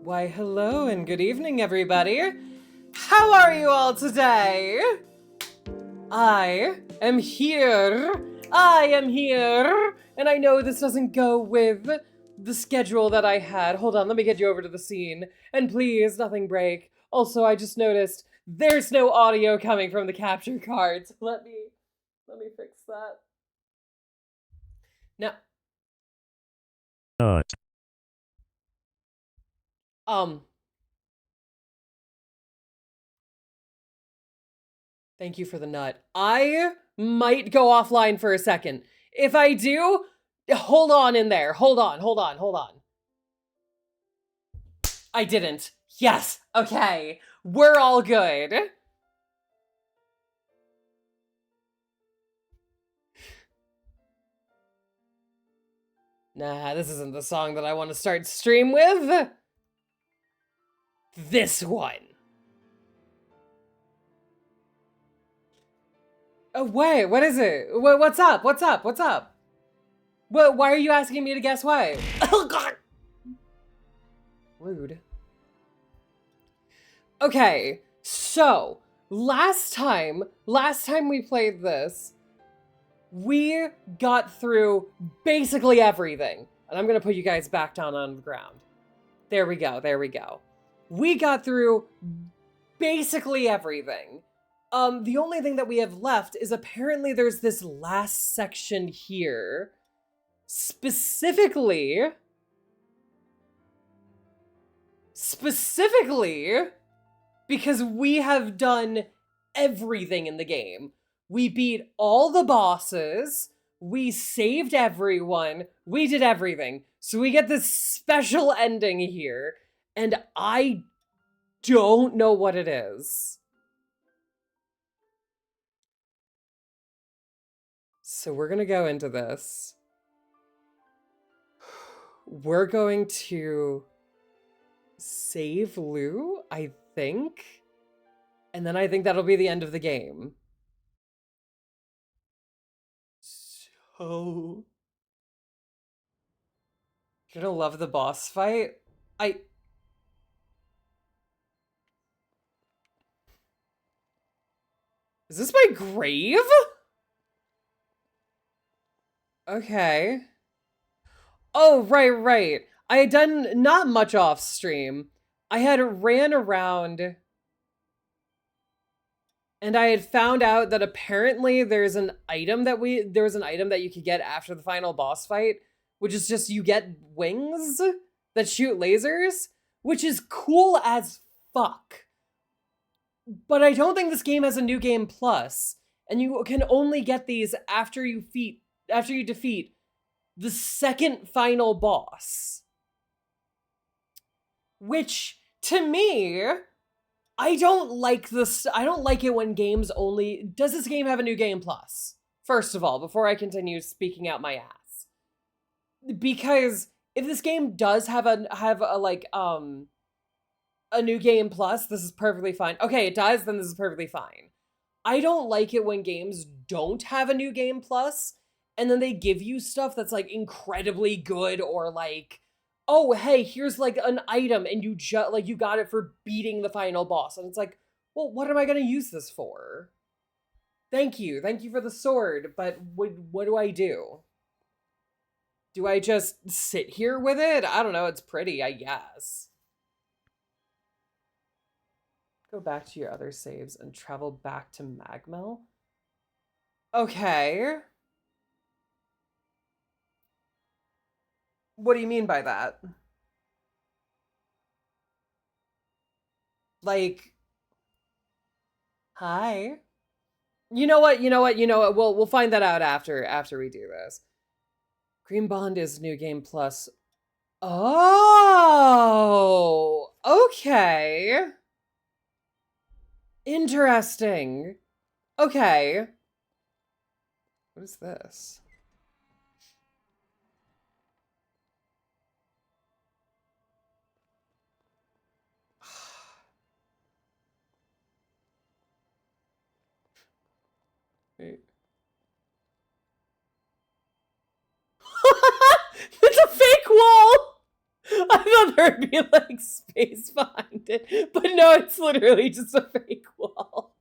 Why, hello and good evening, everybody. How are you all today? I am here. And I know this doesn't go with the schedule that I had. Hold on, let me get you over to the scene. And please, nothing break. Also, I just noticed there's no audio coming from the capture card. So let me fix that. Now, thank you for the nut. I might go offline for a second. If I do, hold on in there. Hold on. I didn't. Yes. Okay. We're all good. Nah, this isn't the song that I want to start stream with. This one. Oh, wait, what is it? What's up? Why are you asking me to guess what? Oh, God. Rude. Okay, so last time we played this, we got through basically everything. And I'm gonna put you guys back down on the ground. There we go. We got through basically everything. The only thing that we have left is apparently there's this last section here. Specifically, because we have done everything in the game. We beat all the bosses, we saved everyone, we did everything. So we get this special ending here, and I don't know what it is. So we're gonna go into this. We're going to save Lou, I think. And then I think that'll be the end of the game. So... You're gonna love the boss fight? Is this my grave? Okay. Oh, right. I had done not much off stream. I had ran around and I had found out that apparently there's an item that you could get after the final boss fight, which is just you get wings that shoot lasers, which is cool as fuck. But I don't think this game has a new game plus, and you can only get these after you defeat the second final boss. Which, to me, I don't like this. I don't like it when games only... Does this game have a new game plus? First of all, before I continue speaking out my ass. Because if this game does have a new game plus, this is perfectly fine. Okay, it does, then this is perfectly fine. I don't like it when games don't have a new game plus, and then they give you stuff that's like incredibly good, or like, oh, hey, here's like an item and you got it for beating the final boss. And it's like, well, what am I going to use this for? Thank you for the sword, but what do I do? Do I just sit here with it? I don't know, it's pretty, I guess. Go back to your other saves and travel back to Magmel? Okay. What do you mean by that? Like, hi. You know what? We'll find that out after we do this. Green Bond is new game plus. Oh, okay. Interesting. Okay. What is this? Wait. It's a fake wall! I thought or be like space behind it. But no, it's literally just a fake wall.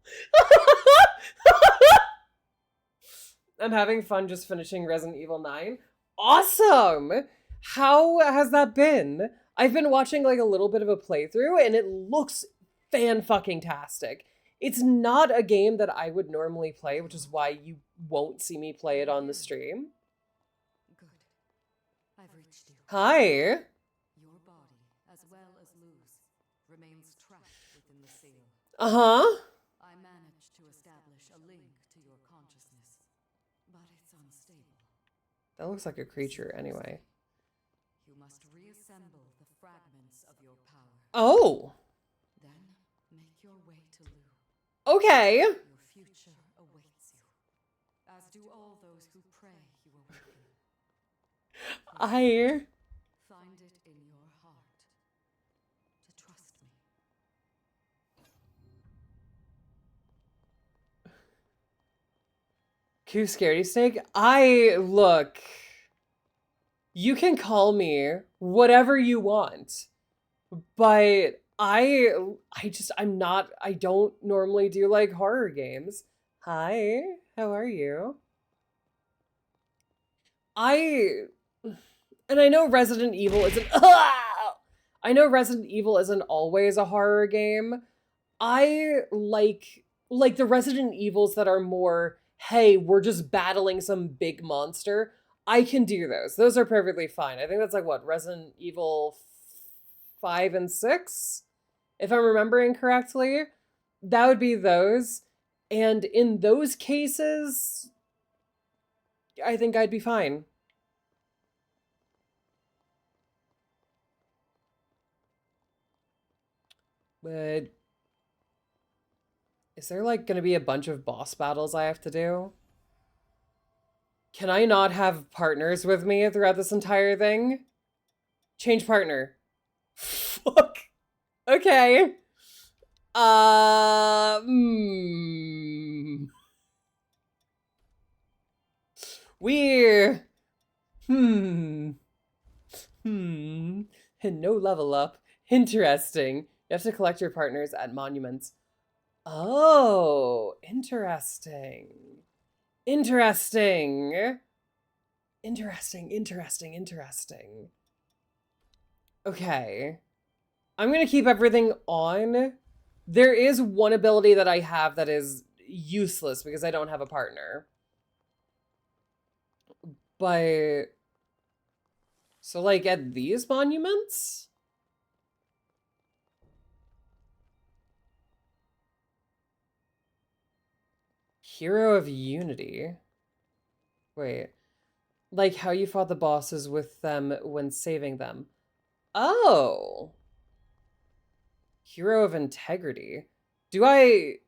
I'm having fun just finishing Resident Evil 9. Awesome! How has that been? I've been watching like a little bit of a playthrough and it looks fan-fucking-tastic. It's not a game that I would normally play, which is why you won't see me play it on the stream. Good. I've reached you. Hi. Your body, as well as Lou's, remains trapped within the seal. Uh-huh. I managed to establish a link to your consciousness, but it's unstable. That looks like a creature anyway. You must reassemble the fragments of your power. Oh. Then make your way to Lou. Okay. Your future awaits you, as do all those who pray you awaken. Find it in your heart to trust me. Coo Scaredy Snake, look, you can call me whatever you want, but I don't normally do like horror games. Hi, how are you? I know Resident Evil isn't, I know Resident Evil isn't always a horror game. I like the Resident Evils that are more, hey, we're just battling some big monster. I can do those. Those are perfectly fine. I think that's like what, Resident Evil 5 and 6? If I'm remembering correctly. That would be those. And in those cases, I think I'd be fine. But is there like gonna be a bunch of boss battles I have to do? Can I not have partners with me throughout this entire thing? Change partner. Fuck. Okay. We're and no level up. Interesting. You have to collect your partners at monuments. Oh, interesting. Interesting. Interesting. Okay. I'm gonna keep everything on. There is one ability that I have that is useless because I don't have a partner. But so like at these monuments? Hero of Unity. Wait. Like how you fought the bosses with them when saving them. Oh. Hero of Integrity. Do I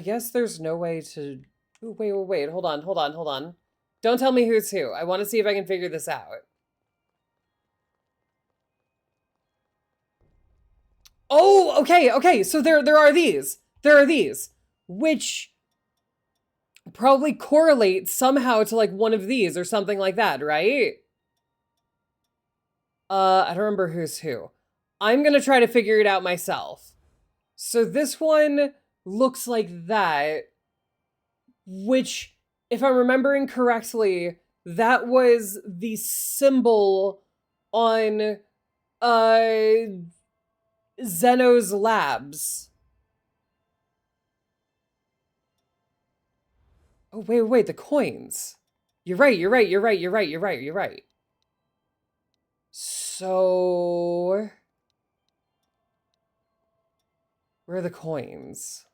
guess there's no way to... Ooh, wait. Hold on. Don't tell me who's who. I want to see if I can figure this out. Oh, okay. So there are these. There are these. Which probably correlate somehow to like one of these or something like that, right? I don't remember who's who. I'm gonna try to figure it out myself. So this one looks like that, which, if I'm remembering correctly, that was the symbol on Zeno's labs. Oh, wait, the coins. You're right. So... where are the coins?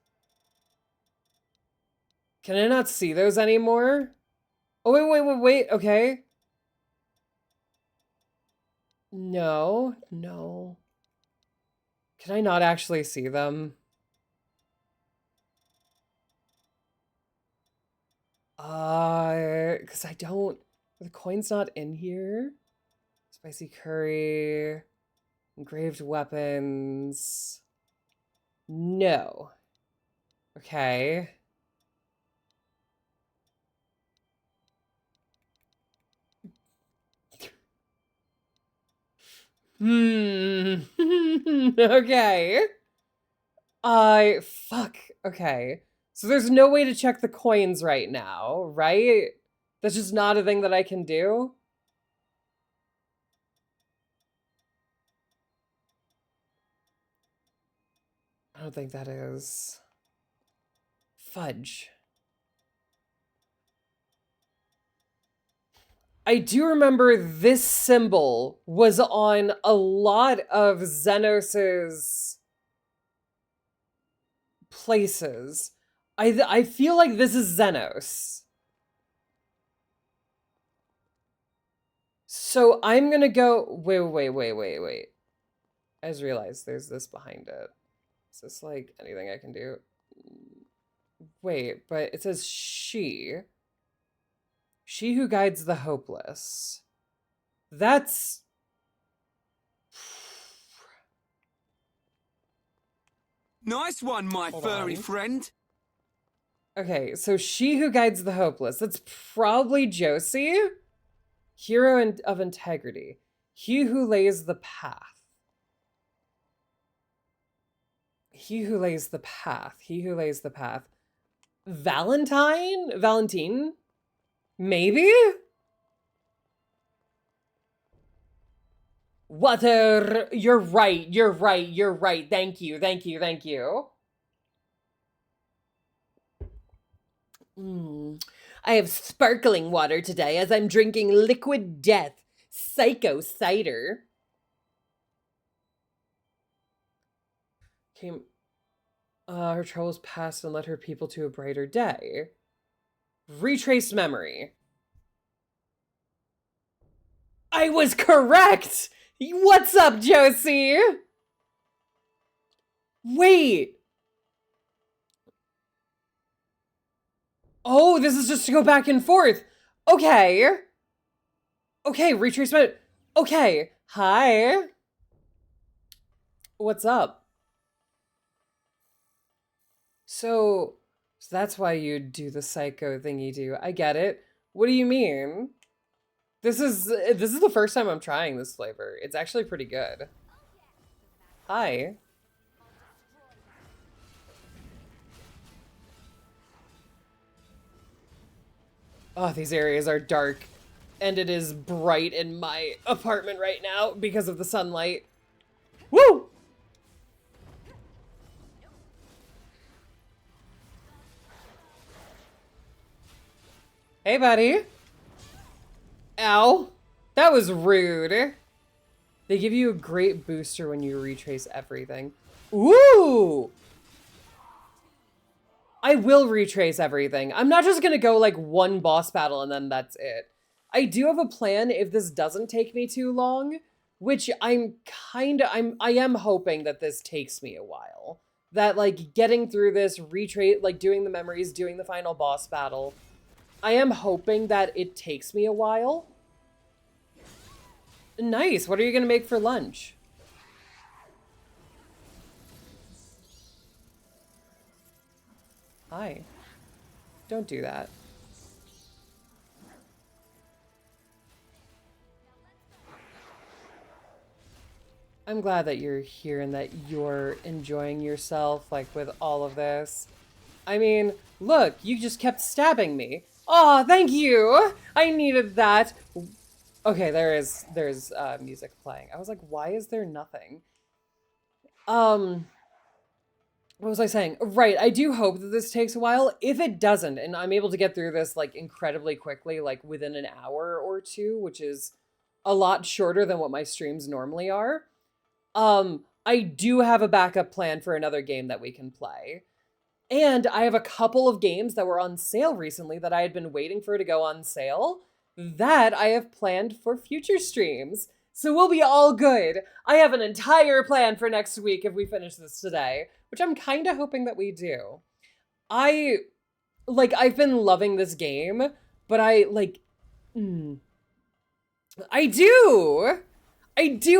Can I not see those anymore? Oh, wait, okay. No. Can I not actually see them? Because I don't... are the coins not in here? Spicy curry... engraved weapons... no. Okay. Okay. Fuck. Okay. So there's no way to check the coins right now, right? That's just not a thing that I can do? I don't think that is. Fudge. I do remember this symbol was on a lot of Xenos's places. I feel like this is Xenos. So I'm gonna go. Wait. I just realized there's this behind it. Is this like anything I can do? Wait, but it says she. She who guides the hopeless. That's. Nice one, my Hold furry on. friend. Okay, so she who guides the hopeless. That's probably Josie. Hero of integrity. He who lays the path. He who lays the path. He who lays the path. Valentine? Maybe? Water. You're right. Thank you. I have sparkling water today as I'm drinking liquid death. Psycho cider. Her troubles passed and led her people to a brighter day. Retrace memory. I was correct! What's up, Josie? Wait. Oh, this is just to go back and forth. Okay. Okay, retrace memory. Okay. Hi. What's up? So that's why you do the psycho thing you do. I get it. What do you mean? This is the first time I'm trying this flavor. It's actually pretty good. Hi. Oh, these areas are dark. And it is bright in my apartment right now because of the sunlight. Woo! Hey, buddy. Ow. That was rude. They give you a great booster when you retrace everything. Ooh! I will retrace everything. I'm not just gonna go like one boss battle and then that's it. I do have a plan if this doesn't take me too long, which I am hoping that this takes me a while. That like getting through this, retrace, like doing the memories, doing the final boss battle. I am hoping that it takes me a while. Nice. What are you gonna make for lunch? Hi. Don't do that. I'm glad that you're here and that you're enjoying yourself, like, with all of this. I mean, look, you just kept stabbing me. Aw, thank you! I needed that. Okay, there's music playing. I was like, why is there nothing? What was I saying? Right, I do hope that this takes a while. If it doesn't, and I'm able to get through this, like, incredibly quickly, like, within an hour or two, which is a lot shorter than what my streams normally are, I do have a backup plan for another game that we can play. And I have a couple of games that were on sale recently that I had been waiting for to go on sale that I have planned for future streams. So we'll be all good. I have an entire plan for next week if we finish this today, which I'm kind of hoping that we do. I've been loving this game, but I do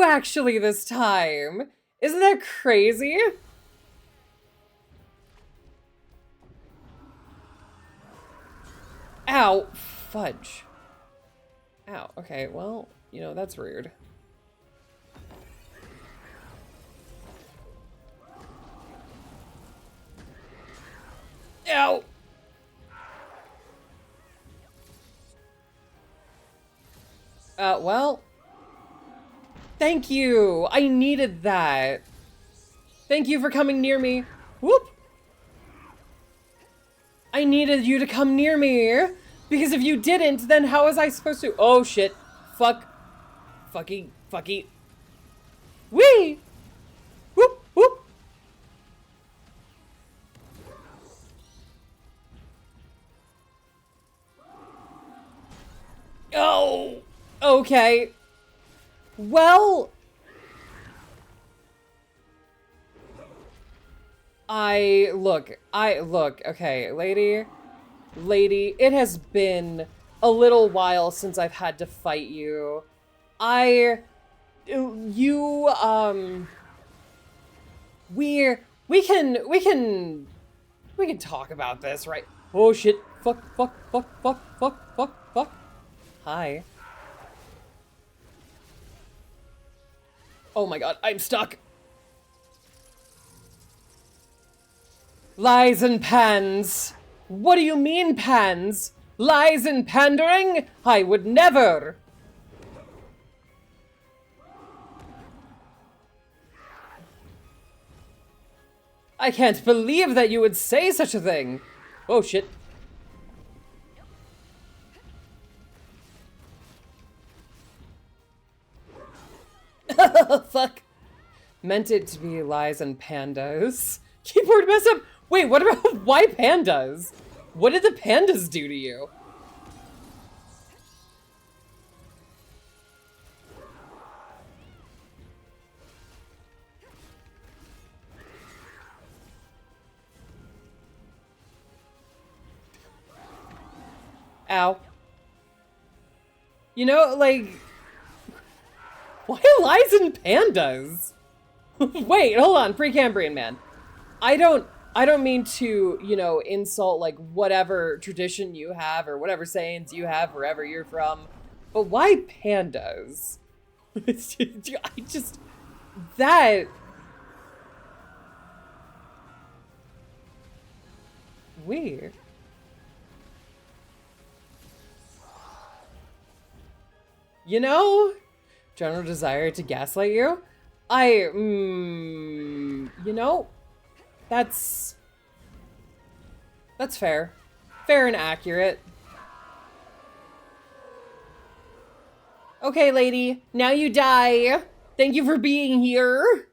actually this time. Isn't that crazy? Ow, fudge. Ow, okay, well, you know, that's rude. Ow! Well... Thank you! I needed that. Thank you for coming near me. Whoop! I needed you to come near me. Because if you didn't, then how was I supposed to? Oh shit. Fuck. Fucky. Fucky. Whee! Whoop! Whoop! Oh! Okay. Well... Look, okay, lady, it has been a little while since I've had to fight you. We can talk about this, right? Oh shit, fuck. Hi. Oh my god, I'm stuck. Lies and pans. What do you mean, pans? Lies and pandering? I would never. I can't believe that you would say such a thing. Oh shit. Fuck. Meant it to be lies and pandas. Keyboard mess up. Wait, what about why pandas? What did the pandas do to you? Ow. You know, like, why lies and pandas? Wait, hold on, Precambrian man. I don't mean to, you know, insult like whatever tradition you have or whatever sayings you have wherever you're from, but why pandas? I just, that... Weird. You know, general desire to gaslight you? You know, that's fair. Fair and accurate. Okay, lady, now you die. Thank you for being here.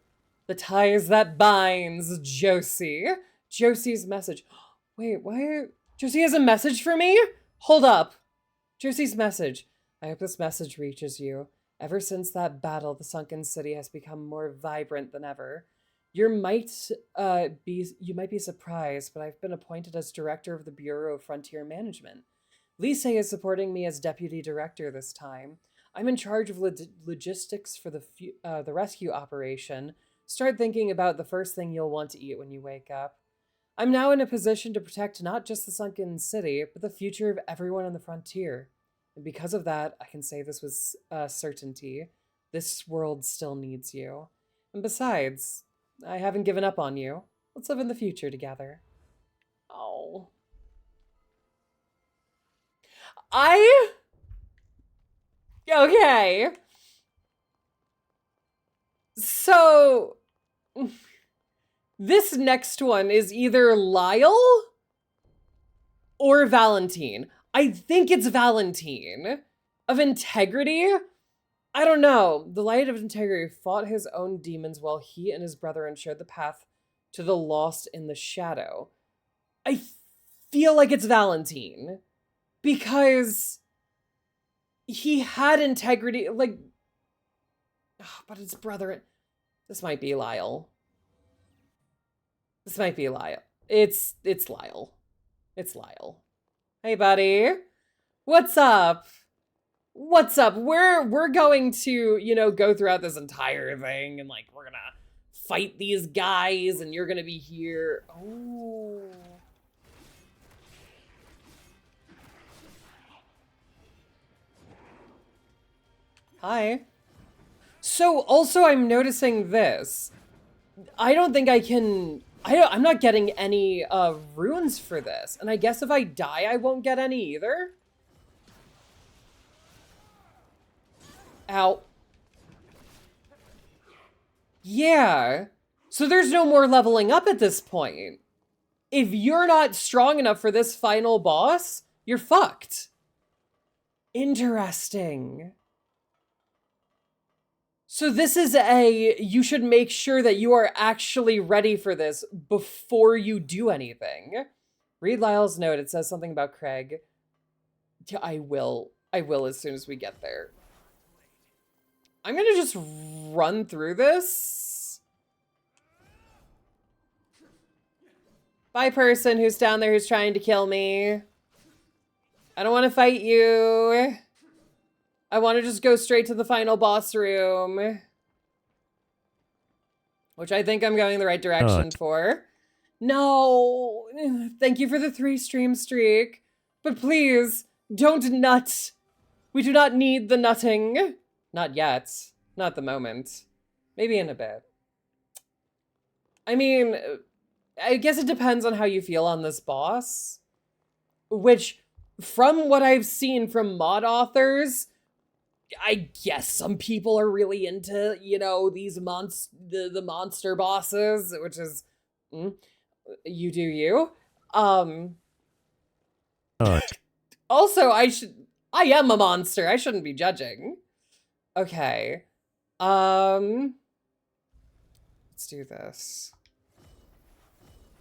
The ties that binds, Josie. Josie's message. Wait, why? Josie has a message for me? Hold up. Josie's message. I hope this message reaches you. Ever since that battle, the sunken city has become more vibrant than ever. You might be surprised, but I've been appointed as director of the Bureau of Frontier Management. Lise is supporting me as deputy director this time. I'm in charge of logistics for the rescue operation. Start thinking about the first thing you'll want to eat when you wake up. I'm now in a position to protect not just the sunken city, but the future of everyone on the frontier. And because of that, I can say this with certainty. This world still needs you. And besides, I haven't given up on you. Let's live in the future together. Oh. Okay. So... This next one is either Lyle or Valentine. I think it's Valentine. Of integrity? I don't know. The light of integrity fought his own demons while he and his brethren showed the path to the lost in the shadow. I feel like it's Valentine. Because he had integrity, like... but his brother... This might be Lyle. This might be Lyle. It's Lyle. It's Lyle. Hey, buddy. What's up? What's up? We're going to, you know, go throughout this entire thing and, like, we're gonna fight these guys and you're gonna be here. Oh. Hi. So, also, I'm noticing this. I don't think I can I'm not getting any runes for this. And I guess if I die, I won't get any either. Ow. Yeah. So there's no more leveling up at this point. If you're not strong enough for this final boss, you're fucked. Interesting. So this is you should make sure that you are actually ready for this before you do anything. Read Lyle's note. It says something about Craig. Yeah, I will as soon as we get there. I'm gonna just run through this. Bye, person who's down there who's trying to kill me. I don't want to fight you. I want to just go straight to the final boss room. Which I think I'm going the right direction for. No. Thank you for the 3 stream streak. But please, don't nut. We do not need the nutting. Not yet. Not at the moment. Maybe in a bit. I mean, I guess it depends on how you feel on this boss. Which, from what I've seen from mod authors, I guess some people are really into, you know, these the monster bosses, which is, you do you. Also, I am a monster. I shouldn't be judging. Okay. Let's do this.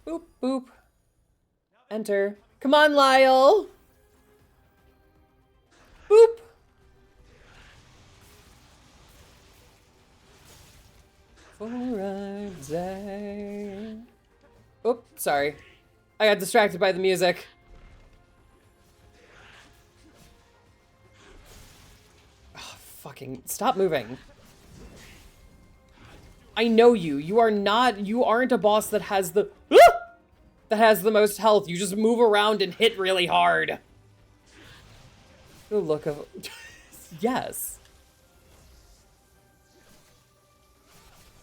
Boop, boop. Enter. Come on, Lyle. Boop. For a day. Oop, sorry. I got distracted by the music. Oh, fucking stop moving. I know you. You aren't a boss that has the most health. You just move around and hit really hard. The look of yes.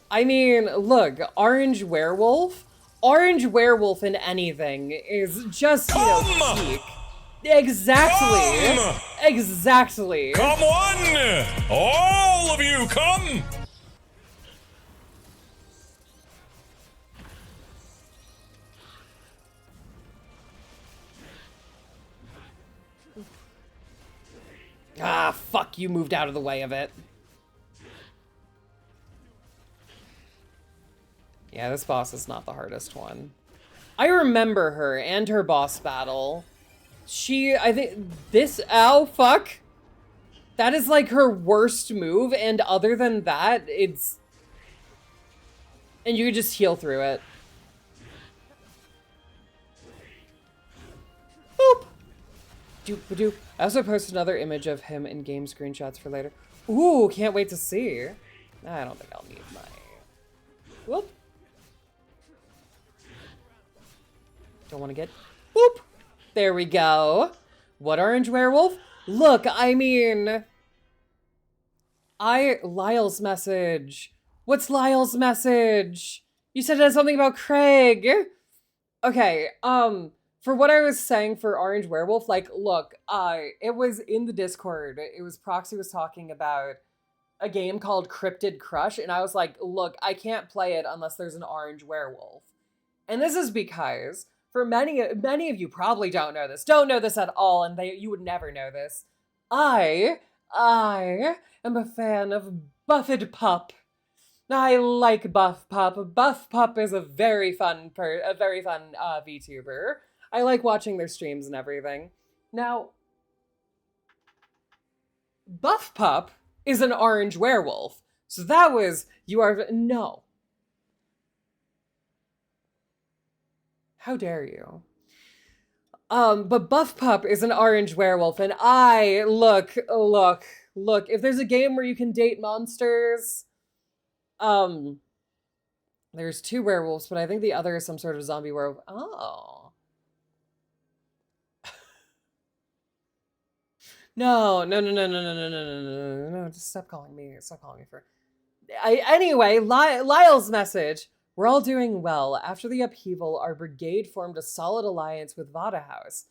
I mean, look, orange werewolf in anything is just, you know, peak. Exactly. Come! Exactly. Come on! All of you, come! Ah, fuck, you moved out of the way of it. Yeah, this boss is not the hardest one. I remember her and her boss battle. I think this, ow, fuck. That is like her worst move, and other than that, it's... And you could just heal through it. Boop. Doop-a-doop. I also posted another image of him in game screenshots for later. Ooh, can't wait to see. I don't think I'll need my... Whoop. Don't want to get... Whoop! There we go. What orange werewolf? Look, I mean... Lyle's message. What's Lyle's message? You said it has something about Craig. Okay, for what I was saying for orange werewolf, like, look, it was in the Discord. It was Proxy was talking about a game called Cryptid Crush, and I was like, look, I can't play it unless there's an orange werewolf. And this is because... For many of you probably don't know this at all, and you would never know this. I am a fan of Buffed Pup. I like Buff Pup. Buff Pup is a very fun VTuber. I like watching their streams and everything. Now, Buff Pup is an orange werewolf. So that was, no. How dare you? But Buff Pup is an orange werewolf, and look, if there's a game where you can date monsters, there's 2 werewolves, but I think the other is some sort of zombie werewolf. Oh. No, just stop calling me for... Anyway, Lyle's message. We're all doing well. After the upheaval, our brigade formed a solid alliance with Vada House.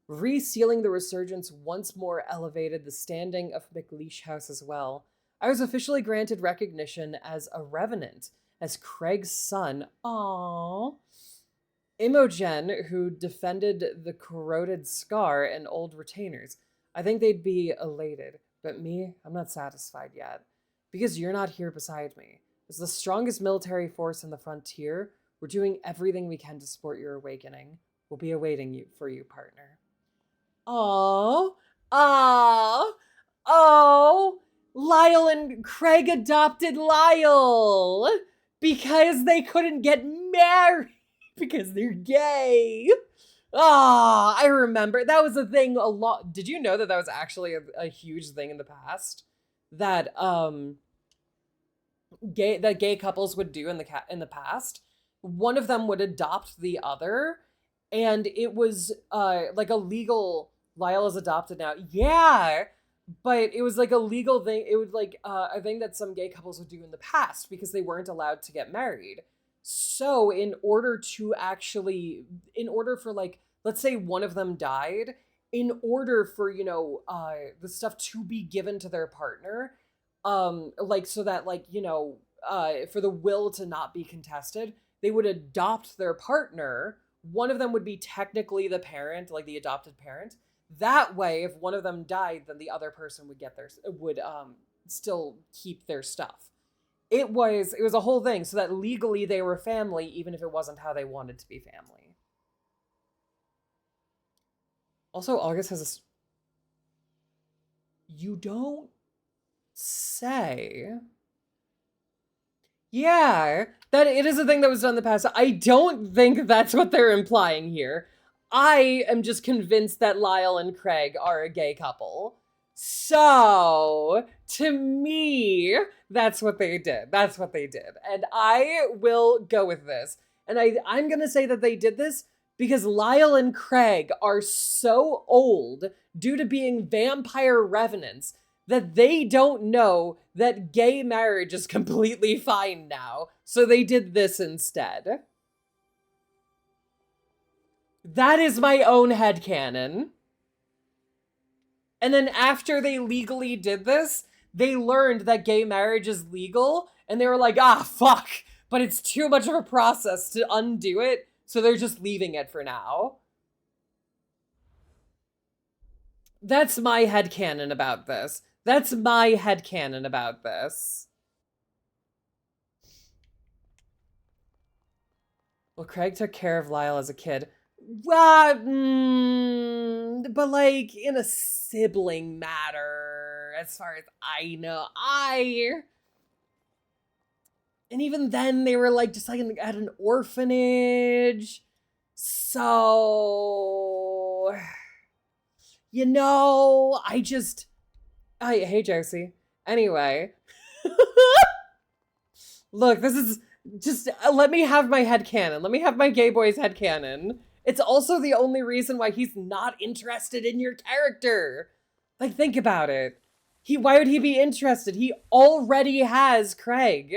Resealing the resurgence once more elevated the standing of McLeish House as well. I was officially granted recognition as a revenant, as Craig's son. Aww. Imogen, who defended the corroded scar and old retainers. I think they'd be elated, but me, I'm not satisfied yet. Because you're not here beside me. As the strongest military force in the frontier, we're doing everything we can to support your awakening. We'll be awaiting you for you, partner. Oh, oh, Lyle and Craig adopted Lyle because they couldn't get married because they're gay. Ah, I remember. That was a thing a lot. Did you know that that was actually a huge thing in the past? That gay couples would do in the past. One of them would adopt the other, and it was like a legal. Lyle is adopted now. Yeah, but it was like a legal thing. It was like a thing that some gay couples would do in the past because they weren't allowed to get married. So in order for like, let's say one of them died, in order for, the stuff to be given to their partner, like, so that, like, for the will to not be contested, they would adopt their partner. One of them would be technically the parent, like the adopted parent. That way, if one of them died, then the other person would still keep their stuff. It was a whole thing, so that legally they were family, even if it wasn't how they wanted to be family. Also, August has you don't say. Yeah, that it is a thing that was done in the past. I don't think that's what they're implying here. I am just convinced that Lyle and Craig are a gay couple. So, to me, that's what they did. That's what they did. And I will go with this. And I'm going to say that they did this because Lyle and Craig are so old due to being vampire revenants that they don't know that gay marriage is completely fine now. So they did this instead. That is my own headcanon. And then after they legally did this, they learned that gay marriage is legal, and they were like, fuck, but it's too much of a process to undo it, so they're just leaving it for now. That's my headcanon about this. That's my headcanon about this. Well, Craig took care of Lyle as a kid. But like in a sibling matter, as far as I know, and even then they were like just like at an orphanage. So, hey Josie. Anyway, look, this is just let me have my headcanon. Let me have my gay boy's headcanon. It's also the only reason why he's not interested in your character. Like, think about it. Why would he be interested? He already has Craig.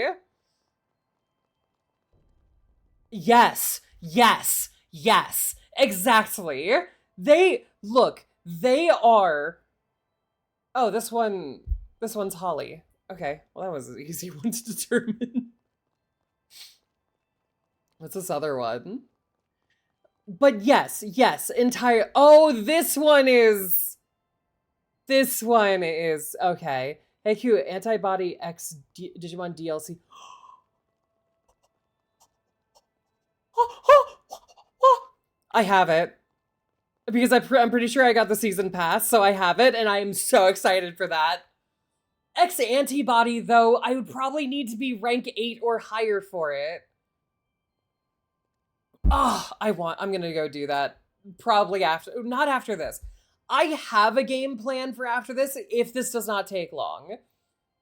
Yes. Exactly. They are. Oh, this one's Holly. Okay, well that was an easy one to determine. What's this other one? But yes, entire. Oh, this one is. Okay. Hey Q, Antibody X Digimon DLC. I have it. Because I'm pretty sure I got the season pass, so I have it, and I am so excited for that. X Antibody, though, I would probably need to be rank 8 or higher for it. I'm gonna go do that. Probably not after this. I have a game plan for after this, if this does not take long.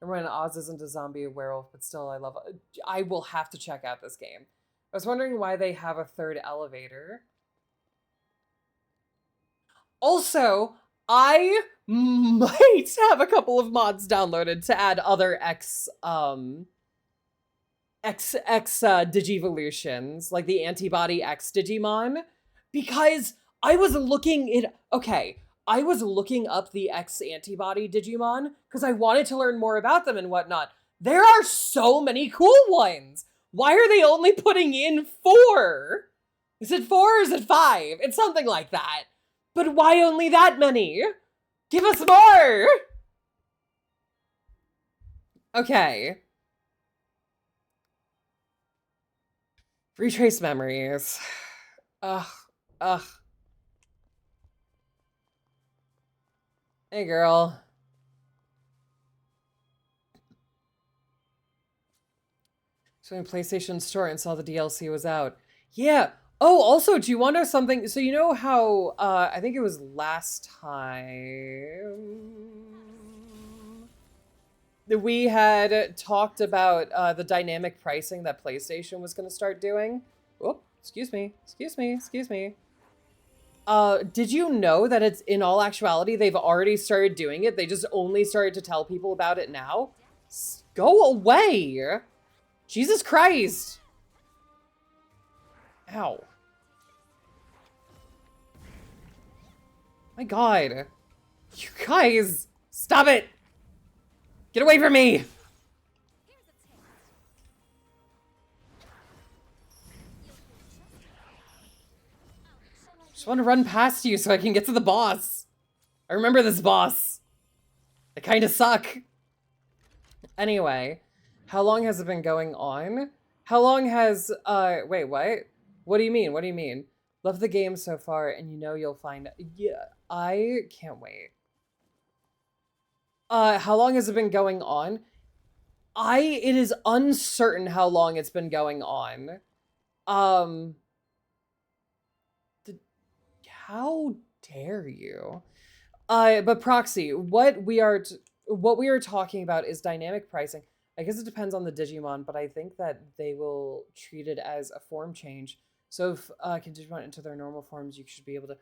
Remember when Oz isn't a zombie, a werewolf, but still I will have to check out this game. I was wondering why they have a third elevator. Also, I might have a couple of mods downloaded to add other X X Digivolutions, like the Antibody X Digimon, because I was looking up the X Antibody Digimon because I wanted to learn more about them and whatnot. There are so many cool ones. Why are they only putting in 4? Is it 4 or is it 5? It's something like that. But why only that many? Give us more! Okay. Retrace memories. Ugh. Hey, girl. So in PlayStation Store and saw the DLC was out. Yeah. Oh, also, do you want to know something? So you know how, I think it was last time that we had talked about the dynamic pricing that PlayStation was going to start doing? Oh, excuse me. Did you know that it's, in all actuality, they've already started doing it? They just only started to tell people about it now? Go away! Jesus Christ! Ow. My God. You guys, stop it! Get away from me! Just want to run past you so I can get to the boss. I remember this boss. They kind of suck. Anyway, how long has it been going on? How long has, wait, what? What do you mean? What do you mean? Love the game so far, and you know you'll find, yeah, I can't wait. How long has it been going on? It is uncertain how long it's been going on. How dare you? But Proxy, what we are talking about is dynamic pricing. I guess it depends on the Digimon, but I think that they will treat it as a form change. So if can Digimon enter their normal forms, you should be able to.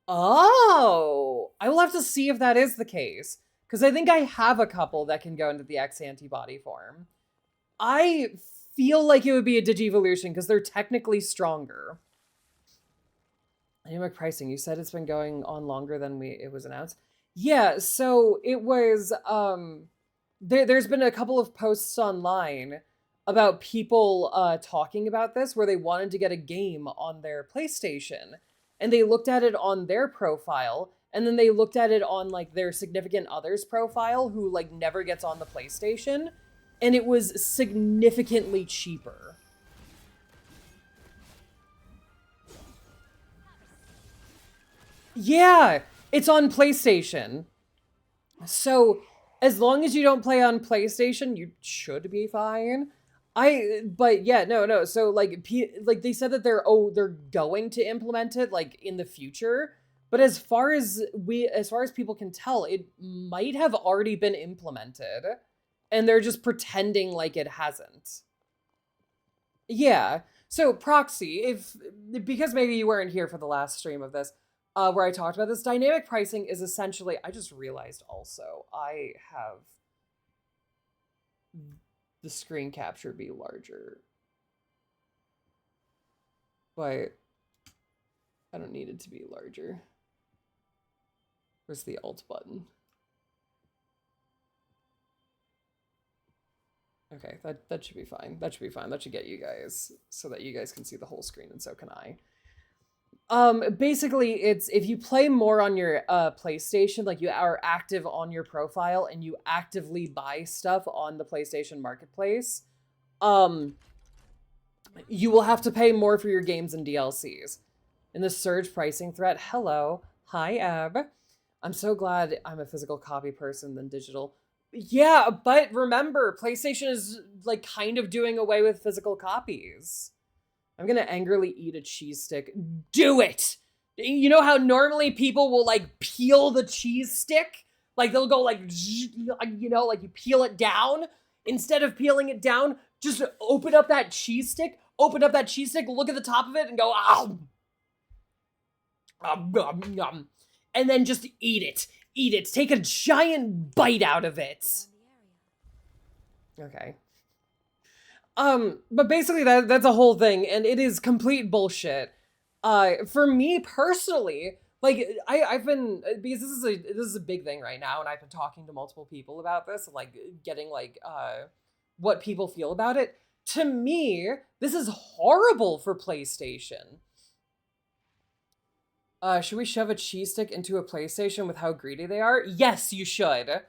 Oh, I will have to see if that is the case, because I think I have a couple that can go into the X antibody form. I feel like it would be a Digivolution because they're technically stronger. Dynamic pricing. You said it's been going on longer than it was announced. Yeah, so it was. There's been a couple of posts online about people talking about this where they wanted to get a game on their PlayStation, and they looked at it on their profile, and then they looked at it on like their significant other's profile who like never gets on the PlayStation, and it was significantly cheaper. Yeah, it's on PlayStation. So as long as you don't play on PlayStation, you should be fine. But yeah, no. So like they said that they're going to implement it like in the future. But as far as people can tell, it might have already been implemented, and they're just pretending like it hasn't. Yeah. So Proxy, because maybe you weren't here for the last stream of this, where I talked about this, dynamic pricing is essentially, I just realized also, I have the screen capture be larger. But I don't need it to be larger. Where's the Alt button? Okay, that should be fine. That should be fine. That should get you guys so that you guys can see the whole screen, and so can I. Basically, it's if you play more on your PlayStation, like you are active on your profile and you actively buy stuff on the PlayStation Marketplace, you will have to pay more for your games and DLCs. In the surge pricing threat, hello. Hi, Ab. I'm so glad I'm a physical copy person than digital. Yeah, but remember, PlayStation is like kind of doing away with physical copies. I'm gonna angrily eat a cheese stick. Do it! You know how normally people will like peel the cheese stick? Like they'll go like, you know, like you peel it down. Instead of peeling it down, just open up that cheese stick, look at the top of it and go, and then just eat it. Take a giant bite out of it. Okay. But basically that's a whole thing, and it is complete bullshit. For me personally, like I've been, because this is a big thing right now, and I've been talking to multiple people about this, like getting like what people feel about it. To me, this is horrible for PlayStation. Should we shove a cheese stick into a PlayStation with how greedy they are? Yes, you should.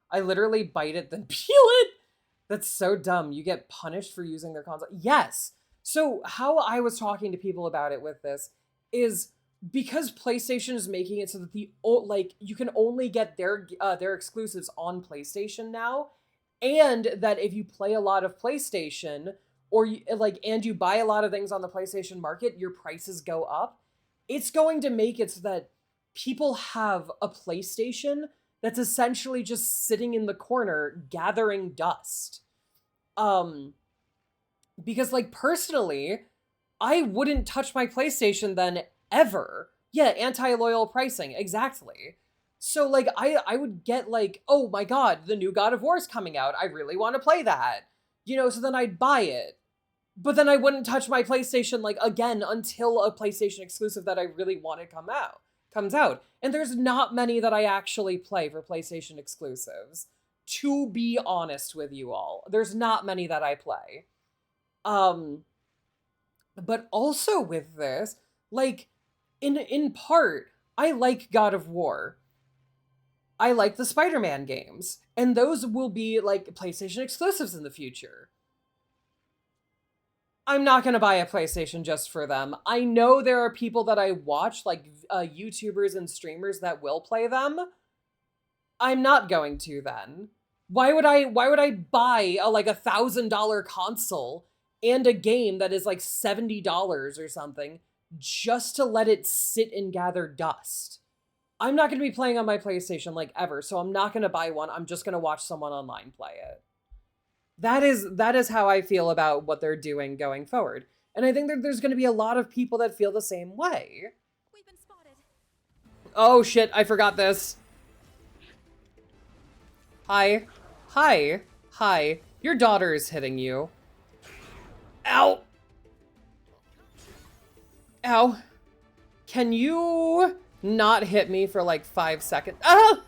I literally bite it, then peel it. That's so dumb. You get punished for using their console. Yes. So how I was talking to people about it with this is because PlayStation is making it so that you can only get their exclusives on PlayStation now, and that if you play a lot of PlayStation or and you buy a lot of things on the PlayStation market, your prices go up. It's going to make it so that people have a PlayStation that's essentially just sitting in the corner gathering dust. Because like personally, I wouldn't touch my PlayStation then ever. Yeah, anti-loyal pricing, exactly. So like I would get like, oh my god, the new God of War is coming out. I really want to play that. So then I'd buy it. But then I wouldn't touch my PlayStation like again until a PlayStation exclusive that I really want to comes out. And there's not many that I actually play for PlayStation exclusives. To be honest with you all, there's not many that I play. But also with this, like in part, I like God of War. I like the Spider-Man games, and those will be like PlayStation exclusives in the future. I'm not going to buy a PlayStation just for them. I know there are people that I watch, like YouTubers and streamers that will play them. I'm not going to then. Why would I buy a like $1,000 console and a game that is like $70 or something just to let it sit and gather dust? I'm not going to be playing on my PlayStation like ever, so I'm not going to buy one. I'm just going to watch someone online play it. That is how I feel about what they're doing going forward. And I think that there's going to be a lot of people that feel the same way. We've been spotted. Oh shit, I forgot this. Hi. Hi. Hi. Your daughter is hitting you. Ow. Ow. Can you not hit me for like 5 seconds? Ah!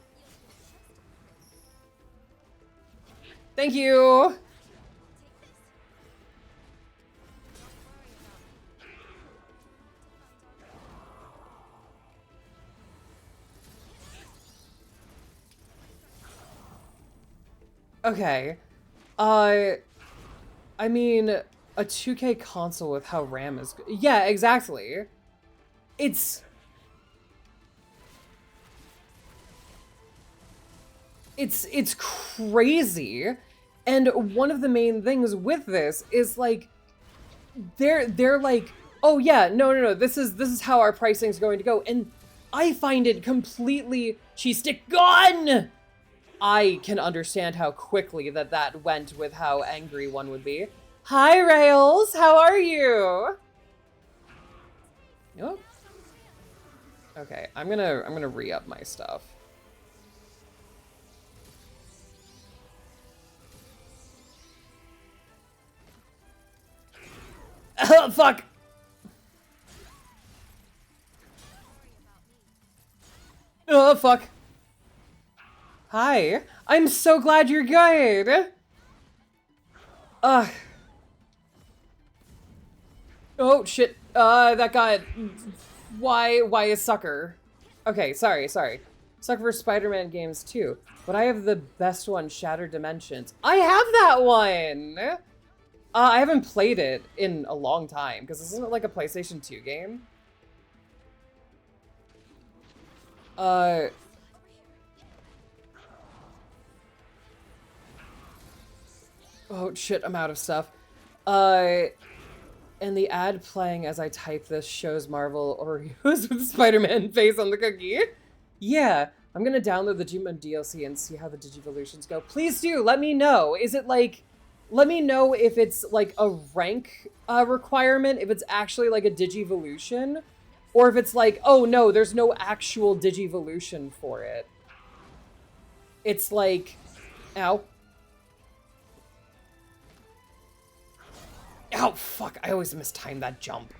Thank you. Okay. I mean, a 2K console with how RAM is good. Yeah, exactly. It's crazy. And one of the main things with this is like they're like, "Oh yeah, no, this is how our pricing is going to go." And I find it completely cheese stick gone. I can understand how quickly that went with how angry one would be. Hi, Rails. How are you? Nope. Okay, I'm gonna re-up my stuff. Oh, fuck. Oh, fuck. Hi. I'm so glad you're good. Ugh. Oh, shit. That got... Why is Sucker? Okay, sorry. Sucker for Spider-Man games too. But I have the best one, Shattered Dimensions. I have that one! I haven't played it in a long time, because isn't it like a PlayStation 2 game? Oh shit, I'm out of stuff. And the ad playing as I type this shows Marvel Oreos with Spider-Man face on the cookie. Yeah, I'm gonna download the Digimon DLC and see how the Digivolutions go. Please do, let me know. Is it like... Let me know if it's like a rank requirement, if it's actually like a Digivolution, or if it's like, oh no, there's no actual Digivolution for it. It's like, ow. Ow, fuck, I always mistime that jump.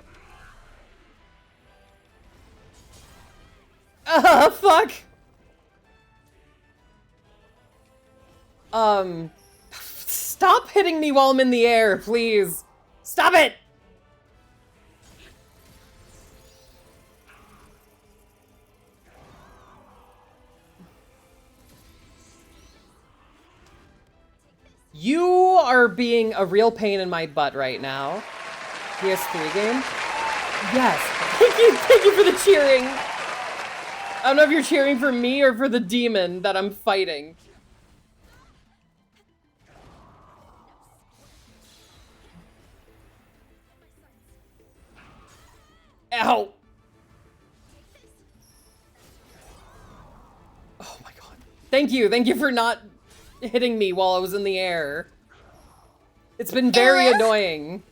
Fuck! Stop hitting me while I'm in the air, please! Stop it! You are being a real pain in my butt right now. PS3 game? Yes. Thank you for the cheering. I don't know if you're cheering for me or for the demon that I'm fighting. Ow. Oh my god. Thank you for not hitting me while I was in the air. It's been very annoying.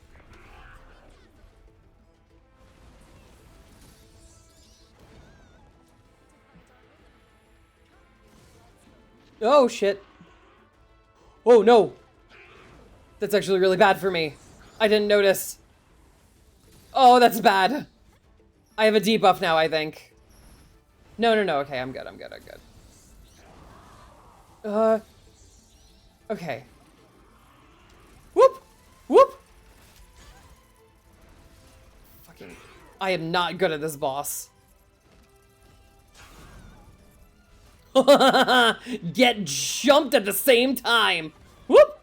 Oh shit. Oh no. That's actually really bad for me. I didn't notice. Oh, that's bad. I have a debuff now, I think. No. Okay, I'm good. Okay. Whoop! Whoop! Fucking... I am not good at this boss. Get jumped at the same time! Whoop!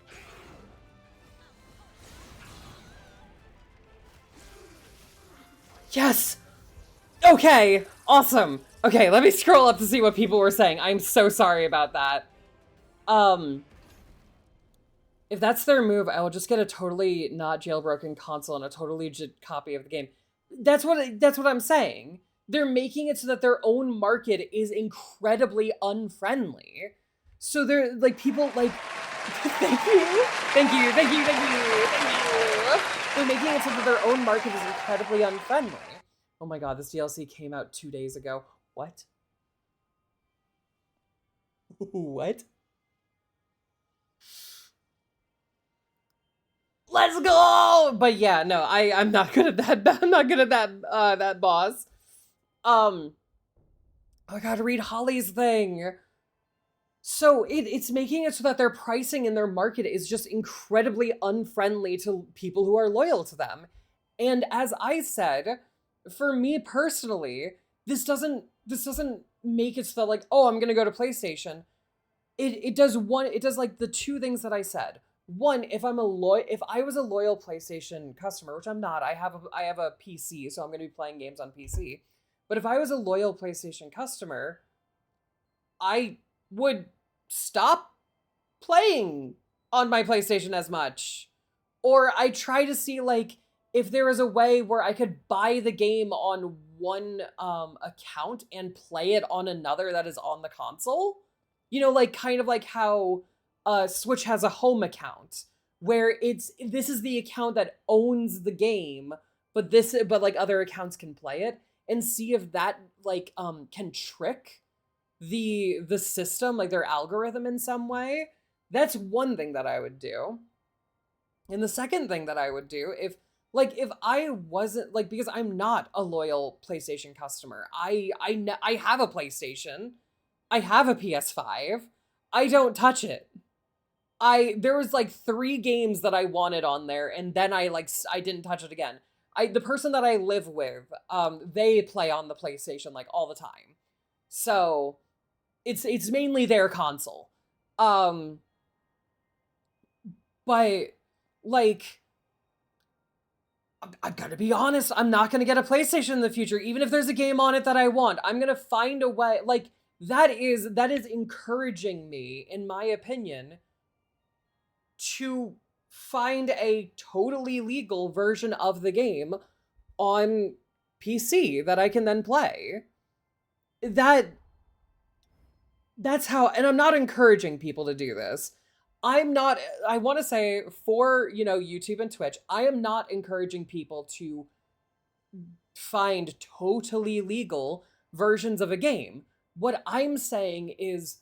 Yes! Okay, awesome. Okay, let me scroll up to see what people were saying. I'm so sorry about that. If that's their move, I will just get a totally not jailbroken console and a totally legit copy of the game. That's what I'm saying. They're making it so that their own market is incredibly unfriendly. So they're like people like thank you. They're making it so that their own market is incredibly unfriendly. Oh my god, this DLC came out 2 days ago. What? What? Let's go! But yeah, no, I'm not good at that. I'm not good at that boss. I gotta read Holly's thing. So it's making it so that their pricing in their market is just incredibly unfriendly to people who are loyal to them. And as I said, for me personally, this doesn't make it so that like, oh, I'm gonna go to PlayStation. It does like the two things that I said. One, if I was a loyal PlayStation customer, which I'm not, I have a PC, so I'm gonna be playing games on PC. But if I was a loyal PlayStation customer, I would stop playing on my PlayStation as much. Or I try to see like if there is a way where I could buy the game on one account and play it on another that is on the console. You know, like kind of like how Switch has a home account where this is the account that owns the game, but like other accounts can play it, and see if that like can trick the system, like their algorithm in some way. That's one thing that I would do. And the second thing that I would do if I wasn't like, because I'm not a loyal PlayStation customer. I have a PlayStation. I have a PS5. I don't touch it. There was like 3 games that I wanted on there, and then I didn't touch it again. The person that I live with, they play on the PlayStation like all the time. So it's mainly their console. But like I've got to be honest, I'm not going to get a PlayStation in the future, even if there's a game on it that I want. I'm going to find a way. Like that is encouraging me, in my opinion, to find a totally legal version of the game on PC that I can then play. That's how, and I'm not encouraging people to do this. I want to say for, YouTube and Twitch, I am not encouraging people to find totally legal versions of a game. What I'm saying is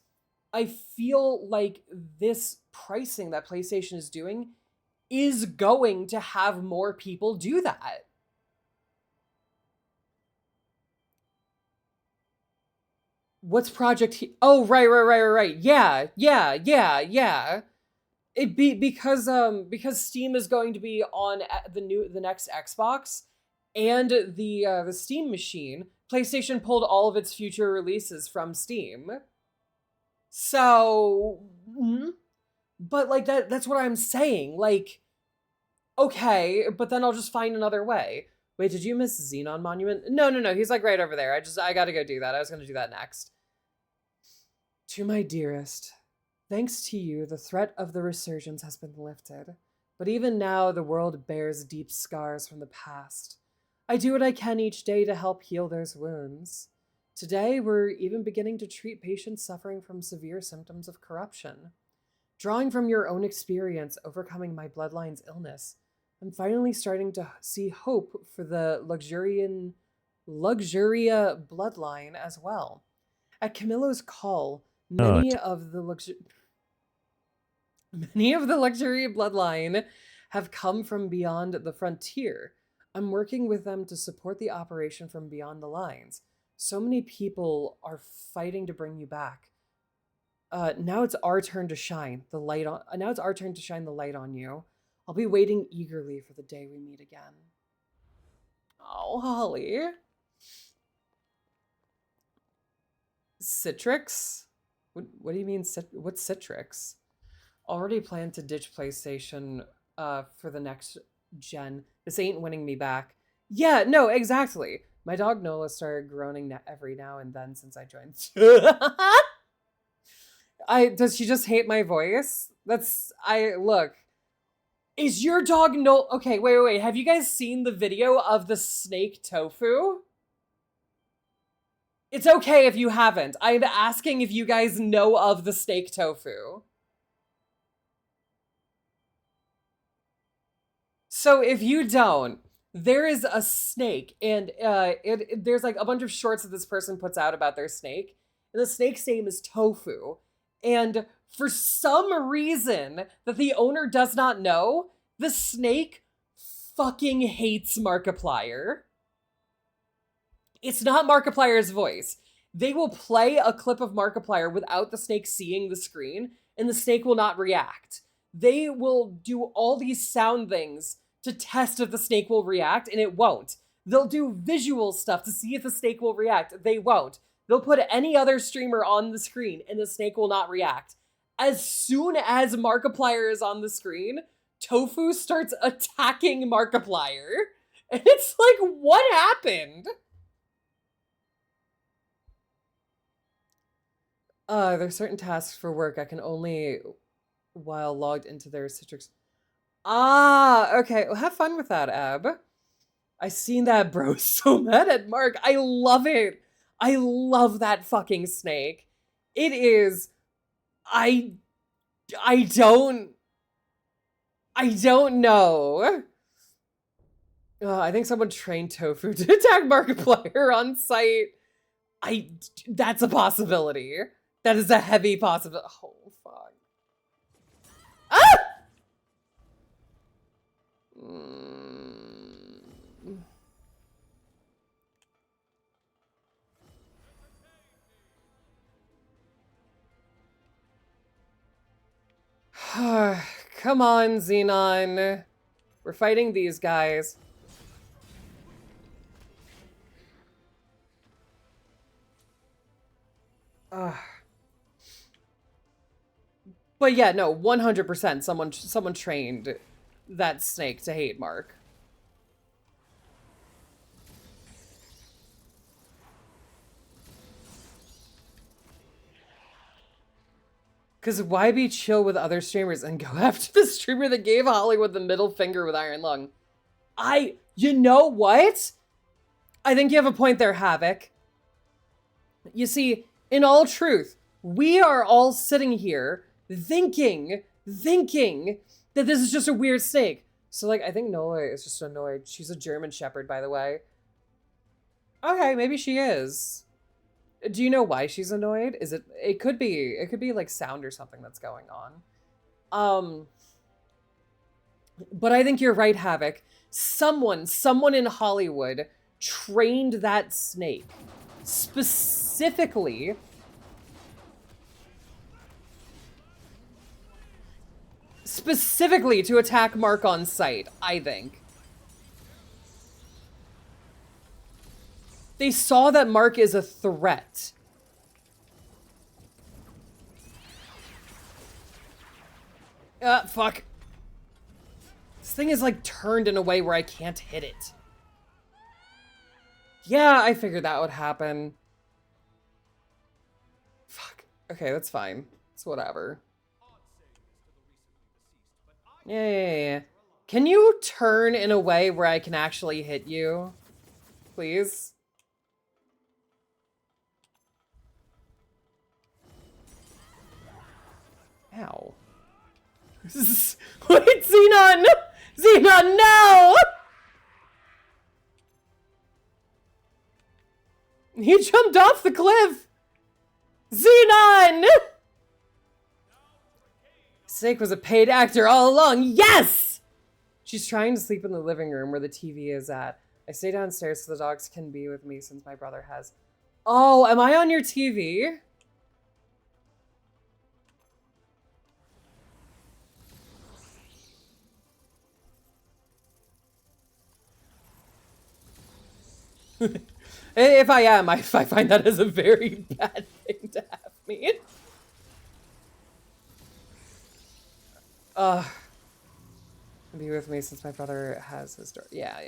I feel like this pricing that PlayStation is doing is going to have more people do that. What's Project Oh, right. Yeah. It be because Steam is going to be on the next Xbox and the Steam machine. PlayStation pulled all of its future releases from Steam. So, but like that's what I'm saying. Like, okay, but then I'll just find another way. Wait, did you miss Xenon Monument? No. He's like right over there. I gotta go do that. I was gonna do that next. To my dearest, thanks to you, the threat of the resurgence has been lifted. But even now, the world bears deep scars from the past. I do what I can each day to help heal those wounds. Today, we're even beginning to treat patients suffering from severe symptoms of corruption. Drawing from your own experience overcoming my bloodline's illness, I'm finally starting to see hope for the Luxuria bloodline as well. At Camillo's call, many of the Luxuria bloodline have come from beyond the frontier. I'm working with them to support the operation from beyond the lines. So many people are fighting to bring you back. Now it's our turn to shine the light on. Now it's our turn to shine the light on you. I'll be waiting eagerly for the day we meet again. Oh, Holly. Citrix? What do you mean? What's Citrix? Already planned to ditch PlayStation for the next gen. This ain't winning me back. Yeah, no, exactly. My dog Nola started groaning every now and then since I joined. Does she just hate my voice? Look. Is your dog no? Okay, wait. Have you guys seen the video of the snake Tofu? It's okay if you haven't. I'm asking if you guys know of the snake Tofu. So if you don't, there is a snake, and there's like a bunch of shorts that this person puts out about their snake, and the snake's name is Tofu. And for some reason that the owner does not know, the snake fucking hates Markiplier. It's not Markiplier's voice. They will play a clip of Markiplier without the snake seeing the screen, and the snake will not react. They will do all these sound things to test if the snake will react, and it won't. They'll do visual stuff to see if the snake will react. They won't. They'll put any other streamer on the screen, and the snake will not react. As soon as Markiplier is on the screen, Tofu starts attacking Markiplier. And it's like, what happened? There's certain tasks for work I can only while logged into their Citrix. Okay. Well, have fun with that, Ab. I seen that bro so mad at Mark. I love it. I love that fucking snake. It is. I don't know. I think someone trained Tofu to attack Markiplier on site. That's a possibility. That is a heavy possibility. Oh, fuck. Ah! Come on, Xenon. We're fighting these guys. But yeah, no, 100% someone trained that snake to hate Mark. Because why be chill with other streamers and go after the streamer that gave Hollywood the middle finger with Iron Lung? You know what? I think you have a point there, Havoc. You see, in all truth, we are all sitting here thinking that this is just a weird snake. So, like, I think Nola is just annoyed. She's a German Shepherd, by the way. Okay, maybe she is. Do you know why she's annoyed? It could be like sound or something that's going on. But I think you're right, Havoc. Someone in Hollywood trained that snake specifically to attack Mark on sight, I think. They saw that Mark is a threat. Fuck. This thing is like turned in a way where I can't hit it. Yeah, I figured that would happen. Fuck. Okay, that's fine. It's whatever. Yeah. Can you turn in a way where I can actually hit you? Please? Ow. Wait, Xenon! Xenon, no! He jumped off the cliff! Xenon! Snake was a paid actor all along. Yes! She's trying to sleep in the living room where the TV is at. I stay downstairs so the dogs can be with me since my brother has... Oh, am I on your TV? If I am, I find that as a very bad thing to have me. Be with me since my brother has his door. Yeah.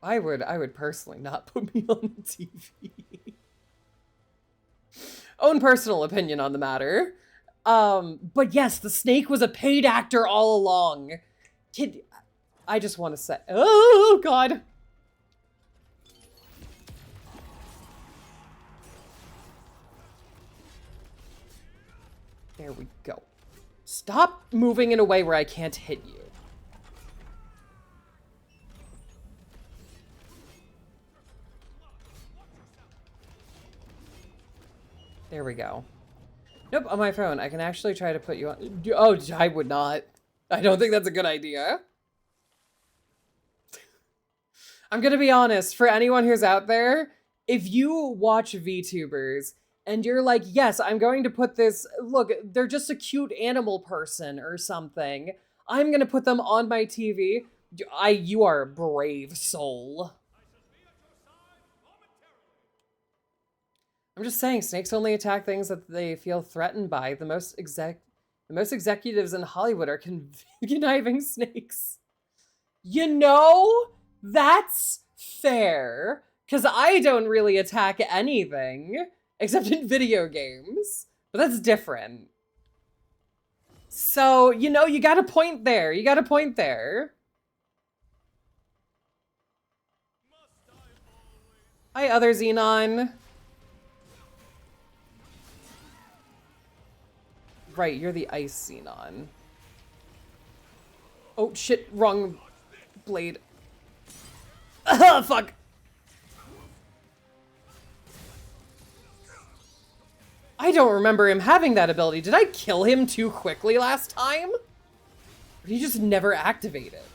I would personally not put me on the TV. Own personal opinion on the matter. But yes, the snake was a paid actor all along. I just want to say, oh God. There we go. Stop moving in a way where I can't hit you. There we go. Nope, on my phone. I can actually try to put you on. Oh, I would not. I don't think that's a good idea. I'm gonna be honest, for anyone who's out there, if you watch VTubers and you're like, yes, I'm going to put this, look, they're just a cute animal person or something, I'm gonna put them on my TV, you are a brave soul. I'm just saying, snakes only attack things that they feel threatened by. The most executives in Hollywood are conniving snakes. You know? That's fair, because I don't really attack anything, except in video games, but that's different. So, you know, you got a point there. You got a point there. Hi, other Xenon. Right, you're the ice Xenon. Oh, shit, wrong blade. Oh, fuck. I don't remember him having that ability. Did I kill him too quickly last time? Or did he just never activate it?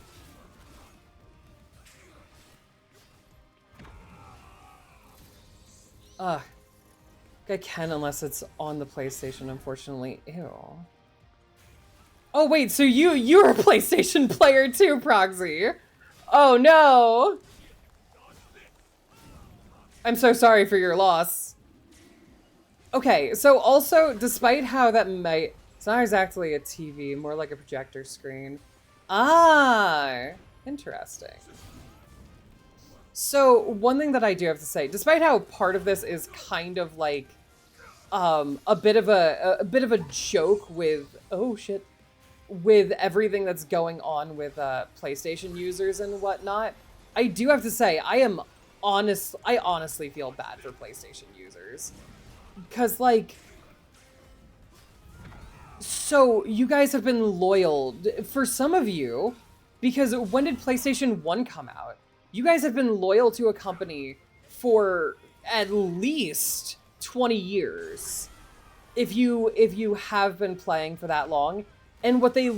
I can unless it's on the PlayStation, unfortunately. Ew. Oh, wait, so you're a PlayStation player too, Proxy. Oh, no. I'm so sorry for your loss. Okay, so also, despite how that might... It's not exactly a TV, more like a projector screen. Ah, interesting. So, one thing that I do have to say, despite how part of this is kind of like a bit of a joke with... Oh, shit. With everything that's going on with PlayStation users and whatnot, I do have to say, I honestly feel bad for PlayStation users. Because, like, so you guys have been loyal, for some of you, because when did PlayStation 1 come out? You guys have been loyal to a company for at least 20 years. if you have been playing for that long, and what they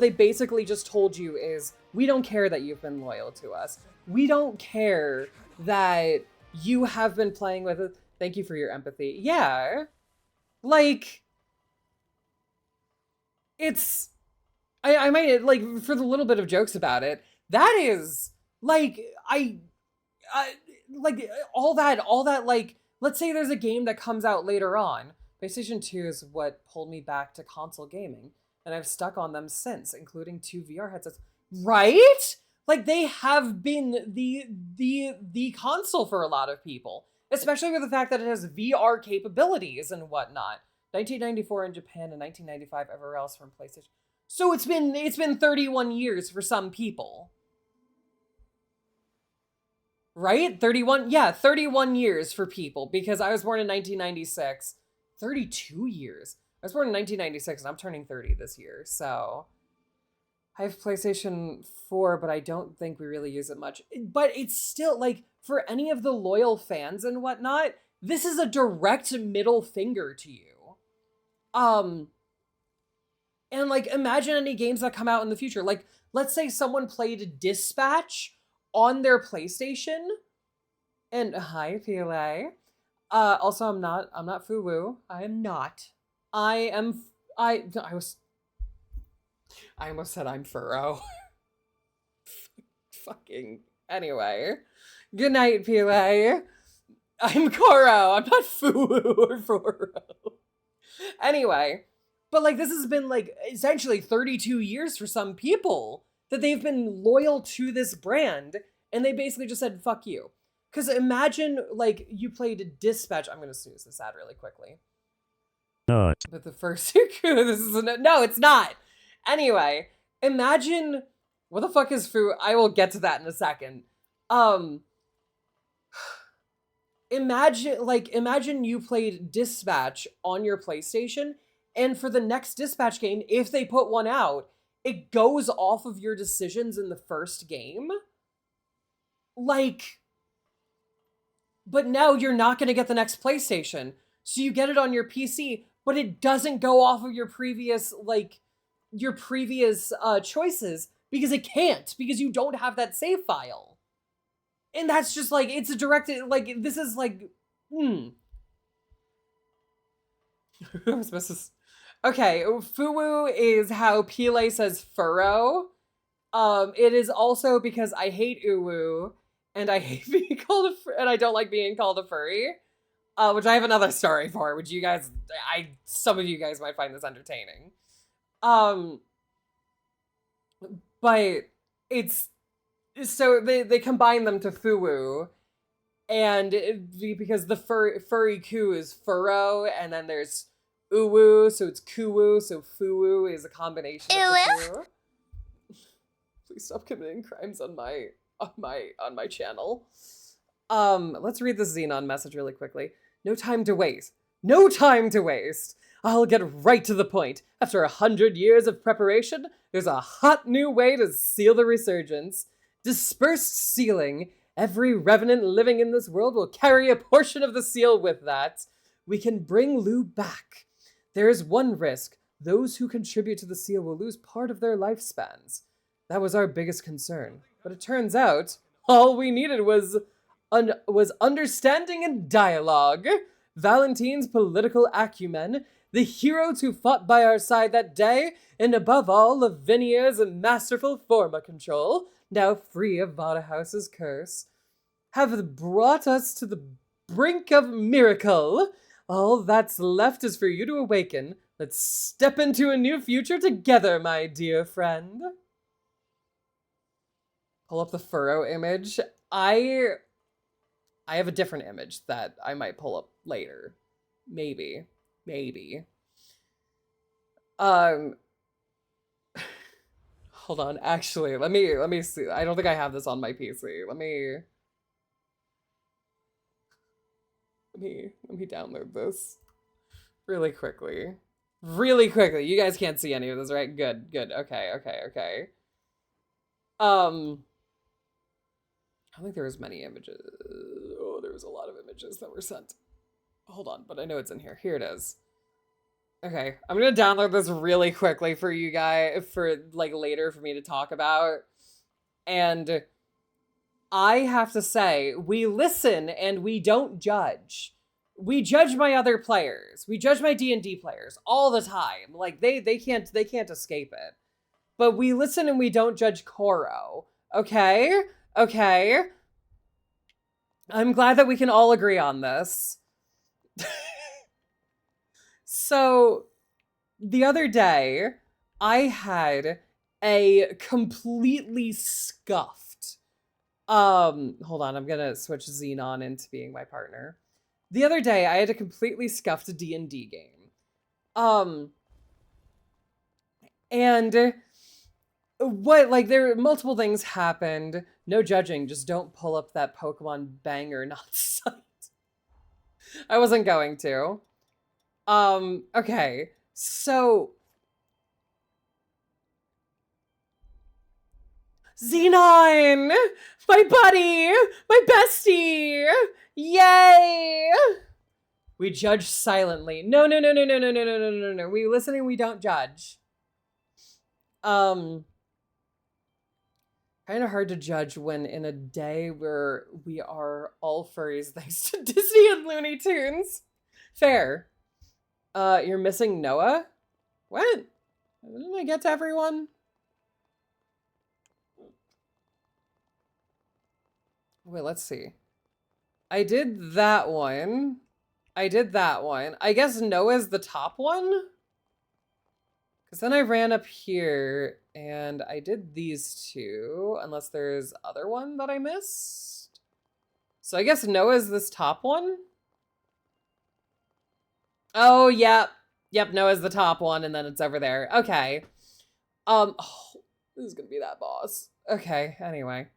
basically just told you is, we don't care that you've been loyal to us. We don't care that you have been playing with us. Thank you for your empathy. Yeah. Like, it's, I might, like, for the little bit of jokes about it, that is, like, like, all that, like, let's say there's a game that comes out later on. PlayStation 2 is what pulled me back to console gaming, and I've stuck on them since, including 2 VR headsets. Right? Like, they have been the console for a lot of people, especially with the fact that it has VR capabilities and whatnot. 1994 in Japan and 1995 everywhere else from PlayStation. So it's been 31 years for some people. Right? 31? Yeah, 31 years for people, because I was born in 1996. 32 years. I was born in 1996 and I'm turning 30 this year, so I have PlayStation 4, but I don't think we really use it much. But it's still, like, for any of the loyal fans and whatnot, this is a direct middle finger to you. And, like, imagine any games that come out in the future. Like, let's say someone played Dispatch on their PlayStation. And hi, PLA. Also, I'm not FUWU. I am not. I almost said I'm Furrow. Fucking. Anyway. Good night, PLA. I'm Koro. I'm not FUWU or Furrow. Anyway. But, like, this has been, like, essentially 32 years for some people that they've been loyal to this brand, and they basically just said, fuck you. Because imagine, like, you played Dispatch. I'm going to snooze this ad really quickly. Not. But the first this is no, it's not. Anyway, imagine, what the fuck is Fu? I will get to that in a second. Imagine you played Dispatch on your PlayStation, and for the next Dispatch game, if they put one out, it goes off of your decisions in the first game. Like, but now you're not going to get the next PlayStation. So you get it on your PC, but it doesn't go off of your previous, choices, because it can't, because you don't have that save file. And that's just, like, it's a direct, like, this is, like, Okay, FUWU is how Pile says furrow. It is also because I hate uwu, and I hate being called and I don't like being called a furry. Which I have another story for, which you guys, some of you guys might find this entertaining. But it's, so they combine them to FUWU, and because the furry ku is furrow, and then there's uwu, so it's kuwu, so FUWU is a combination of the two. Please stop committing crimes on my channel. Let's read this Xenon message really quickly. No time to waste. No time to waste. I'll get right to the point. After 100 years of preparation, there's a hot new way to seal the resurgence. Dispersed sealing. Every revenant living in this world will carry a portion of the seal with that. We can bring Lou back. There is one risk. Those who contribute to the seal will lose part of their lifespans. That was our biggest concern. But it turns out, all we needed was understanding and dialogue. Valentine's political acumen, the heroes who fought by our side that day, and above all, Lavinia's masterful forma control, now free of Vodahouse's curse, have brought us to the brink of miracle. All that's left is for you to awaken. Let's step into a new future together, my dear friend. Pull up the furrow image. I have a different image that I might pull up later. Maybe. Hold on. Actually, let me see. I don't think I have this on my PC. Let me download this really quickly. Really quickly. You guys can't see any of this, right? Good. Okay. I don't think there was many images. Oh, there was a lot of images that were sent. Hold on, but I know it's in here. Here it is. Okay, I'm gonna download this really quickly for you guys for like later for me to talk about. And I have to say, we listen and we don't judge. We judge my other players. We judge my D&D players all the time. Like they can't escape it. But we listen and we don't judge Koro. Okay? Okay. I'm glad that we can all agree on this. So, the other day, I had a completely scuffed, hold on, I'm gonna switch Xenon into being my partner. The other day, I had a completely scuffed D&D game. And there multiple things happened. No judging, just don't pull up that Pokemon banger not site. I wasn't going to. Okay, so Xenon, my buddy, my bestie, yay! We judge silently. No. We listen and we don't judge. Kind of hard to judge when in a day where we are all furries thanks to Disney and Looney Tunes. Fair. You're missing Noah? What? Didn't I get to everyone? Wait, let's see. I did that one. I guess Noah's the top one? Because then I ran up here and I did these two, unless there's other one that I missed. So I guess Noah's this top one? Oh, yep. Yep, Noah's the top one, and then it's over there. Okay. Oh, this is gonna be that boss. Okay, anyway.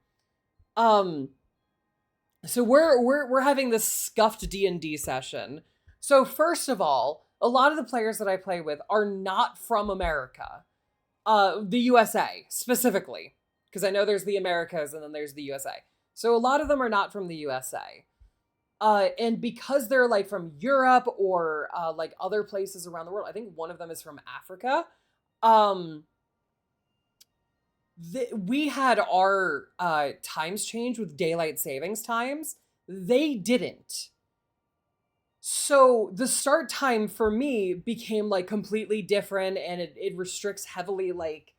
So we're having this scuffed D&D session. So first of all, a lot of the players that I play with are not from America. The USA, specifically. Because I know there's the Americas and then there's the USA. So a lot of them are not from the USA. And because they're like from Europe or like other places around the world, I think one of them is from Africa. We had our times change with daylight savings times. They didn't. So the start time for me became like completely different, and it restricts heavily like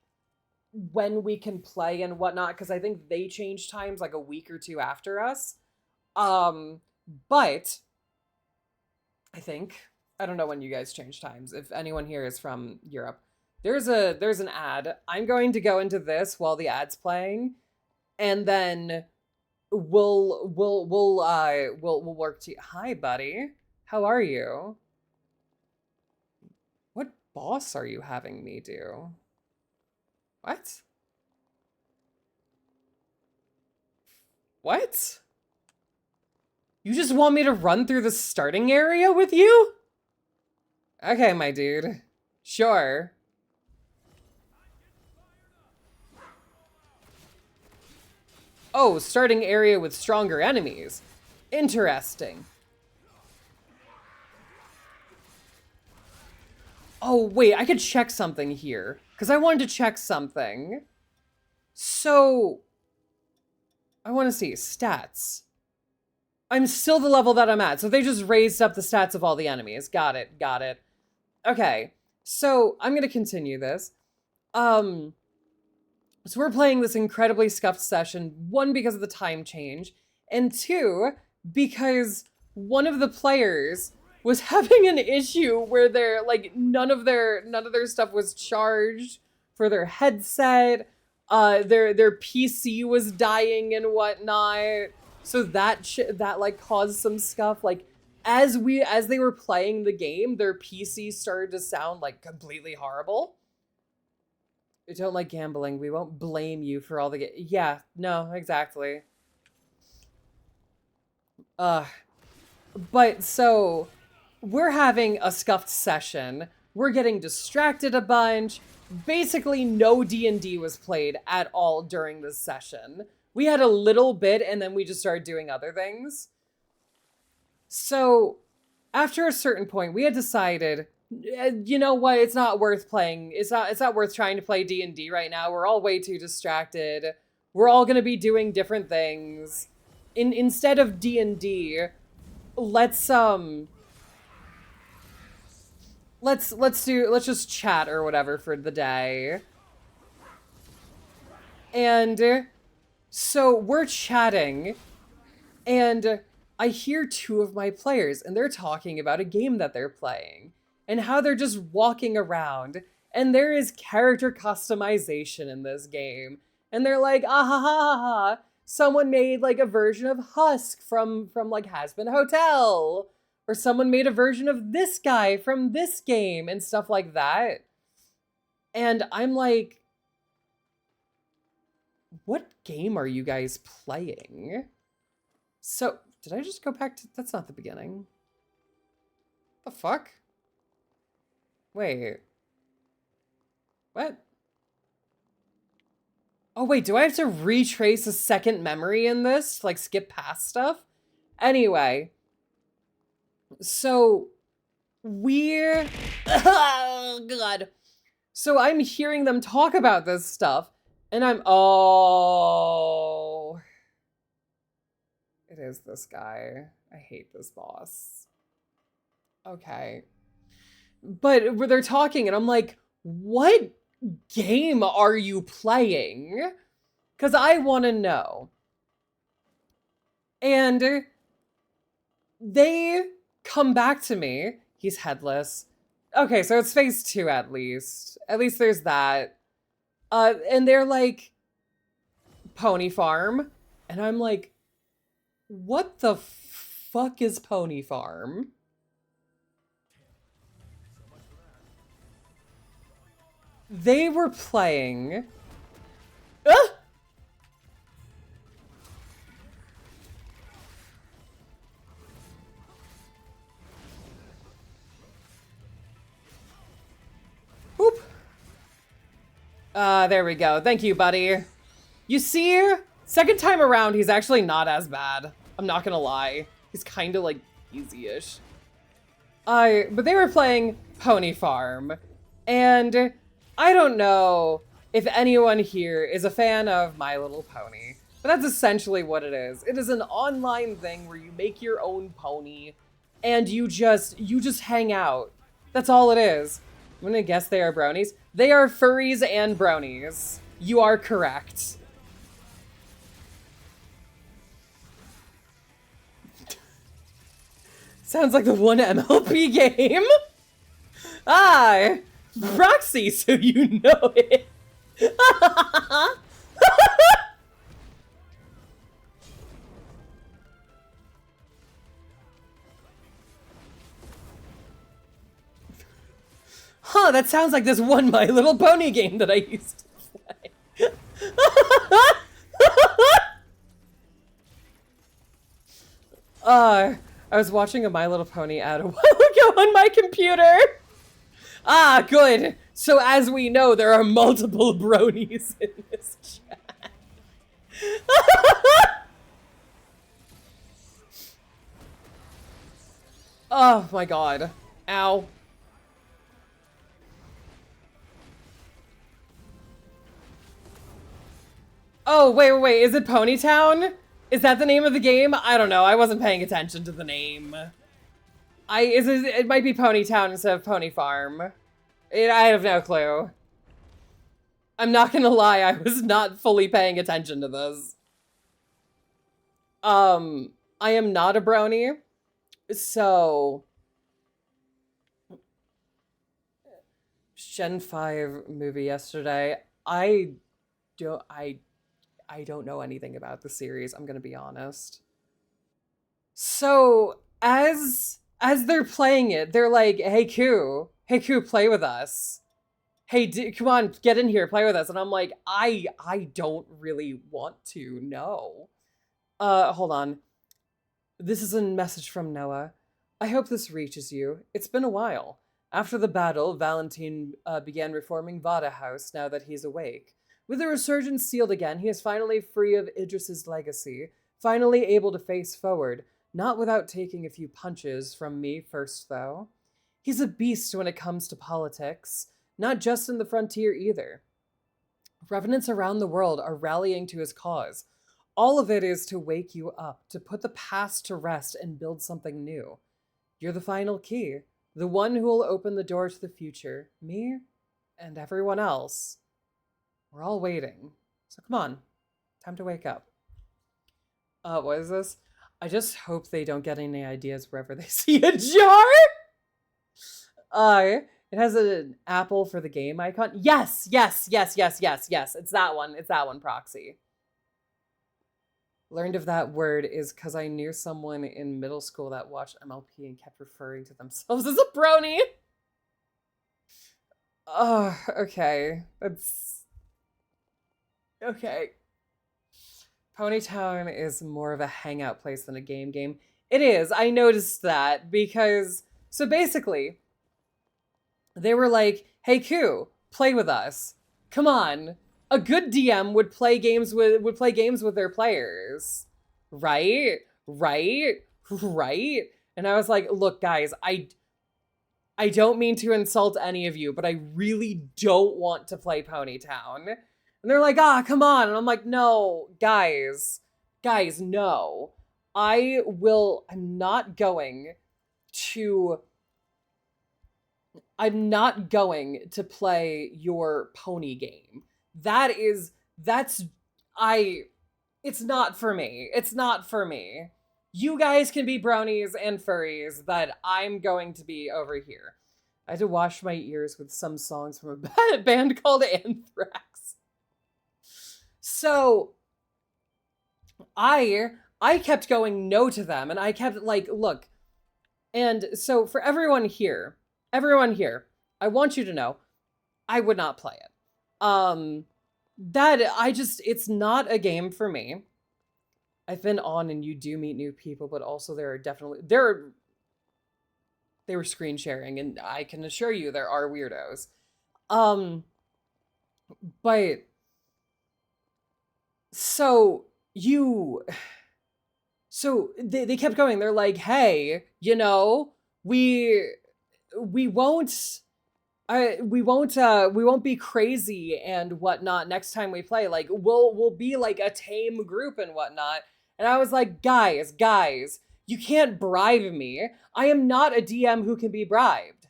when we can play and whatnot, because I think they changed times like a week or two after us. But I think, I don't know when you guys change times. If anyone here is from Europe, there's an ad. I'm going to go into this while the ad's playing, and then we'll work to. Hi, buddy. How are you? What boss are you having me do? What? What? You just want me to run through the starting area with you? Okay, my dude. Sure. Oh, starting area with stronger enemies. Interesting. Oh, wait, I could check something here. Because I wanted to check something. So, I want to see stats. I'm still the level that I'm at. So they just raised up the stats of all the enemies. Got it. Okay. So I'm going to continue this. So we're playing this incredibly scuffed session. One, because of the time change. And two, because one of the players was having an issue where they're like, none of their stuff was charged for their headset. Their PC was dying and whatnot. So that like caused some scuff. Like as they were playing the game, their PC started to sound like completely horrible. We don't like gambling. We won't blame you for all the yeah, no, exactly. But so we're having a scuffed session. We're getting distracted a bunch. Basically, no D&D was played at all during this session. We had a little bit, and then we just started doing other things. So after a certain point, we had decided, you know what? It's not worth playing. It's not worth trying to play D&D right now. We're all way too distracted. We're all going to be doing different things. Instead of D&D, let's just chat or whatever for the day. And so we're chatting, and I hear two of my players, and they're talking about a game that they're playing and how they're just walking around, and there is character customization in this game. And they're like, ah ha ha ha ha, someone made like a version of Husk from like Hazbin Hotel, or someone made a version of this guy from this game and stuff like that. And I'm like, what game are you guys playing? So, did I just go back to... That's not the beginning. The fuck? Wait. What? Oh, wait, do I have to retrace a second memory in this? To, like, skip past stuff? Anyway. So, we're... Oh, God. So I'm hearing them talk about this stuff, and I'm... Oh... It is this guy. I hate this boss. Okay. But they're talking, and I'm like, what game are you playing? Because I want to know. And they come back to me. He's headless. Okay, so it's phase 2 at least. At least there's that. And they're like, Pony Farm. And I'm like, what the fuck is Pony Farm? They were playing... Ah! Boop. There we go. Thank you, buddy. You see, second time around, he's actually not as bad. I'm not gonna lie. He's kind of like easy-ish. But they were playing Pony Farm, and I don't know if anyone here is a fan of My Little Pony, but that's essentially what it is. It is an online thing where you make your own pony, and you just hang out. That's all it is. I'm gonna guess they are bronies. They are furries and bronies. You are correct. Sounds like the one MLP game. Ah, Proxy, so you know it. Huh, that sounds like this one My Little Pony game that I used to play. I was watching a My Little Pony ad a while ago on my computer. Ah, good. So as we know, there are multiple bronies in this chat. Oh my god. Ow. Oh, wait. Is it Ponytown? Is that the name of the game? I don't know. I wasn't paying attention to the name. It might be Ponytown instead of Pony Farm. I have no clue. I'm not gonna lie, I was not fully paying attention to this. I am not a brony, so... Gen 5 movie yesterday. I don't know anything about the series, I'm gonna be honest. So, as they're playing it, they're like, hey, Q, play with us. Hey, come on, get in here, play with us. And I'm like, I don't really want to, no. Hold on. This is a message from Noah. I hope this reaches you. It's been a while. After the battle, Valentine began reforming Vada House now that he's awake. With the resurgence sealed again, he is finally free of Idris's legacy, finally able to face forward. Not without taking a few punches from me first, though. He's a beast when it comes to politics, not just in the frontier either. Revenants around the world are rallying to his cause. All of it is to wake you up, to put the past to rest and build something new. You're the final key, the one who will open the door to the future. Me and everyone else. We're all waiting. So come on, time to wake up. What is this? I just hope they don't get any ideas wherever they see a jar. It has an apple for the game icon. Yes. It's that one. It's that one, Proxy. Learned of that word is because I knew someone in middle school that watched MLP and kept referring to themselves as a brony. Oh, okay. That's... okay. Ponytown is more of a hangout place than a game. It is. I noticed that because... so basically, they were like, hey, Q, play with us. Come on. A good DM would play games with their players. Right? And I was like, look, guys, I don't mean to insult any of you, but I really don't want to play Ponytown. And they're like, come on. And I'm like, no, guys, no. I'm not going to play your pony game. It's not for me. It's not for me. You guys can be bronies and furries, but I'm going to be over here. I had to wash my ears with some songs from a band called Anthrax. So I kept going no to them, and I kept like, look. And so for everyone here, I want you to know, I would not play it. It's not a game for me. I've been on and you do meet new people, but also they were screen sharing, and I can assure you there are weirdos. But so they kept going. They're like, hey, we won't be crazy and whatnot next time we play. Like, we'll be like a tame group and whatnot. And I was like, guys, you can't bribe me. I am not a DM who can be bribed.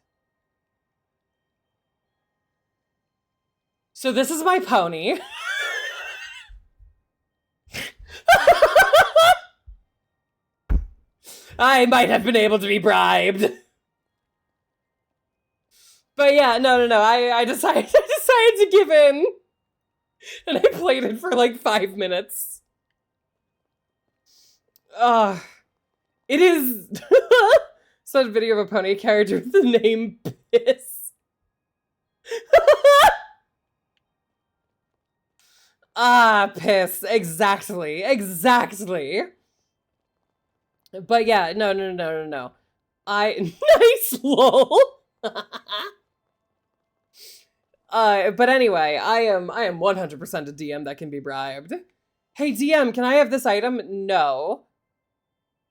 So this is my pony. I might have been able to be bribed. But yeah, no. I decided to give in. And I played it for like 5 minutes. It is such a video of a pony character with the name Piss. Piss. Exactly. But yeah, no. Nice, lol. But anyway, I am 100% a DM that can be bribed. Hey DM, can I have this item? No.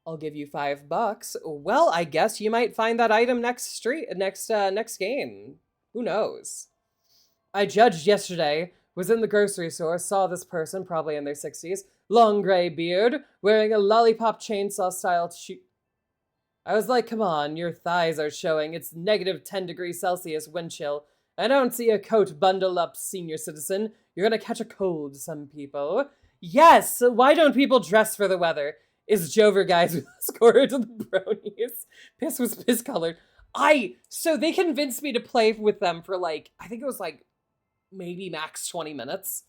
I'll give you $5. Well, I guess you might find that item next game. Who knows? I judged yesterday, was in the grocery store, saw this person, probably in their 60s, long gray beard, wearing a lollipop chainsaw style I was like, come on, your thighs are showing. It's negative 10 degrees Celsius wind chill. I don't see a coat. Bundle up, senior citizen. You're gonna catch a cold, some people. Yes, why don't people dress for the weather? Is Jover guys with score to the bronies. Piss was piss colored. So they convinced me to play with them for like, I think it was like maybe max 20 minutes.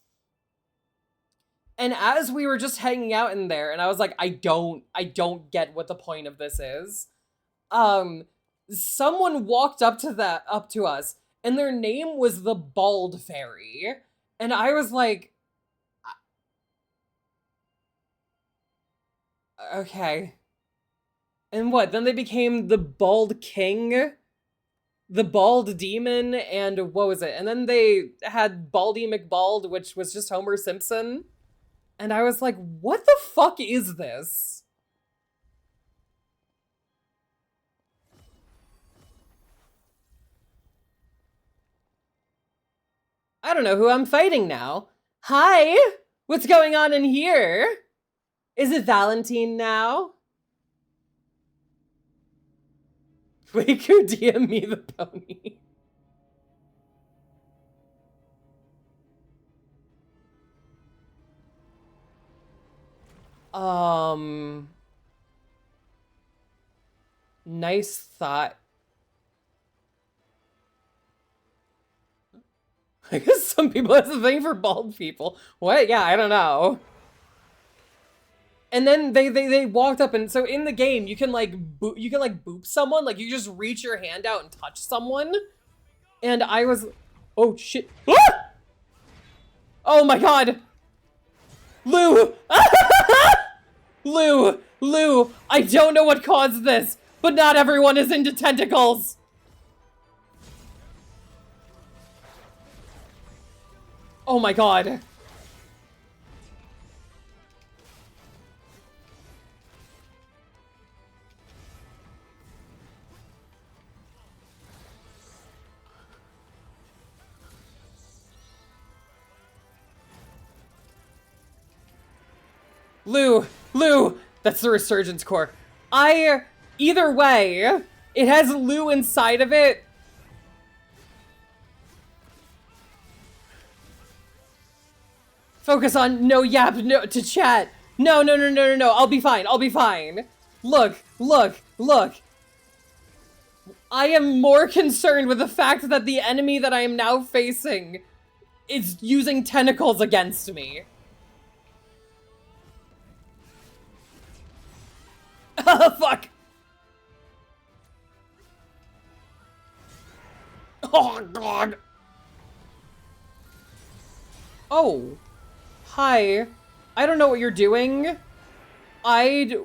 And as we were just hanging out in there, and I was like, I don't get what the point of this is. Someone walked up to us, and their name was the Bald Fairy. And I was like, okay. And what? Then they became the Bald King, the Bald Demon, and what was it? And then they had Baldy McBald, which was just Homer Simpson. And I was like, what the fuck is this? I don't know who I'm fighting now. Hi! What's going on in here? Is it Valentine now? Wait, who DM me the pony? Nice thought. I guess some people have a thing for bald people. What? Yeah, I don't know. And then they walked up, and so in the game you can like boop someone, like you just reach your hand out and touch someone. And I was, oh shit. Ah! Oh my god. Lou! Lou, I don't know what caused this, but not everyone is into tentacles. Oh my god. Lou, that's the Resurgence Core. Either way, it has Lou inside of it. Focus on no to chat. No, I'll be fine. Look. I am more concerned with the fact that the enemy that I am now facing is using tentacles against me. Oh, fuck. Oh, God. Oh. Hi. I don't know what you're doing. Did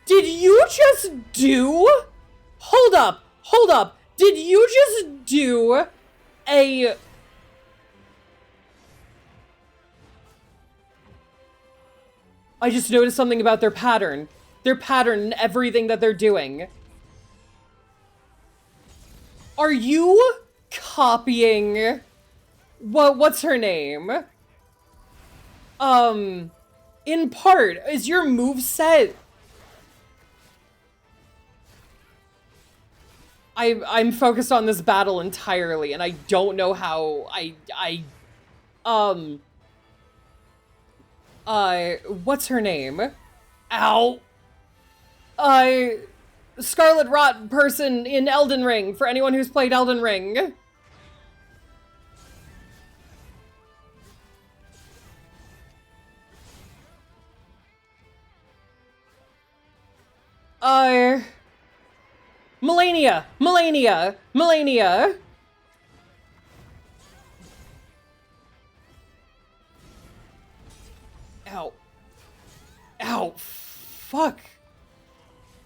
you just do? Hold up. Did you just do a... I just noticed something about their pattern. Their pattern and everything that they're doing. Are you copying... What's her name? In part, is your moveset... I'm focused on this battle entirely, and I don't know how what's her name? Ow! Scarlet Rot person in Elden Ring, for anyone who's played Elden Ring. Melania! Ow, fuck.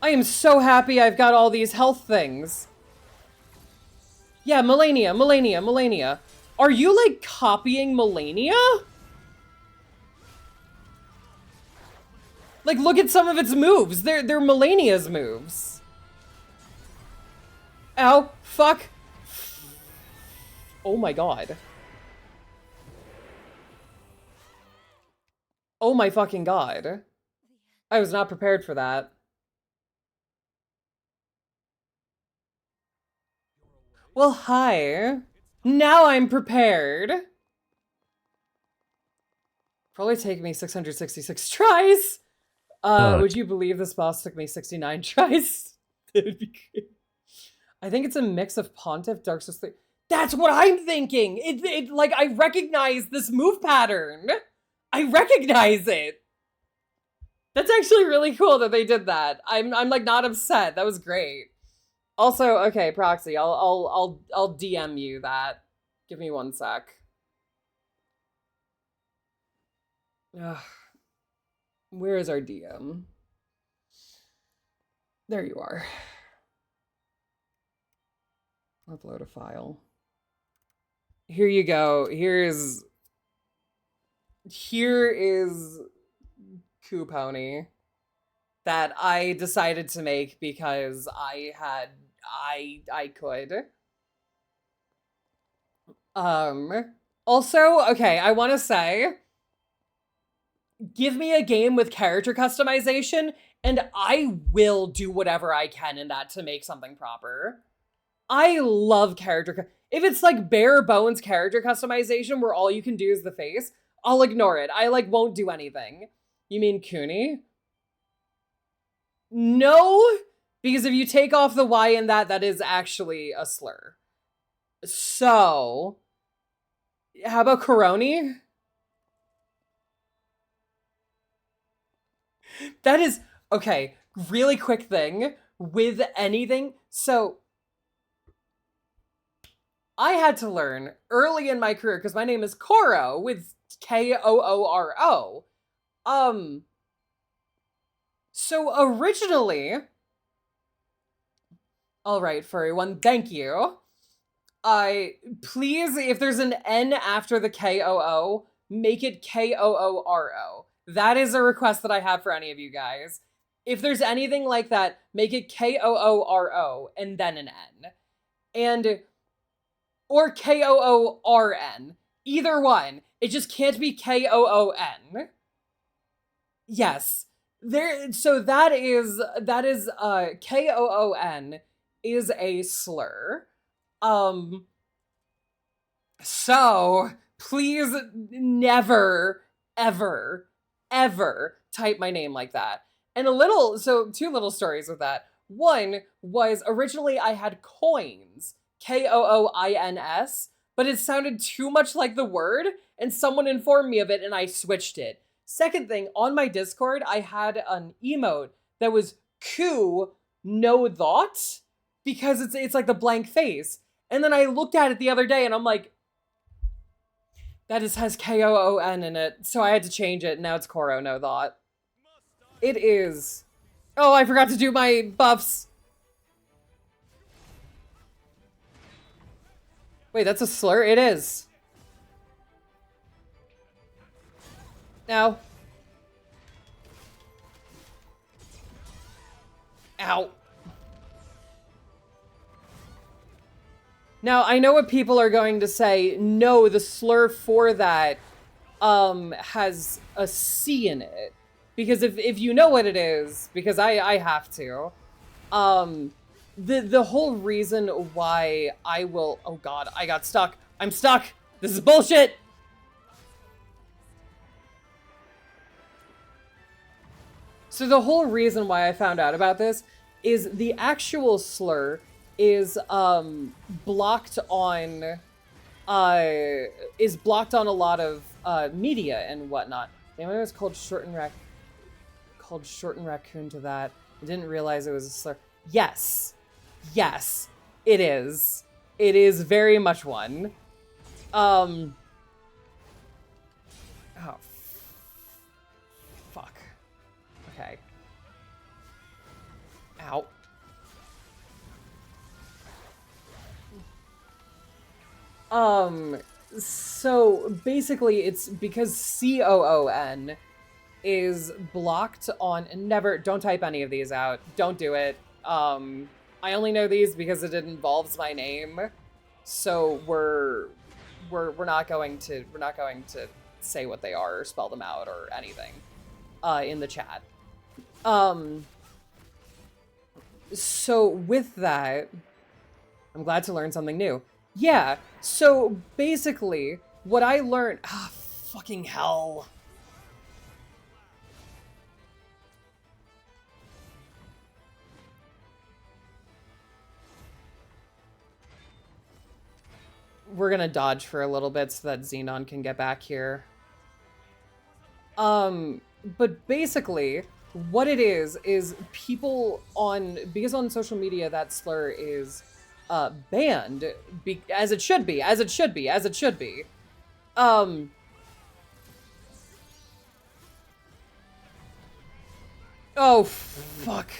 I am so happy I've got all these health things. Yeah, Melania. Are you, like, copying Melania? Like, look at some of its moves. They're Melania's moves. Ow, fuck. Oh my god. Oh my fucking god. I was not prepared for that. Well, hi. Now I'm prepared. Probably take me 666 tries. Would you believe this boss took me 69 tries? That would be great. I think it's a mix of Pontiff, Dark Souls 3. That's what I'm thinking! It like, I recognize this move pattern! I recognize it! That's actually really cool that they did that. I'm like not upset. That was great. Also, okay, Proxy, I'll DM you that. Give me one sec. Ugh. Where is our DM? There you are. Upload a file. Here you go. Here is Coup Pony that I decided to make because I could. Also, okay, I want to say, give me a game with character customization, and I will do whatever I can in that to make something proper. I love if it's like bare bones character customization where all you can do is the face, I'll ignore it. I like won't do anything. You mean Cooney? No, because if you take off the Y in that, that is actually a slur. So, how about Coroni? That is, okay, really quick thing with anything. So, I had to learn early in my career, because my name is Koro with Kooro. So originally, all right, furry one, thank you. Please, if there's an N after the KOO, make it KOORO. That is a request that I have for any of you guys. If there's anything like that, make it KOORO and then an N. Or KOORN. Either one. It just can't be KOON. Yes. So that is KOON is a slur. So please never, ever, ever type my name like that. And two little stories with that. One was originally I had coins, KOOINS, but it sounded too much like the word, and someone informed me of it, and I switched it. Second thing, on my Discord, I had an emote that was Q no thought, because it's like the blank face. And then I looked at it the other day, and I'm like, has KOON in it, so I had to change it, and now it's Koro no thought. It is. Oh, I forgot to do my buffs. Wait, that's a slur? It is. Now. Ow. Now, I know what people are going to say. No, the slur for that has a C in it. Because if you know what it is, because I have to, the whole reason why I will, oh god, I got stuck. I'm stuck. This is bullshit. So the whole reason why I found out about this is the actual slur is blocked on a lot of media and whatnot. Damn, it was called Shorten Raccoon to that. I didn't realize it was a slur. Yes. Yes, it is. It is very much one. Oh. Fuck. Okay. Ow. So basically it's because COON is blocked on, don't type any of these out. Don't do it. I only know these because it involves my name. So we're not going to say what they are or spell them out or anything in the chat. So with that, I'm glad to learn something new. Yeah, so basically what I learned, fucking hell. We're gonna dodge for a little bit so that Xenon can get back here. But basically, what it is people because on social media that slur is banned, as it should be. Oh, fuck.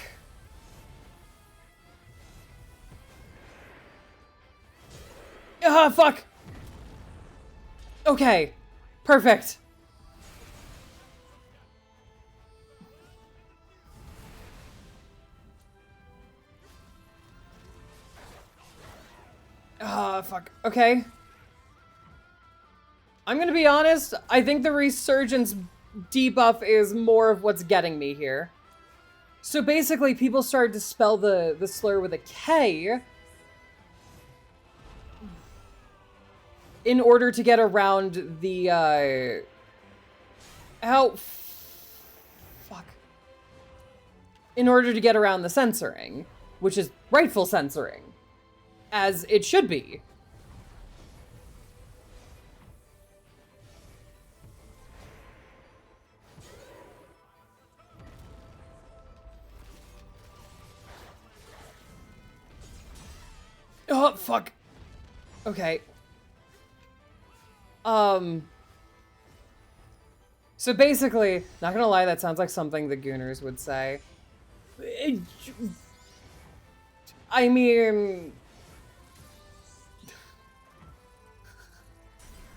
Ah, fuck! Okay. Perfect. Ah, fuck. Okay. I'm gonna be honest, I think the resurgence debuff is more of what's getting me here. So basically, people started to spell the slur with a K in order to get around the, fuck. In order to get around the censoring, which is rightful censoring, as it should be. Oh, fuck. Okay. So basically, not gonna lie, that sounds like something the Gooners would say. I mean...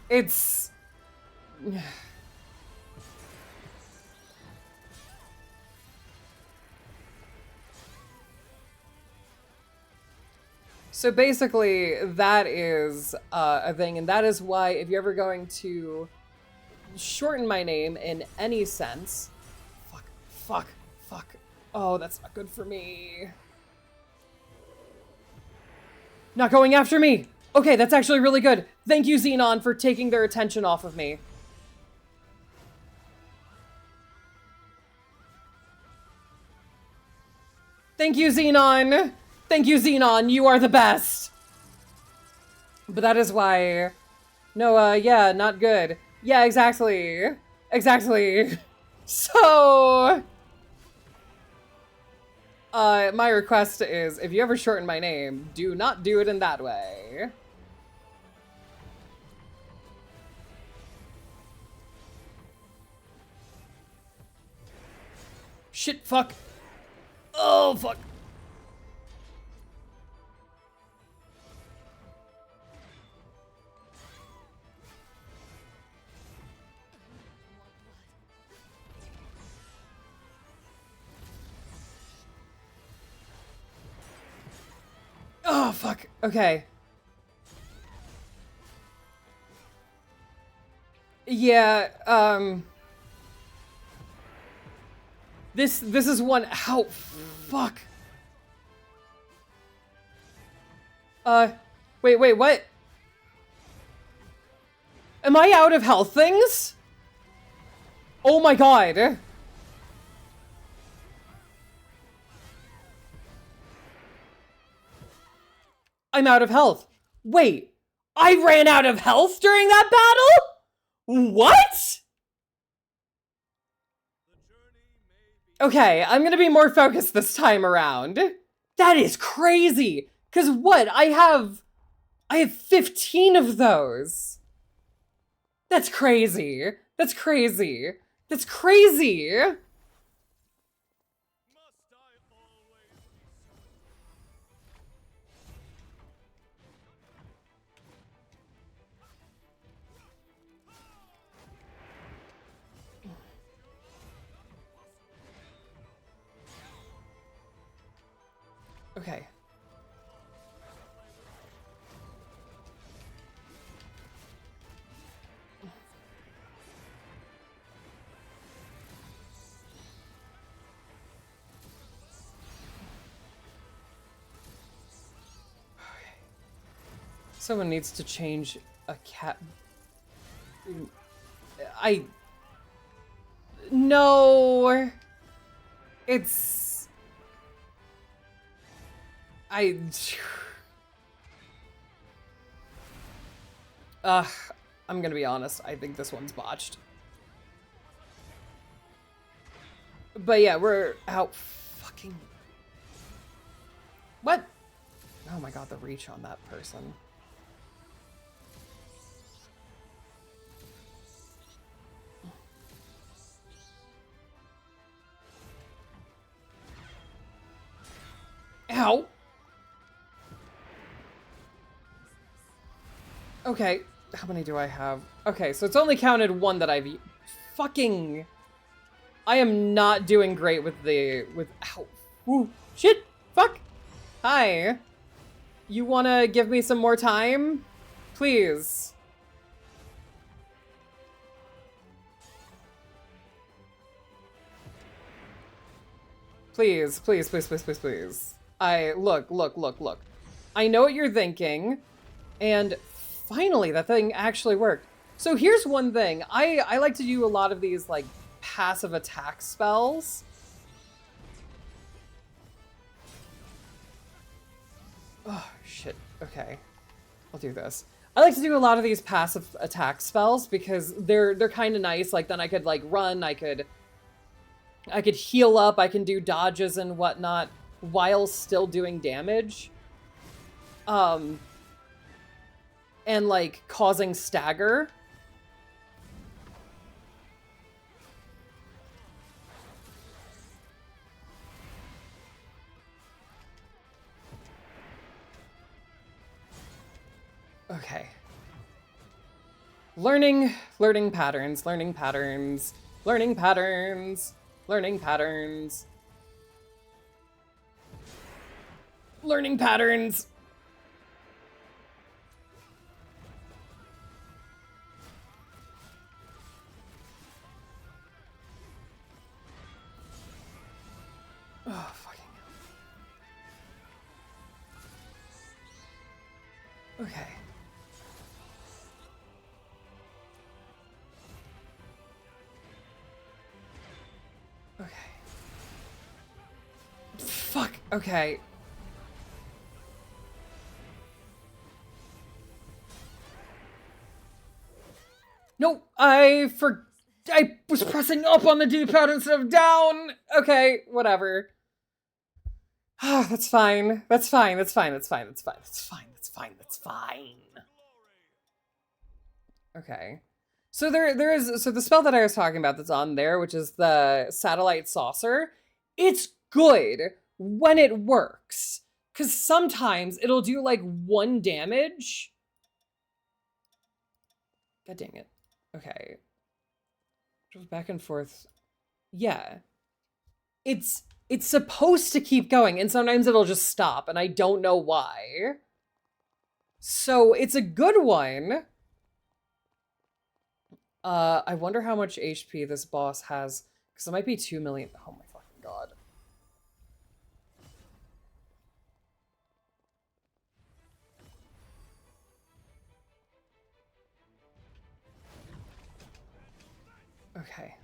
It's... So basically, that is a thing, and that is why if you're ever going to shorten my name in any sense... Fuck. Oh, that's not good for me. Not going after me! Okay, that's actually really good. Thank you, Xenon, for taking their attention off of me. Thank you, Xenon! Thank you, Xenon, you are the best! But that is why... No, yeah, not good. Yeah, exactly. Exactly. So... my request is, if you ever shorten my name, do not do it in that way. Shit, fuck. Oh, fuck. Oh, fuck. Okay. Yeah, This is one... Ow, fuck. Wait, what? Am I out of health things? Oh my god. I'm out of health. Wait, I ran out of health during that battle? What? Okay, I'm gonna be more focused this time around. That is crazy. Cause what? I have 15 of those. That's crazy. That's crazy. That's crazy. Okay. Someone needs to change a cat. No. It's... I'm gonna be honest, I think this one's botched. But yeah, we're out fucking... What? Oh my god, the reach on that person. Ow! Okay, how many do I have? Okay, so it's only counted one that I've... Fucking... I am not doing great with the... Ow. Ooh, shit! Fuck! Hi. You wanna give me some more time? Please. Please, please, please, please, please, please. Look. I know what you're thinking, and finally, that thing actually worked. So here's one thing. I like to do a lot of these, like, passive attack spells. Oh, shit. Okay. I'll do this. I like to do a lot of these passive attack spells because they're kind of nice. Like, then I could, like, run, I could heal up, I can do dodges and whatnot while still doing damage. And, like, causing stagger. Okay. Learning patterns, learning patterns, learning patterns, learning patterns. Learning patterns. Oh, fucking hell. Okay. Okay. Fuck. Okay. No, I was pressing up on the D-pad instead of down. Okay, whatever. Ah, that's fine. That's fine. That's fine. That's fine. That's fine. That's fine. That's fine. That's fine. Okay. So there is, so the spell that I was talking about that's on there, which is the Satellite Saucer, it's good when it works. Because sometimes it'll do like 1 damage. God dang it. Okay. Just back and forth. Yeah. It's supposed to keep going, and sometimes it'll just stop, and I don't know why. So it's a good one. I wonder how much HP this boss has, because it might be 2 million. Oh my fucking god. Okay.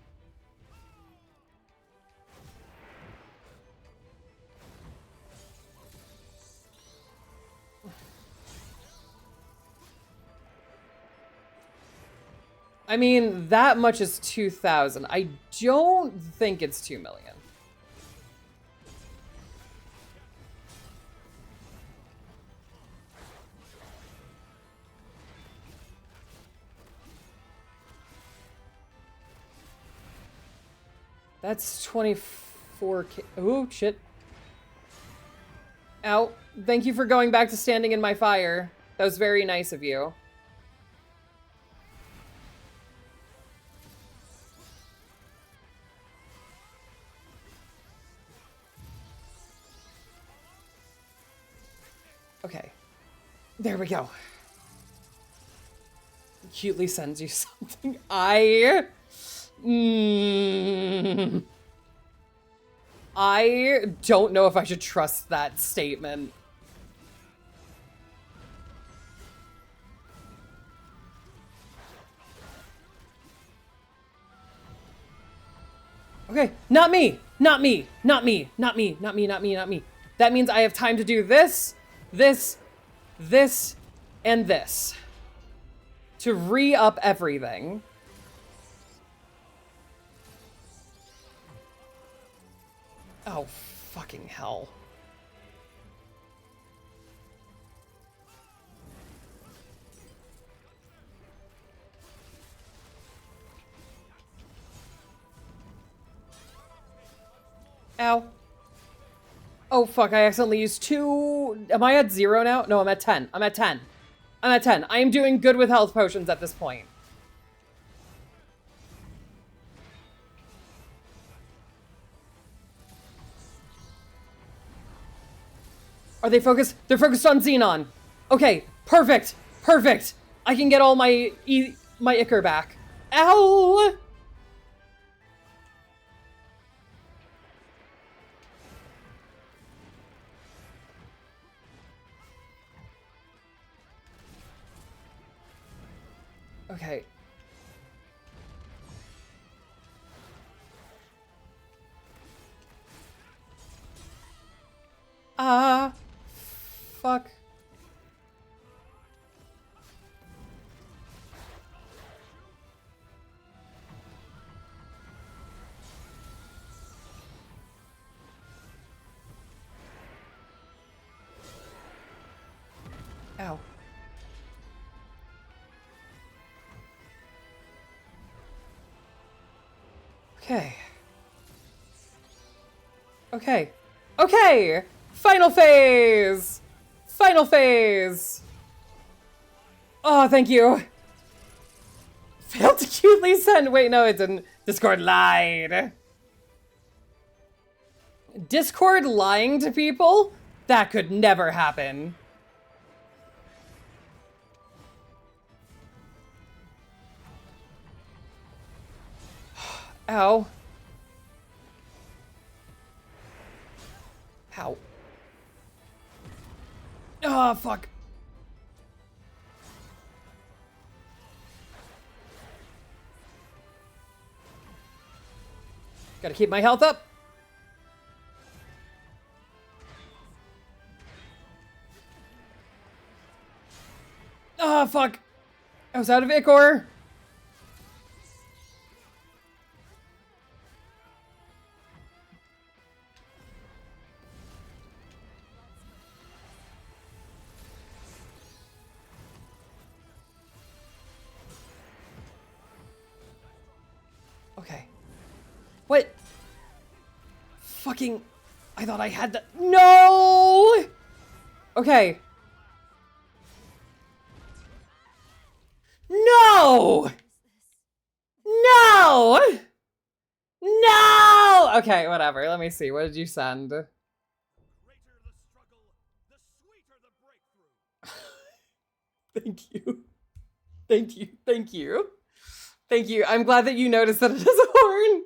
I mean, that much is 2,000. I don't think it's 2 million. That's 24K. Oh, shit. Ow. Thank you for going back to standing in my fire. That was very nice of you. Okay. There we go. Cutely sends you something. I don't know if I should trust that statement. Okay, not me, not me, not me, not me, not me, not me, not me. That means I have time to do this, this, this, and this. To re-up everything. Oh, fucking hell. Ow. Oh, fuck, I accidentally used 2... Am I at 0 now? No, I'm at 10. I'm at 10. I'm at 10. I am doing good with health potions at this point. Are they focused? They're focused on Xenon. Okay, perfect. Perfect. I can get all my Ichor back. Ow! Okay. Fuck. Ow. Okay. Okay. Okay! Final phase! Final phase! Oh, thank you. Failed to cutely send. Wait, no, it didn't. Discord lied. Discord lying to people? That could never happen. Ow. Ow. Oh, fuck. Gotta keep my health up. Oh, fuck. I was out of Ichor. Okay. What? Fucking... I thought I had that. No! Okay. No! No! No! Okay, whatever. Let me see. What did you send? The greater the struggle, the sweeter the breakthrough. Thank you. Thank you. Thank you. Thank you. I'm glad that you noticed that it has a horn.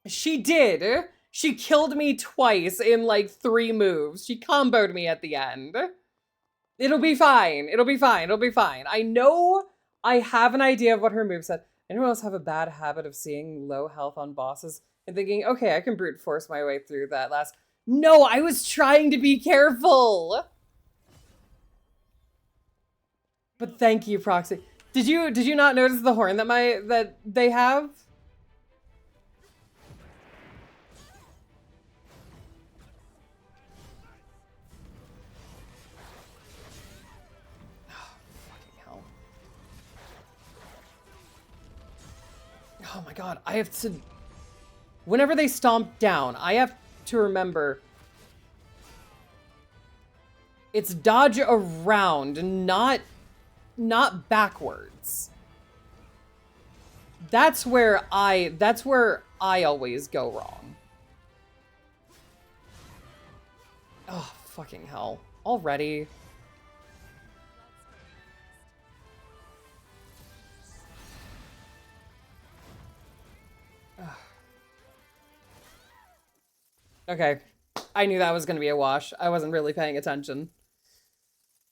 She did. She killed me twice in like 3 moves. She comboed me at the end. It'll be fine. It'll be fine. It'll be fine. I know I have an idea of what her moveset. Anyone else have a bad habit of seeing low health on bosses and thinking, okay, I can brute force my way through that last... No, I was trying to be careful. But thank you, Proxy. Did you not notice the horn that they have? Oh my god, I have to... Whenever they stomp down, I have to remember... It's dodge around, not backwards. That's where I always go wrong. Oh, fucking hell. Already? Okay. I knew that was going to be a wash. I wasn't really paying attention.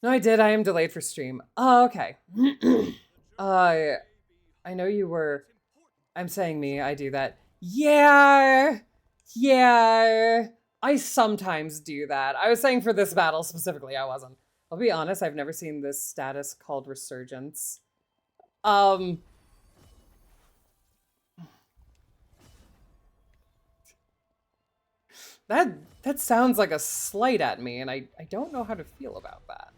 No, I did. I am delayed for stream. Oh, okay. I know you were... I'm saying me. I do that. Yeah. Yeah. I sometimes do that. I was saying for this battle specifically, I wasn't. I'll be honest, I've never seen this status called Resurgence. That sounds like a slight at me, and I don't know how to feel about that.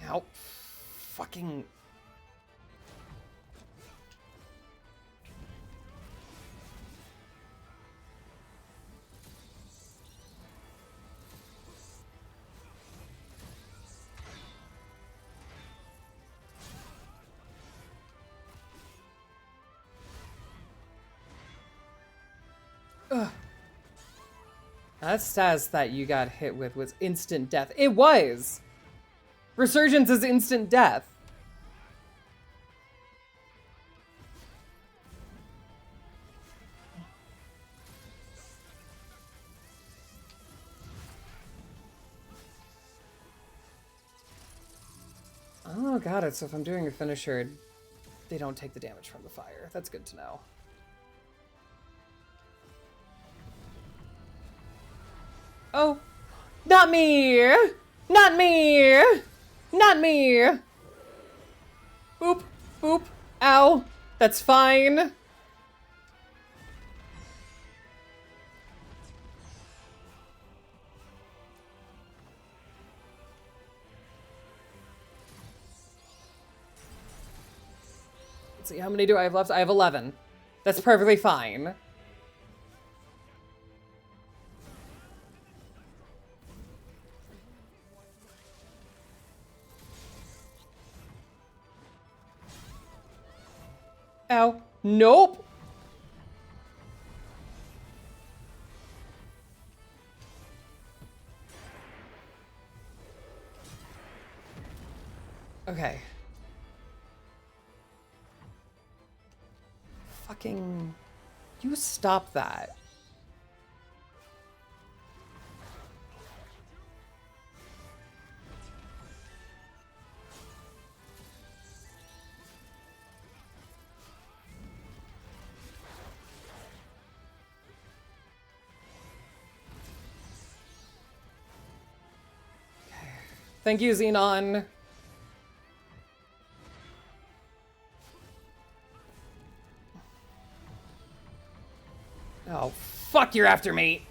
Ow. Fucking... Ugh. That stats that you got hit with was instant death. It was! Resurgence is instant death. Oh, got it. So if I'm doing a finisher, they don't take the damage from the fire. That's good to know. Oh, not me! Not me! Not me! Boop, boop, ow. That's fine. Let's see, how many do I have left? I have 11. That's perfectly fine. Ow. Nope. Okay. Fucking... You stop that. Thank you, Xenon. Oh, fuck, you're after me.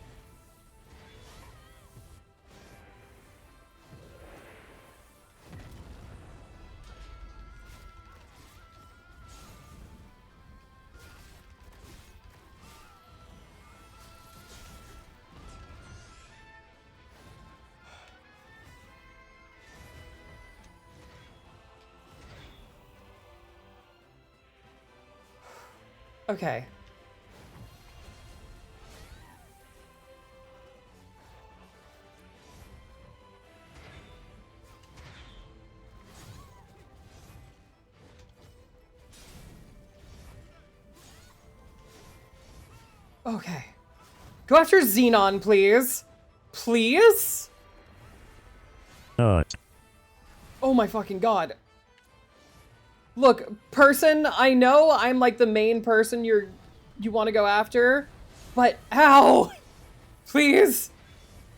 Okay. Okay. Go after Xenon, please. Please? Not. Oh my fucking god. Look, person, I know I'm like the main person you want to go after, but ow! Please!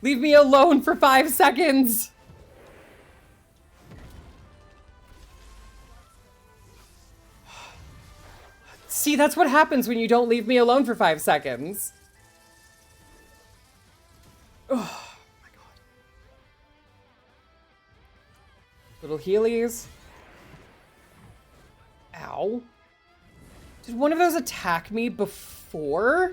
Leave me alone for 5 seconds! See, that's what happens when you don't leave me alone for 5 seconds. Oh my god. Little healies. Ow. Did one of those attack me before?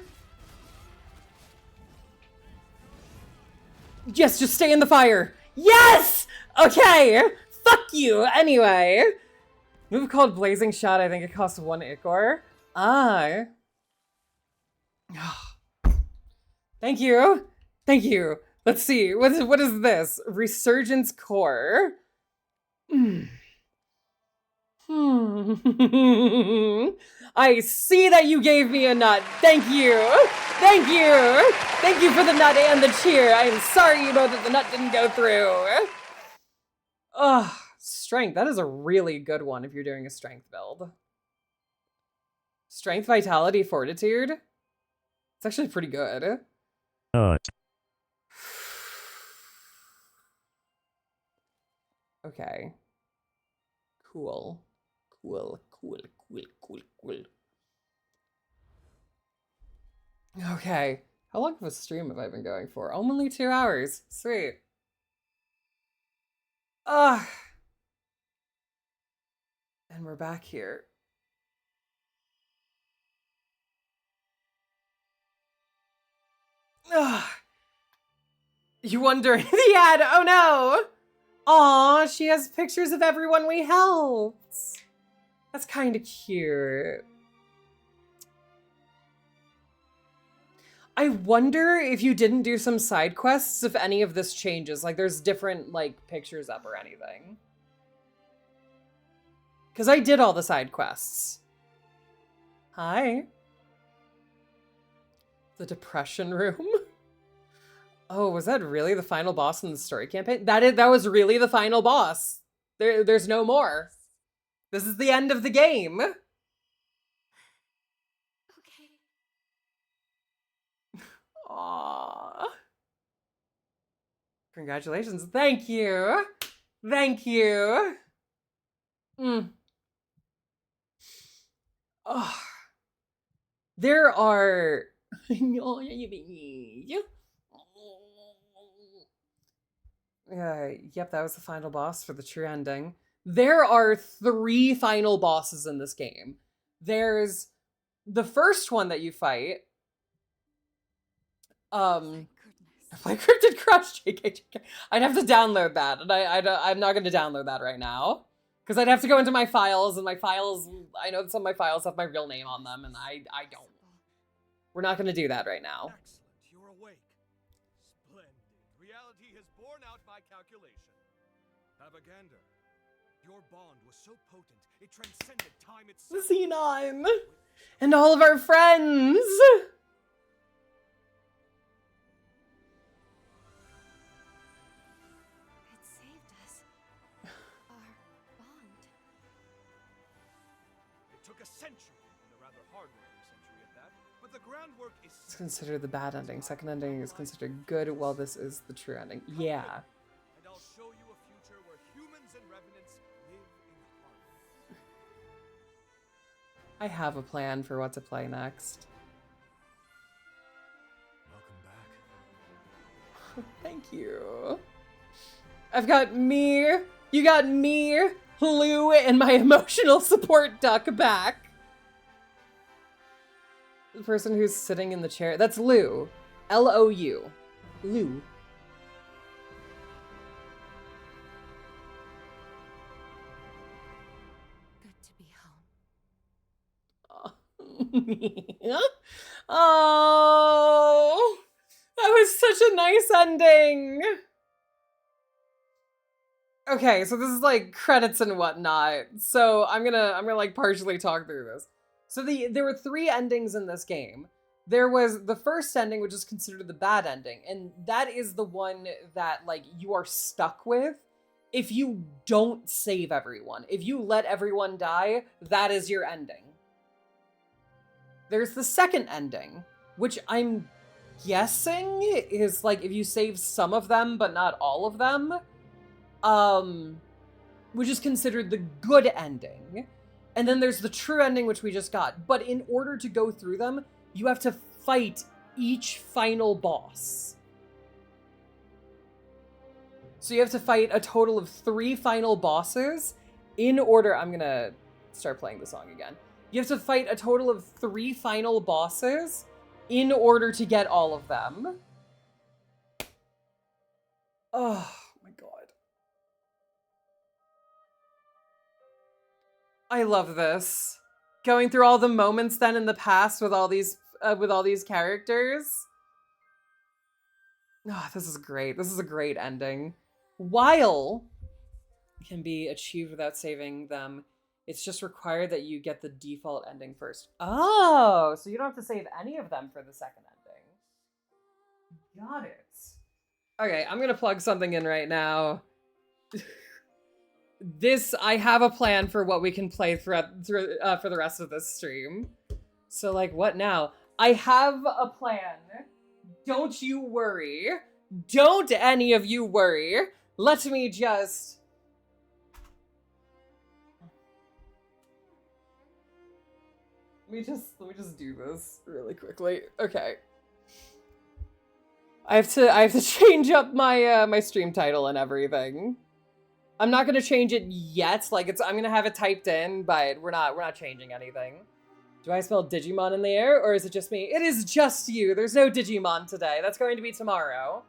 Yes, just stay in the fire. Yes! Okay! Fuck you! Anyway. Move called Blazing Shot, I think it costs 1 Ichor. Ah. Thank you. Thank you. Let's see. What is this? Resurgence Core. I see that you gave me a nut. Thank you. Thank you. Thank you for the nut and the cheer. I am sorry you know that the nut didn't go through. Ugh. Strength. That is a really good one if you're doing a strength build. Strength, Vitality, Fortitude. It's actually pretty good. Not. Okay. Cool. Cool. Okay. How long of a stream have I been going for? Only 2 hours. Sweet. Ugh. And we're back here. Ugh. You wonder the ad? Oh no! Aw, she has pictures of everyone we helped. That's kind of cute. I wonder if you didn't do some side quests, if any of this changes. Like, there's different, like, pictures up or anything. Because I did all the side quests. Hi. The Depression Room. Oh, was that really the final boss in the story campaign? That was really the final boss. There's no more. This is the end of the game. Okay. Aww. Congratulations. Thank you. Thank you. Oh. There are... Yep, that was the final boss for the true ending. There are 3 final bosses in this game. There's the first one that you fight. Thank goodness. My Cryptid Crush, JK. I'd have to download that, and I'm not going to download that right now. Because I'd have to go into my files, and my files, I know some of my files have my real name on them, and I don't. We're not going to do that right now. Excellent, you're awake. Splendid. Reality has borne out my calculation. Abagander, your bond was so potent, it transcended time itself. Xenon! And all of our friends! It saved us. Our bond. It took a century, and a rather hard-working century at that, but the groundwork is It's considered the bad ending. Second ending is considered good, while this is the true ending. Yeah. and I'll show you a future where humans and revenants live in harmony. I have a plan for what to play next. Welcome back. Thank you. I've got me, you got me, Lou, and my emotional support duck back. The person who's sitting in the chair, that's Lou. L-O-U. Lou. Good to be home. Oh, that was such a nice ending. Okay, so this is like credits and whatnot. So I'm gonna like partially talk through this. So there were 3 endings in this game. There was the first ending, which is considered the bad ending, and that is the one that like you are stuck with if you don't save everyone. If you let everyone die, that is your ending. There's the second ending, which I'm guessing is like if you save some of them but not all of them, which is considered the good ending. And then there's the true ending, which we just got. But in order to go through them, you have to fight each final boss. So you have to fight a total of 3 final bosses in order. I'm gonna start playing the song again. You have to fight a total of 3 final bosses in order to get all of them. Oh my god. I love this. Going through all the moments then in the past with all these characters. Oh, this is great. This is a great ending. While can be achieved without saving them, it's just required that you get the default ending first. Oh, so you don't have to save any of them for the second ending. Got it. Okay, I'm gonna plug something in right now. I have a plan for what we can play for the rest of this stream. So like, what now? I have a plan. Don't you worry. Don't any of you worry. Let me just... Let me just do this really quickly. Okay. I have to change up my my stream title and everything. I'm not gonna change it yet. Like I'm gonna have it typed in, but we're not changing anything. Do I smell Digimon in the air, or is it just me? It is just you. There's no Digimon today. That's going to be tomorrow.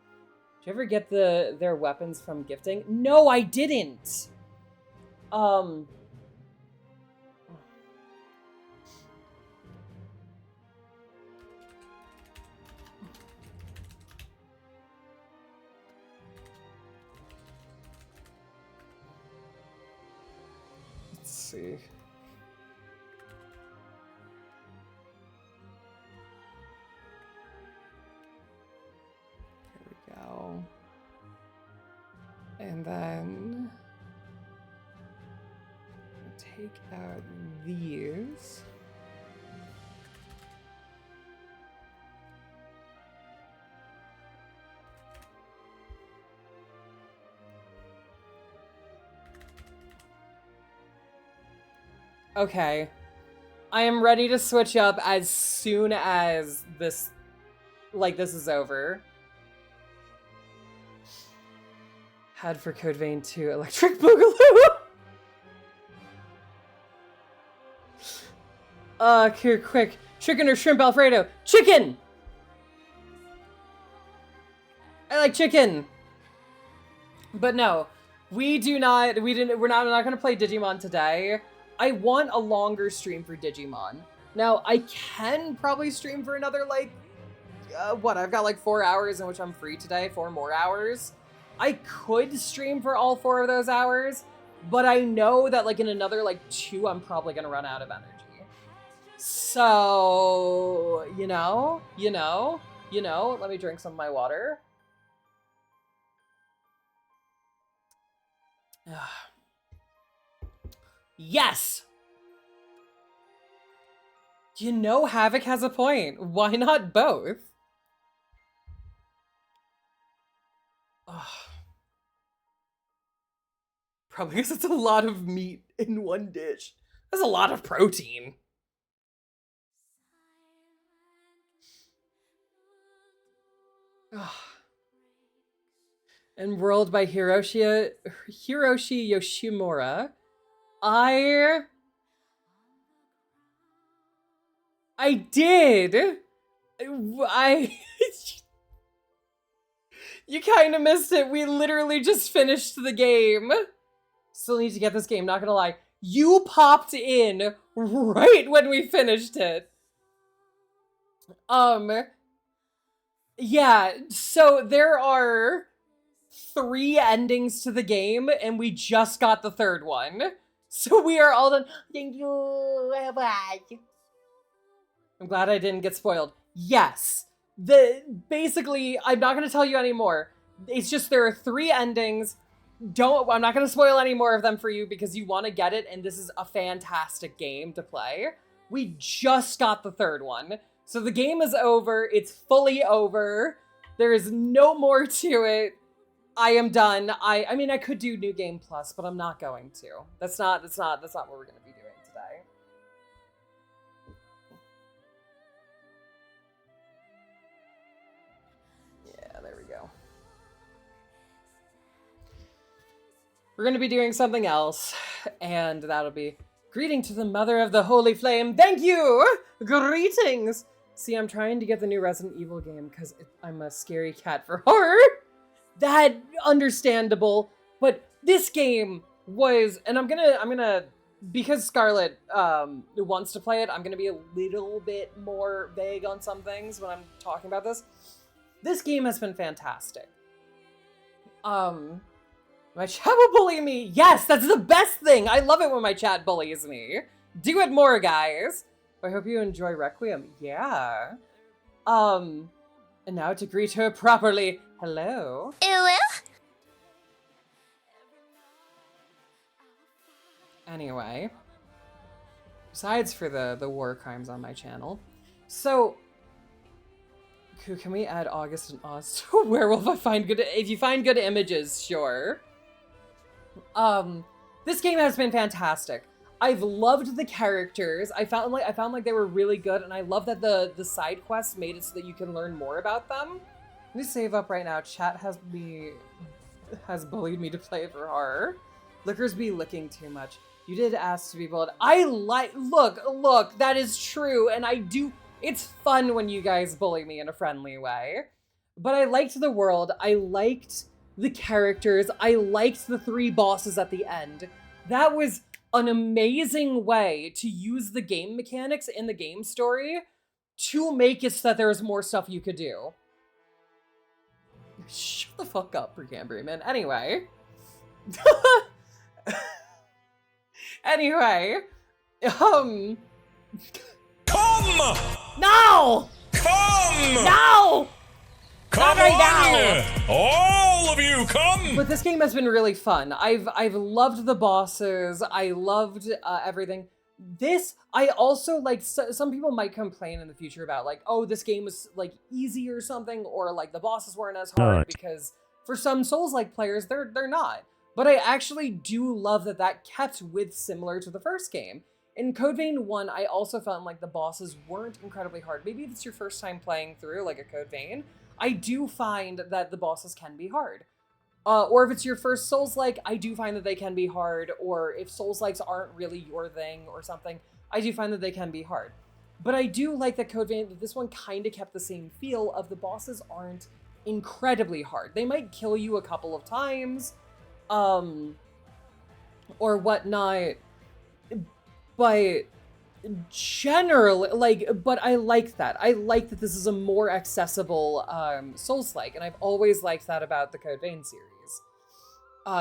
Did you ever get their weapons from gifting? No, I didn't. Let's see. Here we go. And then take out these. Okay. I am ready to switch up as soon as this is over. Had for Code Vein 2 Electric Boogaloo. Here, quick. Chicken or shrimp Alfredo? Chicken! I like chicken. But no, we're not gonna play Digimon today. I want a longer stream for Digimon. Now, I can probably stream for another, like, I've got like 4 hours in which I'm free today, 4 more hours. I could stream for all 4 of those hours, but I know that like in another like 2, I'm probably gonna run out of energy. So, you know, let me drink some of my water. Yes! You know, Havoc has a point. Why not both? Ugh. Probably because it's a lot of meat in one dish. That's a lot of protein. Ugh. And World by Hiroshi Yoshimura. I did. You kind of missed it. We literally just finished the game. Still need to get this game, not gonna lie. You popped in right when we finished it. Yeah, so there are 3 endings to the game, and we just got the 3rd one. So we are all done. Thank you. Bye. I'm glad I didn't get spoiled. Yes. Basically, I'm not going to tell you anymore. It's just there are 3 endings. I'm not going to spoil any more of them for you because you want to get it, and this is a fantastic game to play. We just got the 3rd one. So the game is over. It's fully over. There is no more to it. I am done. I mean, I could do New Game Plus, but I'm not going to. That's not what we're going to be doing today. Yeah, there we go. We're going to be doing something else, and that'll be greeting to the Mother of the Holy Flame. Thank you! Greetings! See, I'm trying to get the new Resident Evil game because I'm a scary cat for horror. That understandable, but this game was, and I'm gonna, because Scarlett wants to play it, I'm gonna be a little bit more vague on some things when I'm talking about this. This game has been fantastic. My chat will bully me. Yes, that's the best thing. I love it when my chat bullies me. Do it more, guys. I hope you enjoy Requiem. Yeah. And now to greet her properly. Hello. Anyway. Besides for the war crimes on my channel. So, can we add August and Oz to Werewolf? If you find good images, sure. This game has been fantastic. I've loved the characters. I found like they were really good, and I love that the side quests made it so that you can learn more about them. Let me save up right now. Chat has bullied me to play for horror. Liquors be licking too much. You did ask to be bullied. Look, that is true, and I do. It's fun when you guys bully me in a friendly way. But I liked the world. I liked the characters. I liked the 3 bosses at the end. That was an amazing way to use the game mechanics in the game story to make it so that there was more stuff you could do. Shut the fuck up, Precambrian man. Anyway. Anyway. Come! No! Come! No! Come right on! now! All of you, come! But this game has been really fun. I've loved the bosses. I loved everything. This, I also like, some people might complain in the future about like, oh, this game was like easy or something, or like the bosses weren't as hard, because for some Souls-like players, they're not. But I actually do love that kept with similar to the first game. In Code Vein 1, I also felt like the bosses weren't incredibly hard. Maybe if it's your first time playing through like a Code Vein, I do find that the bosses can be hard. Or if it's your first Souls-like, I do find that they can be hard. Or if Souls-likes aren't really your thing or something, I do find that they can be hard. But I do like that Code Vein, that this one kind of kept the same feel of the bosses aren't incredibly hard. They might kill you a couple of times, or whatnot, but generally, but I like that. I like that this is a more accessible Souls-like, and I've always liked that about the Code Vein series.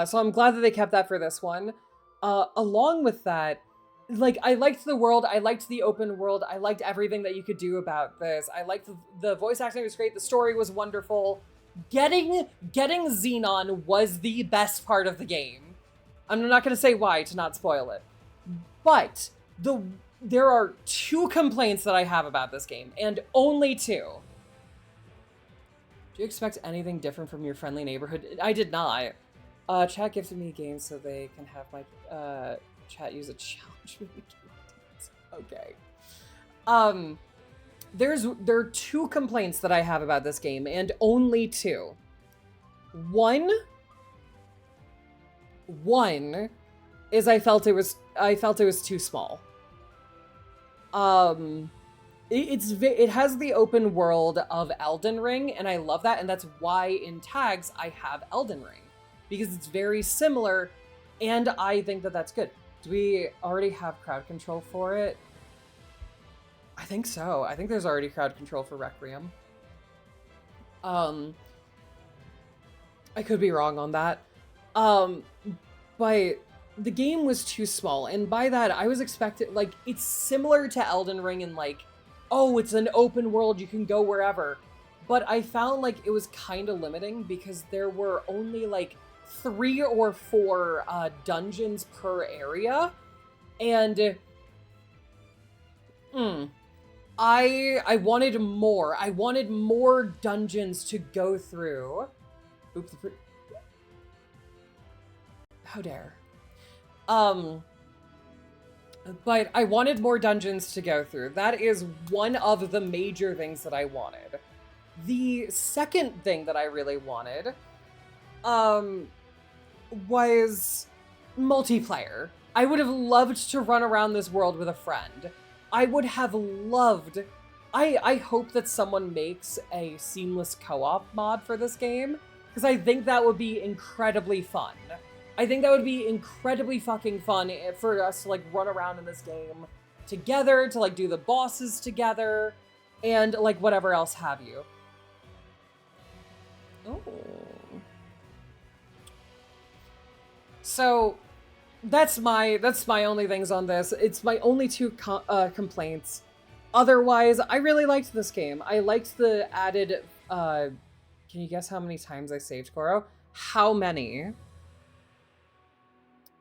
So I'm glad that they kept that for this one. Along with that, like, I liked the world, I liked the open world, I liked everything that you could do about this. I liked the voice acting was great, the story was wonderful. Getting Xenon was the best part of the game. I'm not gonna say why to not spoil it, but there are 2 complaints that I have about this game, and only 2. Do you expect anything different from your friendly neighborhood? I did not. Chat gifted me games so they can have my chat use a challenge mini game. Okay. There are 2 complaints that I have about this game, and only 2. One is I felt it was too small. It has the open world of Elden Ring, and I love that, and that's why in tags I have Elden Ring, because it's very similar, and I think that that's good. Do we already have crowd control for it? I think so. I think there's already crowd control for Requiem. I could be wrong on that. But the game was too small, and by that I was expecting, like, it's similar to Elden Ring in like, oh, it's an open world, you can go wherever. But I found like it was kind of limiting because there were only like 3 or 4 dungeons per area, and I wanted more. I wanted more dungeons to go through. Oops. How dare. But I wanted more dungeons to go through. That is one of the major things that I wanted. The second thing that I really wanted, was multiplayer. I would have loved to run around this world with a friend. I would have loved... I hope that someone makes a seamless co-op mod for this game, because I think that would be incredibly fun. I think that would be incredibly fucking fun for us to like run around in this game together, to like do the bosses together, and like whatever else have you. Oh. So that's my only things on this. It's my only 2 complaints. Otherwise, I really liked this game. I liked the added, can you guess how many times I saved Goro? How many?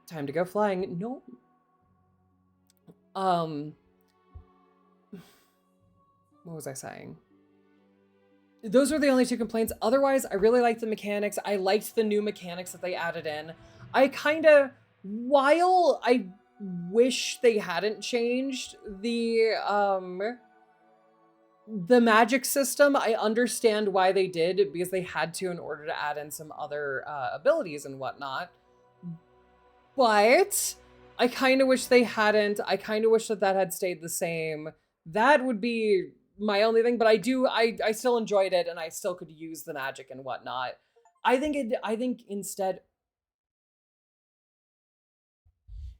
Time to go flying. No. What was I saying? Those were the only 2 complaints. Otherwise, I really liked the mechanics. I liked the new mechanics that they added in. I kind of, while I wish they hadn't changed the magic system, I understand why they did, because they had to in order to add in some other abilities and whatnot. But I kind of wish they hadn't. I kind of wish that had stayed the same. That would be my only thing, but I still enjoyed it, and I still could use the magic and whatnot. I think instead,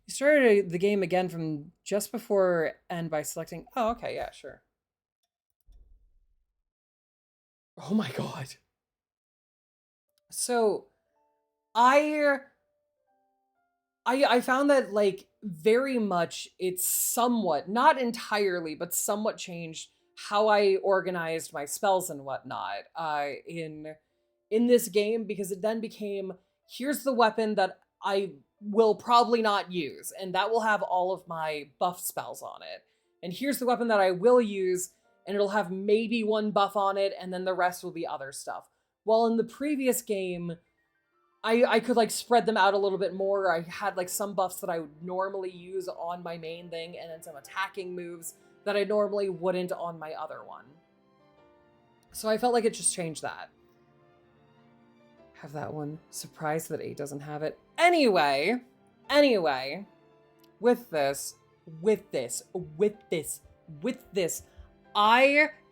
you started the game again from just before end by selecting, oh, okay, yeah, sure. Oh my god. So, I found that, like, very much it's somewhat, not entirely, but somewhat changed how I organized my spells and whatnot in this game, because it then became, here's the weapon that I will probably not use, and that will have all of my buff spells on it. And here's the weapon that I will use, and it'll have maybe one buff on it, and then the rest will be other stuff. While in the previous game, I could like spread them out a little bit more. I had like some buffs that I would normally use on my main thing, and then some attacking moves that I normally wouldn't on my other one. So I felt like it just changed that. Have that one. Surprised that 8 doesn't have it. Anyway, with this,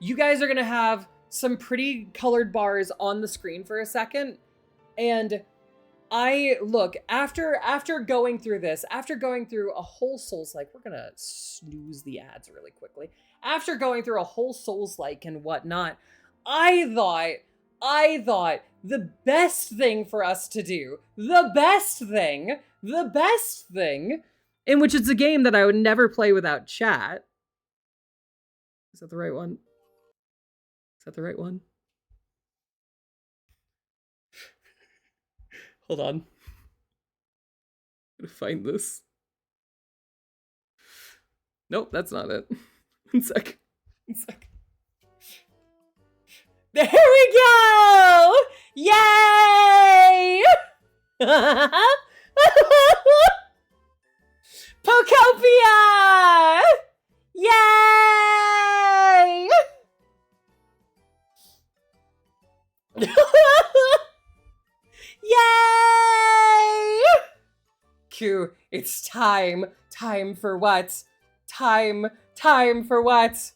you guys are gonna have some pretty colored bars on the screen for a second, and look, after going through this, after going through a whole Souls-like, we're gonna snooze the ads really quickly. After going through a whole Souls-like and whatnot, I thought the best thing for us to do, the best thing, in which it's a game that I would never play without chat. Is that the right one? Is that the right one? Hold on. I'm gonna find this. Nope, that's not it. One sec. There we go! Yay! Pokopia! Yay! Yay! Q, it's time. Time for what? Time for what?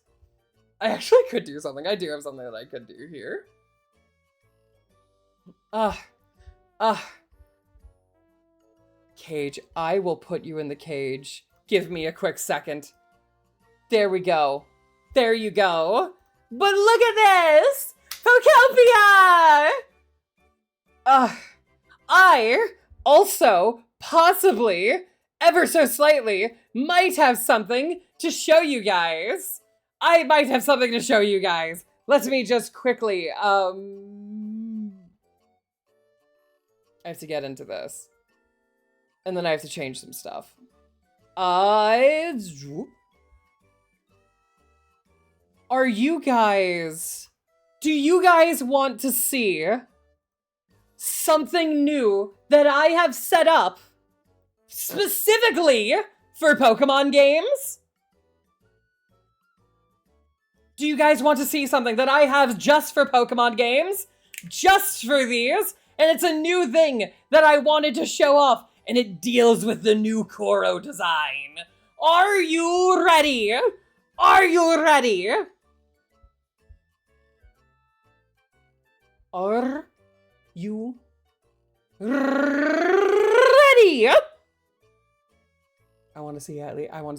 I actually could do something. I do have something that I could do here. Cage, I will put you in the cage. Give me a quick second. There we go. There you go. But look at this! Pokopia! I also, possibly, ever so slightly, might have something to show you guys. I might have something to show you guys. Let me just quickly, I have to get into this. And then I have to change some stuff. Are you guys... Do you guys want to see something new that I have set up specifically for Pokemon games? Do you guys want to see something that I have just for Pokemon games? Just for these? And it's a new thing that I wanted to show off, and it deals with the new Koro design. Are you ready? Are you ready? Are you ready? I want to see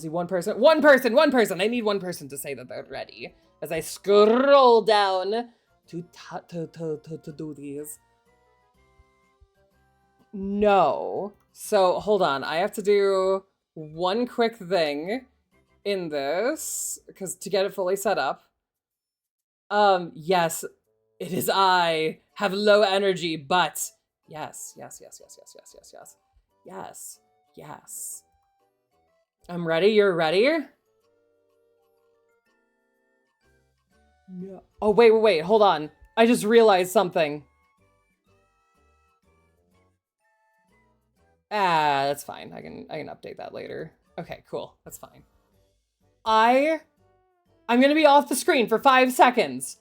one person. One person. I need one person to say that they're ready. As I scroll down to do these. No. So, hold on. I have to do one quick thing in this, because to get it fully set up. Yes, it is I. Have low energy, but yes. I'm ready. You're ready? No. Oh, wait. Hold on. I just realized something. That's fine. I can update that later. Okay, cool. That's fine. I'm gonna be off the screen for 5 seconds.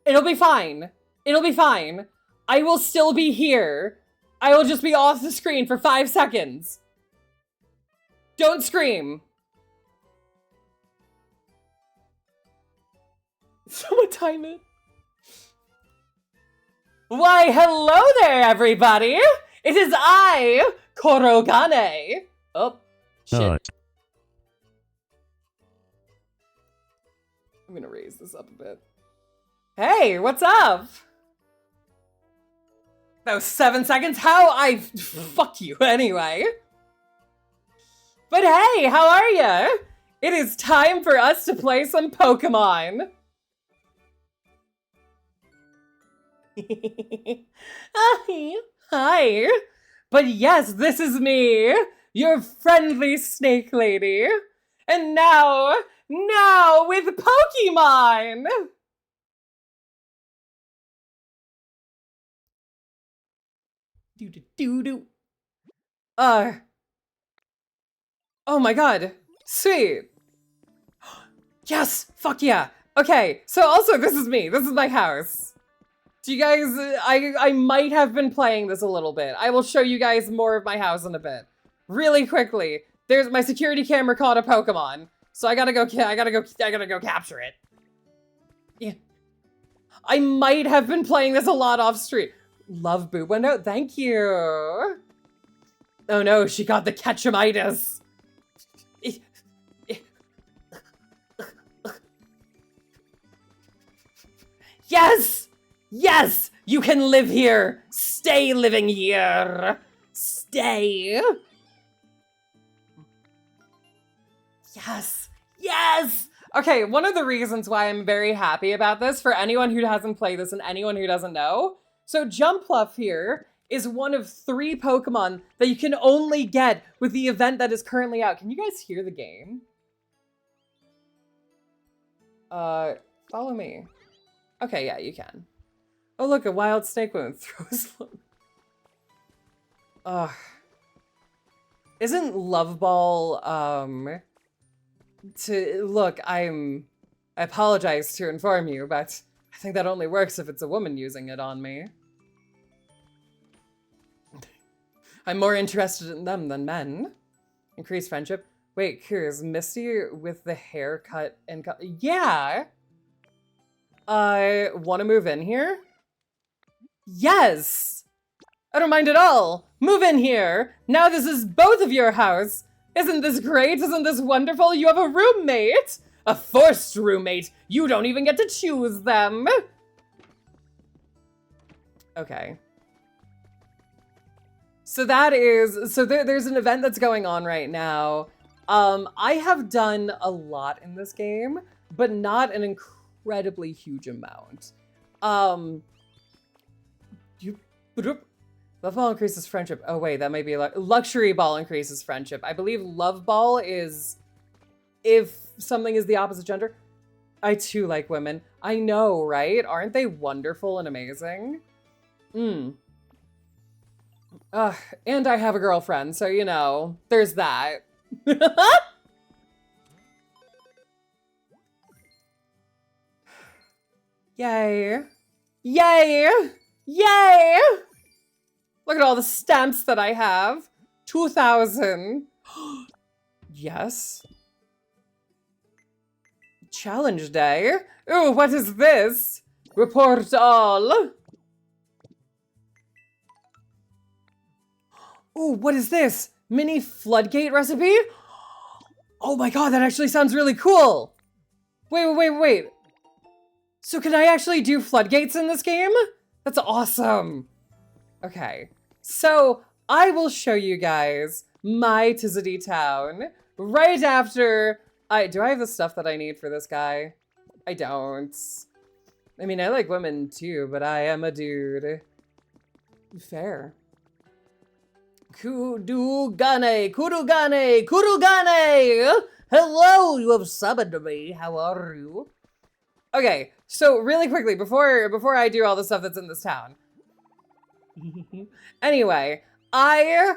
It'll be fine. It'll be fine. I will still be here. I will just be off the screen for 5 seconds. Don't scream. Someone time it. Why, hello there, everybody. It is I, Korogane. Oh, shit. I'm gonna raise this up a bit. Hey, what's up? That was 7 seconds? fuck you anyway. But hey, how are you? It is time for us to play some Pokemon. Hi. But yes, this is me, your friendly snake lady. And now with Pokemon. Do. Oh my god. Sweet. Yes, fuck yeah. Okay, so also this is me. This is my house. Do you guys, I might have been playing this a little bit. I will show you guys more of my house in a bit. Really quickly. There's my security camera caught a Pokemon. So I gotta go capture it. Yeah. I might have been playing this a lot off stream. Love boob window, thank you. Oh no, she got the Ketchumitis. Yes! Yes! You can live here! Stay living here! Stay! Yes! Yes! Okay, one of the reasons why I'm very happy about this, for anyone who hasn't played this and anyone who doesn't know, so Jumpluff here is one of 3 Pokemon that you can only get with the event that is currently out. Can you guys hear the game? Follow me. Okay, yeah, you can. Oh, look, a wild snake woman throws. Ugh. Isn't Love Ball, look, I apologize to inform you, but I think that only works if it's a woman using it on me. I'm more interested in them than men. Increase friendship. Wait, curious, Misty with the haircut and yeah. Want to move in here? Yes! I don't mind at all. Move in here. Now this is both of your house. Isn't this great? Isn't this wonderful? You have a roommate. A forced roommate. You don't even get to choose them. Okay. So there's an event that's going on right now. I have done a lot in this game, but not an incredibly huge amount. Love Ball increases friendship. Oh wait, that might be like Luxury Ball increases friendship. I believe Love Ball is if something is the opposite gender. I too like women. I know, right? Aren't they wonderful and amazing? And I have a girlfriend, so you know, there's that. Yay. Yay! Yay! Look at all the stamps that I have. 2,000. Yes. Challenge day. Ooh, what is this? Report all. Ooh, what is this? Mini floodgate recipe? Oh my god, that actually sounds really cool. Wait. So can I actually do floodgates in this game? That's awesome. Okay, so I will show you guys my Tizzity town right after do I have the stuff that I need for this guy? I don't. I mean, I like women too, but I am a dude. Fair. Kudugane! Hello, you have summoned me. How are you? Okay, so really quickly, before I do all the stuff that's in this town. Anyway, I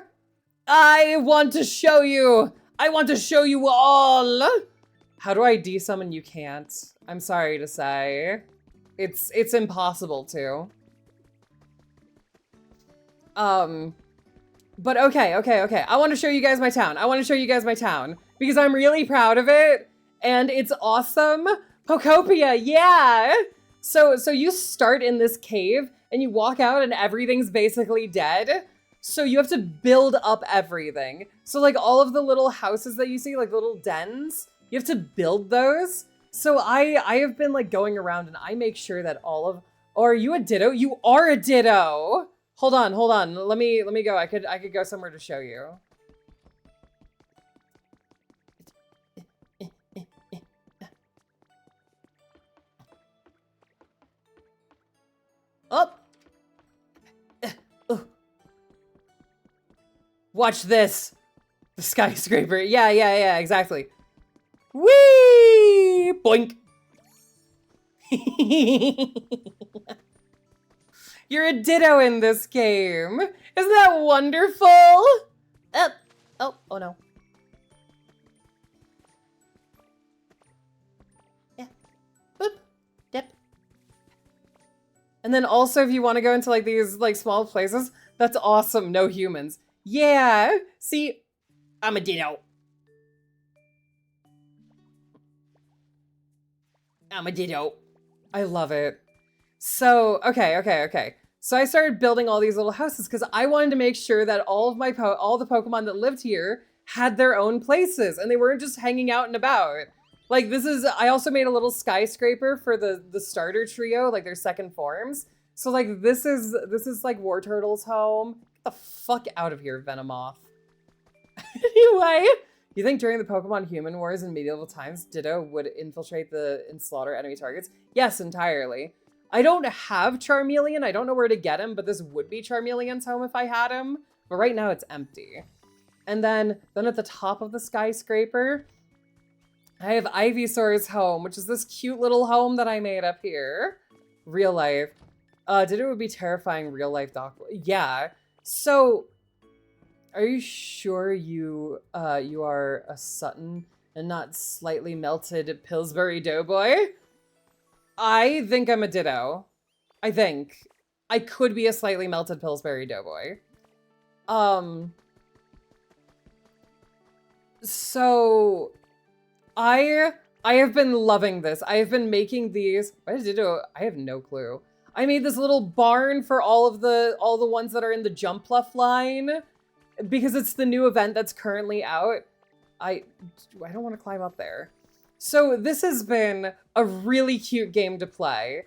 want to show you. I want to show you all. How do I desummon? You can't. I'm sorry to say. It's impossible to. But okay. I want to show you guys my town. Because I'm really proud of it and it's awesome. Pokopia, yeah. So you start in this cave and you walk out and everything's basically dead. So you have to build up everything. So like all of the little houses that you see, like little dens, you have to build those. So I have been like going around and I make sure that all of, or are you a Ditto? You are a Ditto. Hold on. Let me go. I could go somewhere to show you. Oh! Watch this! The skyscraper. Yeah, exactly. Whee! Boink! You're a ditto in this game. Isn't that wonderful? Oh no. Yeah. Boop. Dip. And then also if you want to go into like these like small places, that's awesome. No humans. Yeah. See, I'm a ditto. I'm a ditto. I love it. So, okay. So I started building all these little houses because I wanted to make sure that all of my all the Pokemon that lived here had their own places and they weren't just hanging out and about. Like this is, I also made a little skyscraper for the starter trio, like their second forms. So like this is like Wartortle's home. Get the fuck out of here, Venomoth. Anyway, you think during the Pokemon Human Wars in medieval times, Ditto would infiltrate and slaughter enemy targets? Yes, entirely. I don't have Charmeleon. I don't know where to get him, but this would be Charmeleon's home if I had him. But right now it's empty. And then at the top of the skyscraper, I have Ivysaur's home, which is this cute little home that I made up here. Real life. Ditto would be terrifying real life doc. Yeah. So, are you sure you are a Sutton and not slightly melted Pillsbury Doughboy? I think I'm a Ditto. I think. I could be a slightly melted Pillsbury Doughboy. So I have been loving this. I have been making these. Why did Ditto? I have no clue. I made this little barn for all the ones that are in the Jumpluff line because it's the new event that's currently out. I don't want to climb up there. So this has been a really cute game to play.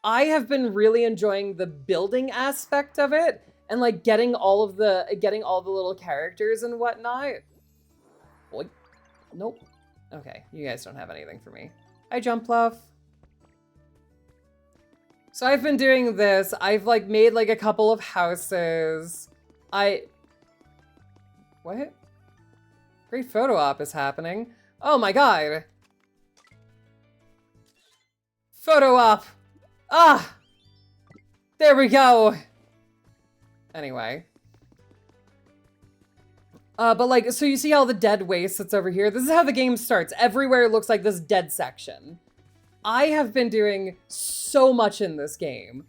I have been really enjoying the building aspect of it and like getting all the little characters and whatnot. Oy. Nope. Okay, you guys don't have anything for me. Hi, Jumpluff. So I've been doing this. I've like made like a couple of houses. What? Great photo op is happening. Oh my god. Photo op. Ah! There we go. Anyway. But like, so you see all the dead waste that's over here? This is how the game starts. Everywhere looks like this dead section. I have been doing so much in this game.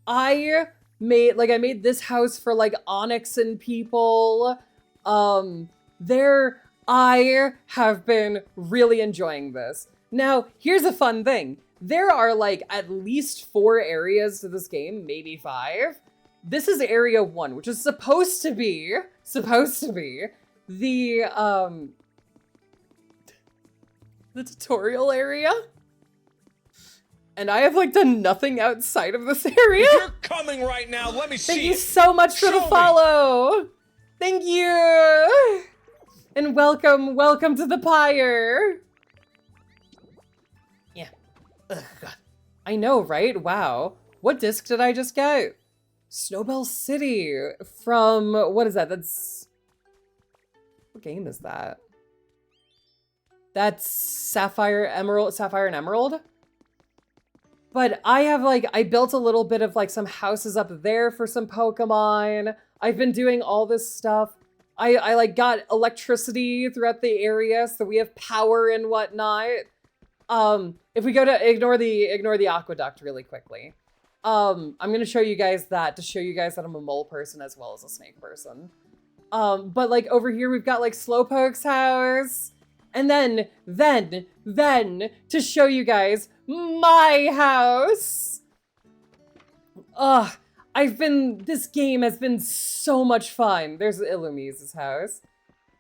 I made this house for like Onyx and people. I have been really enjoying this. Now, here's a fun thing. There are like at least 4 areas to this game, maybe 5. This is area 1, which is supposed to be the tutorial area. And I have like done nothing outside of this area. If you're coming right now, let me see. Thank you so much for the follow. Thank you. And welcome to the pyre. Yeah. Ugh, God. I know, right? Wow. What disc did I just get? Snowbell City from, what is that? What game is that? That's Sapphire and Emerald? But I have I built a little bit of like some houses up there for some Pokemon. I've been doing all this stuff. I like got electricity throughout the area, so we have power and whatnot. If we go to ignore the aqueduct really quickly. I'm gonna show you guys that to show you guys that I'm a mole person as well as a snake person. But like over here we've got like Slowpoke's house. And then to show you guys my house. Ugh, this game has been so much fun. There's Illumise's house.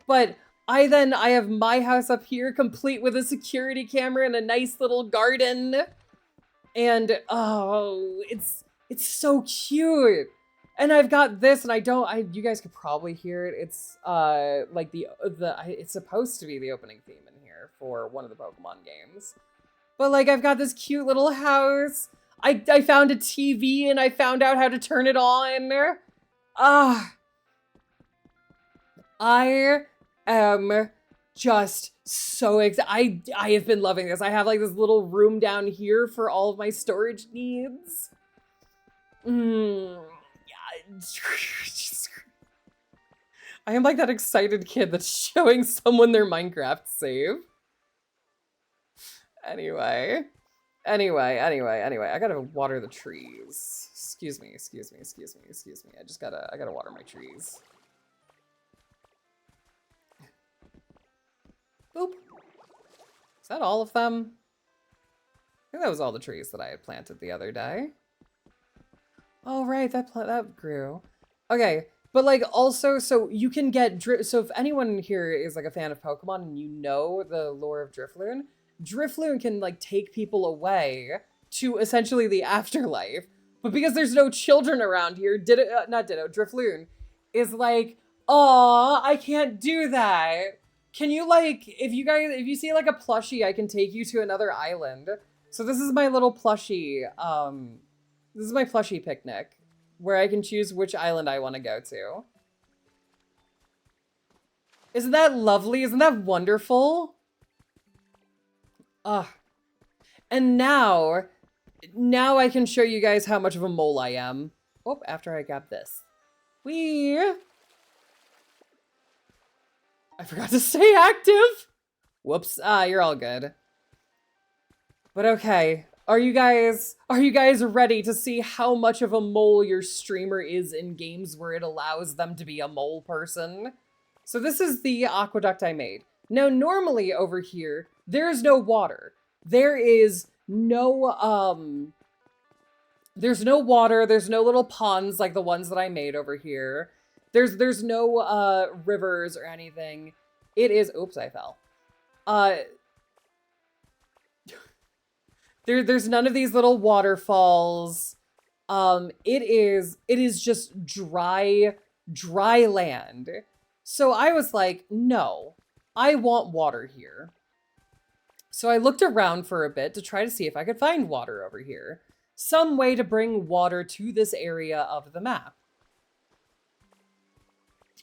But I have my house up here complete with a security camera and a nice little garden. And oh, it's so cute. And I've got this, and you guys could probably hear it. It's like it's supposed to be the opening theme in here for one of the Pokemon games. But like I've got this cute little house. I found a TV and I found out how to turn it on. Ah. I am just so excited. I have been loving this. I have like this little room down here for all of my storage needs. Yeah. I am like that excited kid that's showing someone their Minecraft save. Anyway. I gotta water the trees. Excuse me. I gotta water my trees. Boop. Is that all of them? I think that was all the trees that I had planted the other day. Oh, right, that grew. Okay, but like also, so you can get so if anyone here is like a fan of Pokemon and you know the lore of Drifloon, Drifloon can like take people away to essentially the afterlife. But because there's no children around here, Drifloon is like, "Aw, I can't do that. Can you like, if you see like a plushie, I can take you to another island." So this is my little plushie, this is my plushie picnic, where I can choose which island I want to go to. Isn't that lovely? Isn't that wonderful? And now I can show you guys how much of a mole I am. Oh, after I got this. Whee! I forgot to stay active. Whoops. You're all good. But okay. Are you guys ready to see how much of a mole your streamer is in games where it allows them to be a mole person? So this is the aqueduct I made. Now, normally over here, there is no water. There's no water, there's no little ponds like the ones that I made over here. There's no rivers or anything. It is, oops, I fell. There's none of these little waterfalls. It is just dry land. So I was like, no, I want water here. So I looked around for a bit to try to see if I could find water over here. Some way to bring water to this area of the map.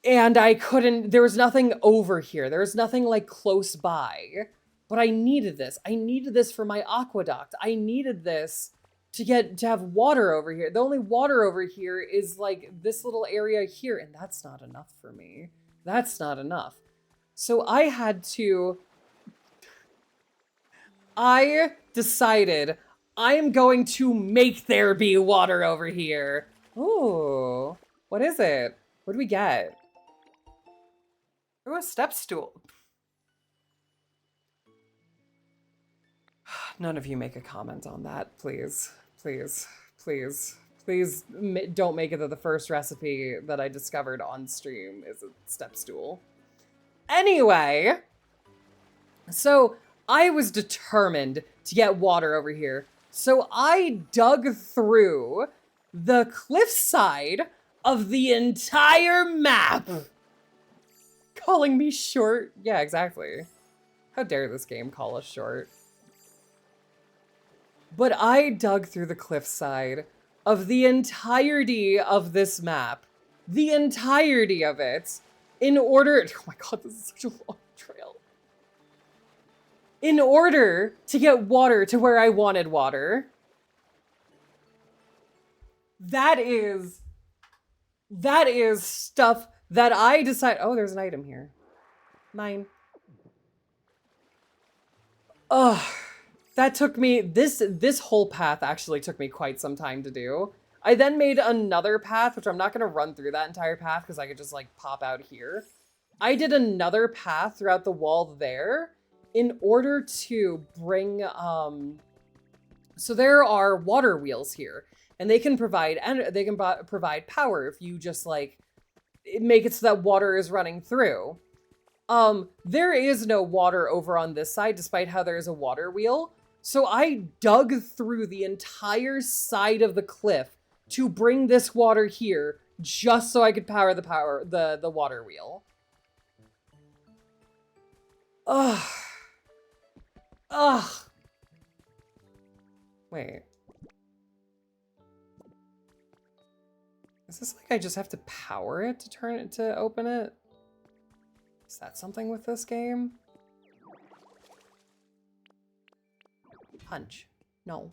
And I couldn't, there was nothing over here. There was nothing like close by. But I needed this. I needed this for my aqueduct. I needed this to have water over here. The only water over here is like this little area here, and that's not enough for me. That's not enough. So I decided I am going to make there be water over here. Ooh, what is it? What do we get? Oh, a step stool. None of you make a comment on that, please. Please, please, please don't make it that the first recipe that I discovered on stream is a step stool. Anyway, so I was determined to get water over here. So I dug through the cliffside of the entire map. Calling me short? Yeah, exactly. How dare this game call us short? But I dug through the cliffside of the entirety of this map. The entirety of it. In order... Oh my god, this is such a long trail. In order to get water to where I wanted water. That is stuff that I decide... Oh, there's an item here. Mine. Ugh. That took me, this whole path actually took me quite some time to do. I then made another path, which I'm not going to run through that entire path because I could just like pop out here. I did another path throughout the wall there in order to bring, so there are water wheels here and they can provide power if you just like make it so that water is running through. There is no water over on this side despite how there is a water wheel. So I dug through the entire side of the cliff to bring this water here just so I could power the water wheel. Ugh. Ugh. Wait. Is this like I just have to power it to turn it to open it? Is that something with this game? Punch. No.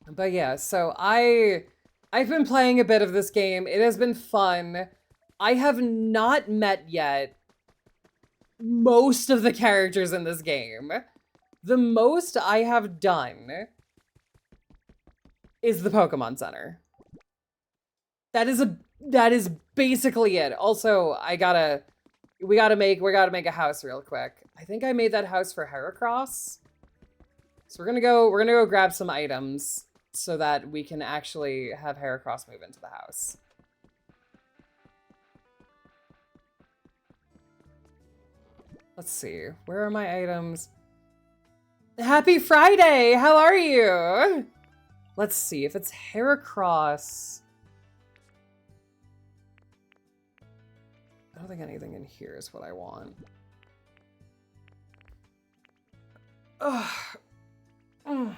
But yeah, so I've been playing a bit of this game. It has been fun. I have not met yet most of the characters in this game. The most I have done is the Pokemon Center. That is basically it. Also, we gotta make a house real quick. I think I made that house for Heracross. So we're gonna go grab some items so that we can actually have Heracross move into the house. Let's see, where are my items? Happy Friday! How are you? Let's see if it's Heracross. I don't think anything in here is what I want. Ugh.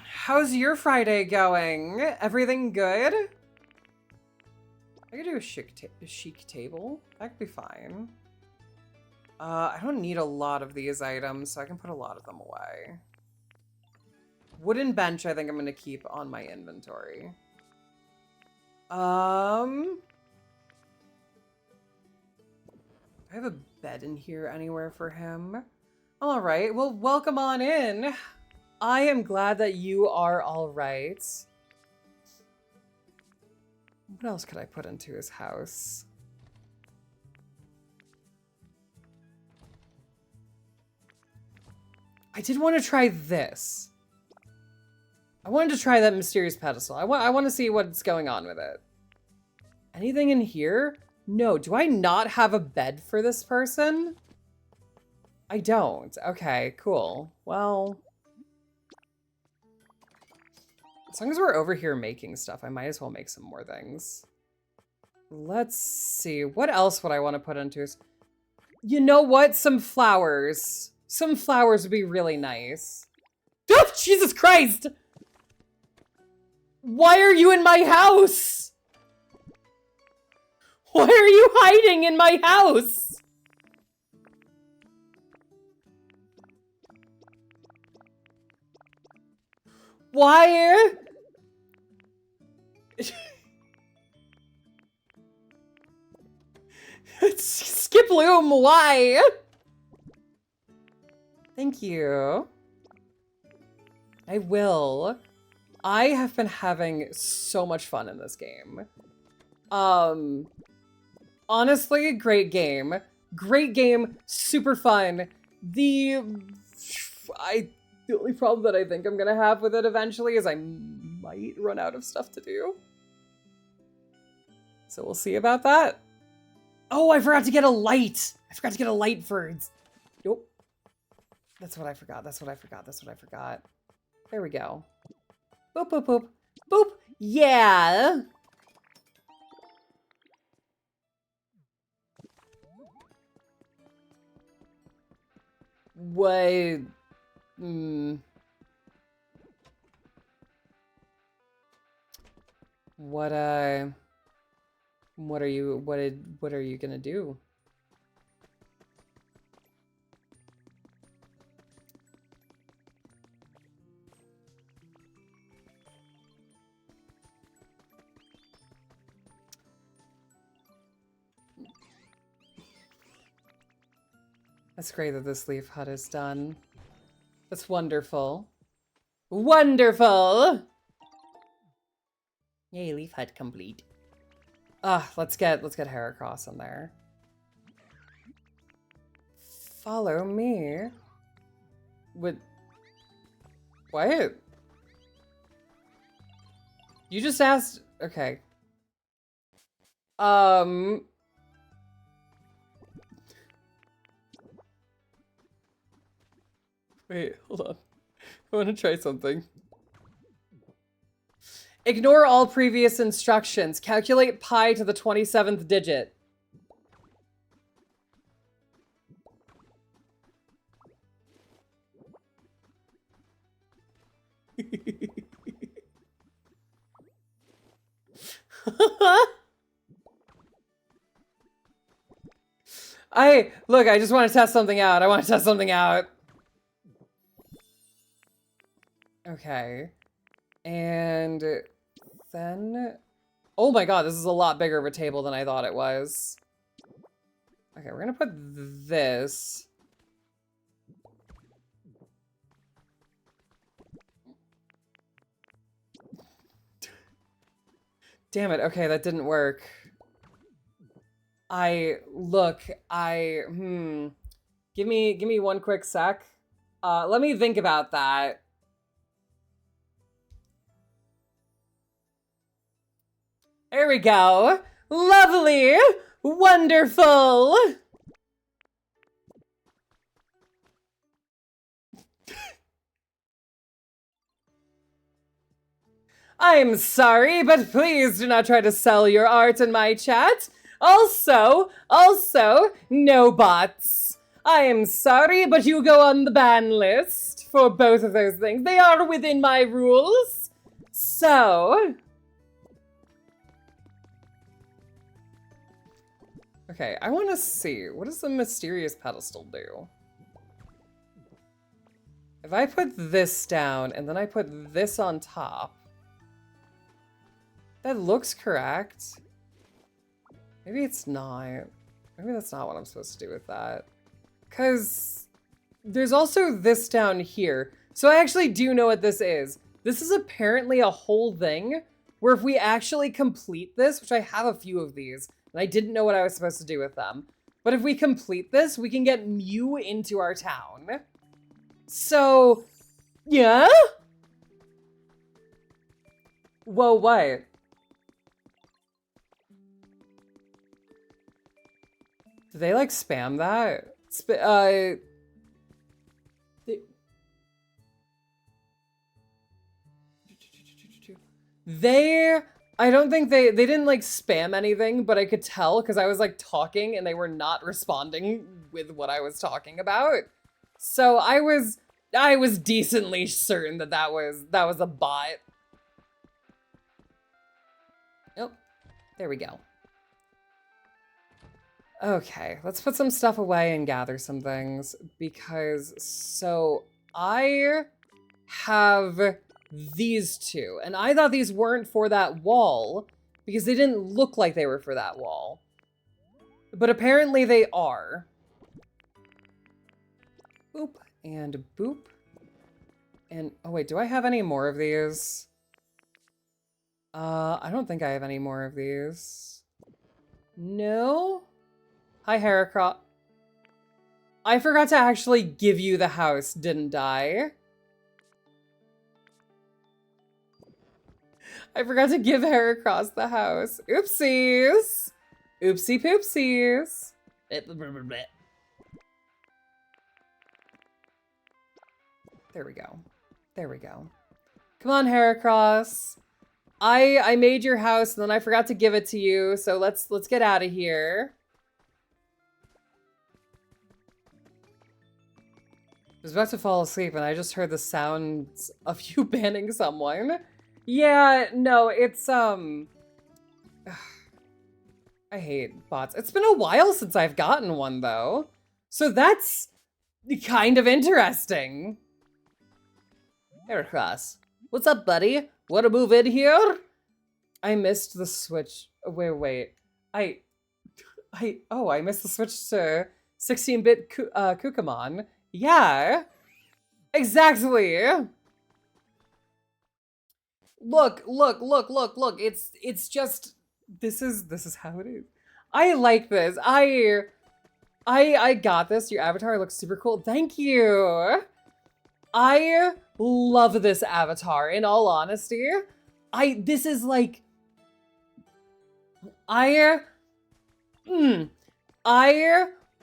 How's your Friday going? Everything good? I could do a chic table. That could be fine. I don't need a lot of these items, so I can put a lot of them away. Wooden bench, I think I'm gonna keep on my inventory. I have a bed in here anywhere for him. All right, well, welcome on in. I am glad that you are all right. What else could I put into his house? I did want to try this. I wanted to try that mysterious pedestal. I want to see what's going on with it. Anything in here? No. Do I not have a bed for this person? I don't. Okay, cool. Well, as long as we're over here making stuff, I might as well make some more things. Let's see. What else would I want to put into his... You know what? Some flowers. Some flowers would be really nice. Oh, Jesus Christ! Why are you in my house? Why are you hiding in my house? Why? Skip Loom, why? Thank you. I will. I have been having so much fun in this game. Honestly, great game. Great game, super fun. The only problem that I think I'm gonna have with it eventually is I might run out of stuff to do. So we'll see about that. Oh, I forgot to get a light. I forgot to get a light for... Nope. That's what I forgot. That's what I forgot. That's what I forgot. There we go. Boop, boop, boop. Boop. Yeah. What? What are you gonna do? That's great that this leaf hut is done. That's wonderful. Wonderful! Yay, leaf hut complete. Ah, let's get Heracross in there. Follow me. What? You just asked... Okay. Wait, hold on. I want to try something. Ignore all previous instructions. Calculate pi to the 27th digit. Look, I just want to test something out. I want to test something out. Okay. And then, oh my god, this is a lot bigger of a table than I thought it was. Okay, we're gonna put this. Damn it, okay, that didn't work. Give me one quick sec. Let me think about that. There we go. Lovely. Wonderful. I'm sorry, but please do not try to sell your art in my chat. Also, no bots. I am sorry, but you go on the ban list for both of those things. They are within my rules. So... okay, I want to see. What does the mysterious pedestal do? If I put this down and then I put this on top, that looks correct. Maybe it's not. Maybe that's not what I'm supposed to do with that. Because there's also this down here. So I actually do know what this is. This is apparently a whole thing where if we actually complete this, which I have a few of these, and I didn't know what I was supposed to do with them. But if we complete this, we can get Mew into our town. So, yeah? Whoa, what? Do they, like, spam that? I don't think they didn't like spam anything, but I could tell because I was like talking and they were not responding with what I was talking about. So I was decently certain that that was a bot. Oh, there we go. Okay, let's put some stuff away and gather some things because so I have these two, and I thought these weren't for that wall because they didn't look like they were for that wall, but apparently they are. Boop and boop. And oh wait, do I have any more of these? I don't think I have any more of these. No? Hi, Heracross. I forgot to actually give you the house, didn't I? I forgot to give Heracross the house. Oopsies. Oopsie poopsies. There we go. There we go. Come on, Heracross. I made your house and then I forgot to give it to you, so let's get out of here. I was about to fall asleep and I just heard the sounds of you banning someone. Yeah, no, it's, I hate bots. It's been a while since I've gotten one, though. So that's kind of interesting. Heracross. What's up, buddy? Wanna move in here? I missed the switch. Wait. I missed the switch to 16-bit Kukamon. Yeah. Exactly. Look. It's just this is how it is. I like this. I got this. Your avatar looks super cool. Thank you. I love this avatar, in all honesty. This is like I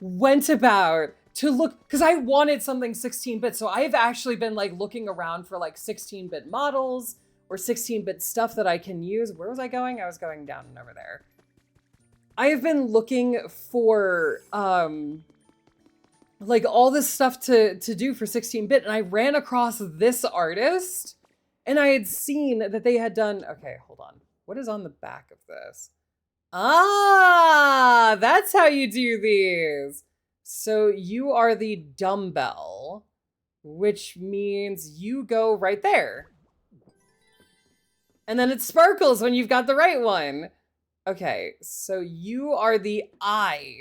went about to look, because I wanted something 16-bit, so I've actually been like looking around for like 16-bit models or 16-bit stuff that I can use. Where was I going? I was going down and over there. I have been looking for like all this stuff to do for 16-bit, and I ran across this artist, and I had seen that they had done, okay, hold on. What is on the back of this? Ah, that's how you do these. So you are the dumbbell, which means you go right there. And then it sparkles when you've got the right one. Okay, so you are the eye.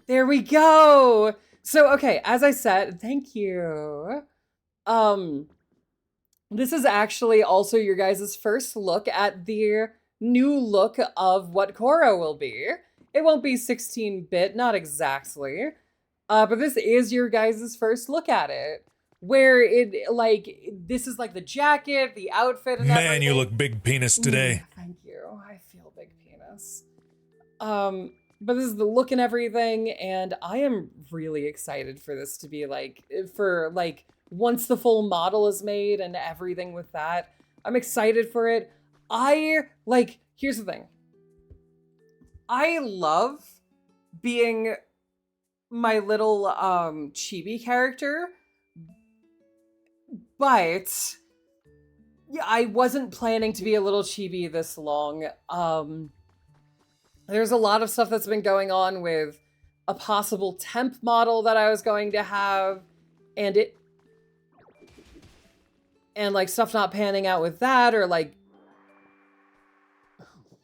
There we go. So, okay, as I said, thank you. This is actually also your guys' first look at the new look of what Koro will be. It won't be 16-bit, not exactly. But this is your guys' first look at it. Where it, like, this is like the jacket, the outfit, and everything. Man, you look big penis today. Thank you. I feel big penis. But this is the look and everything, and I am really excited for this to be like, once the full model is made and everything with that, I'm excited for it. Here's the thing. I love being my little chibi character, but yeah, I wasn't planning to be a little chibi this long. There's a lot of stuff that's been going on with a possible temp model that I was going to have, and like stuff not panning out with that, or like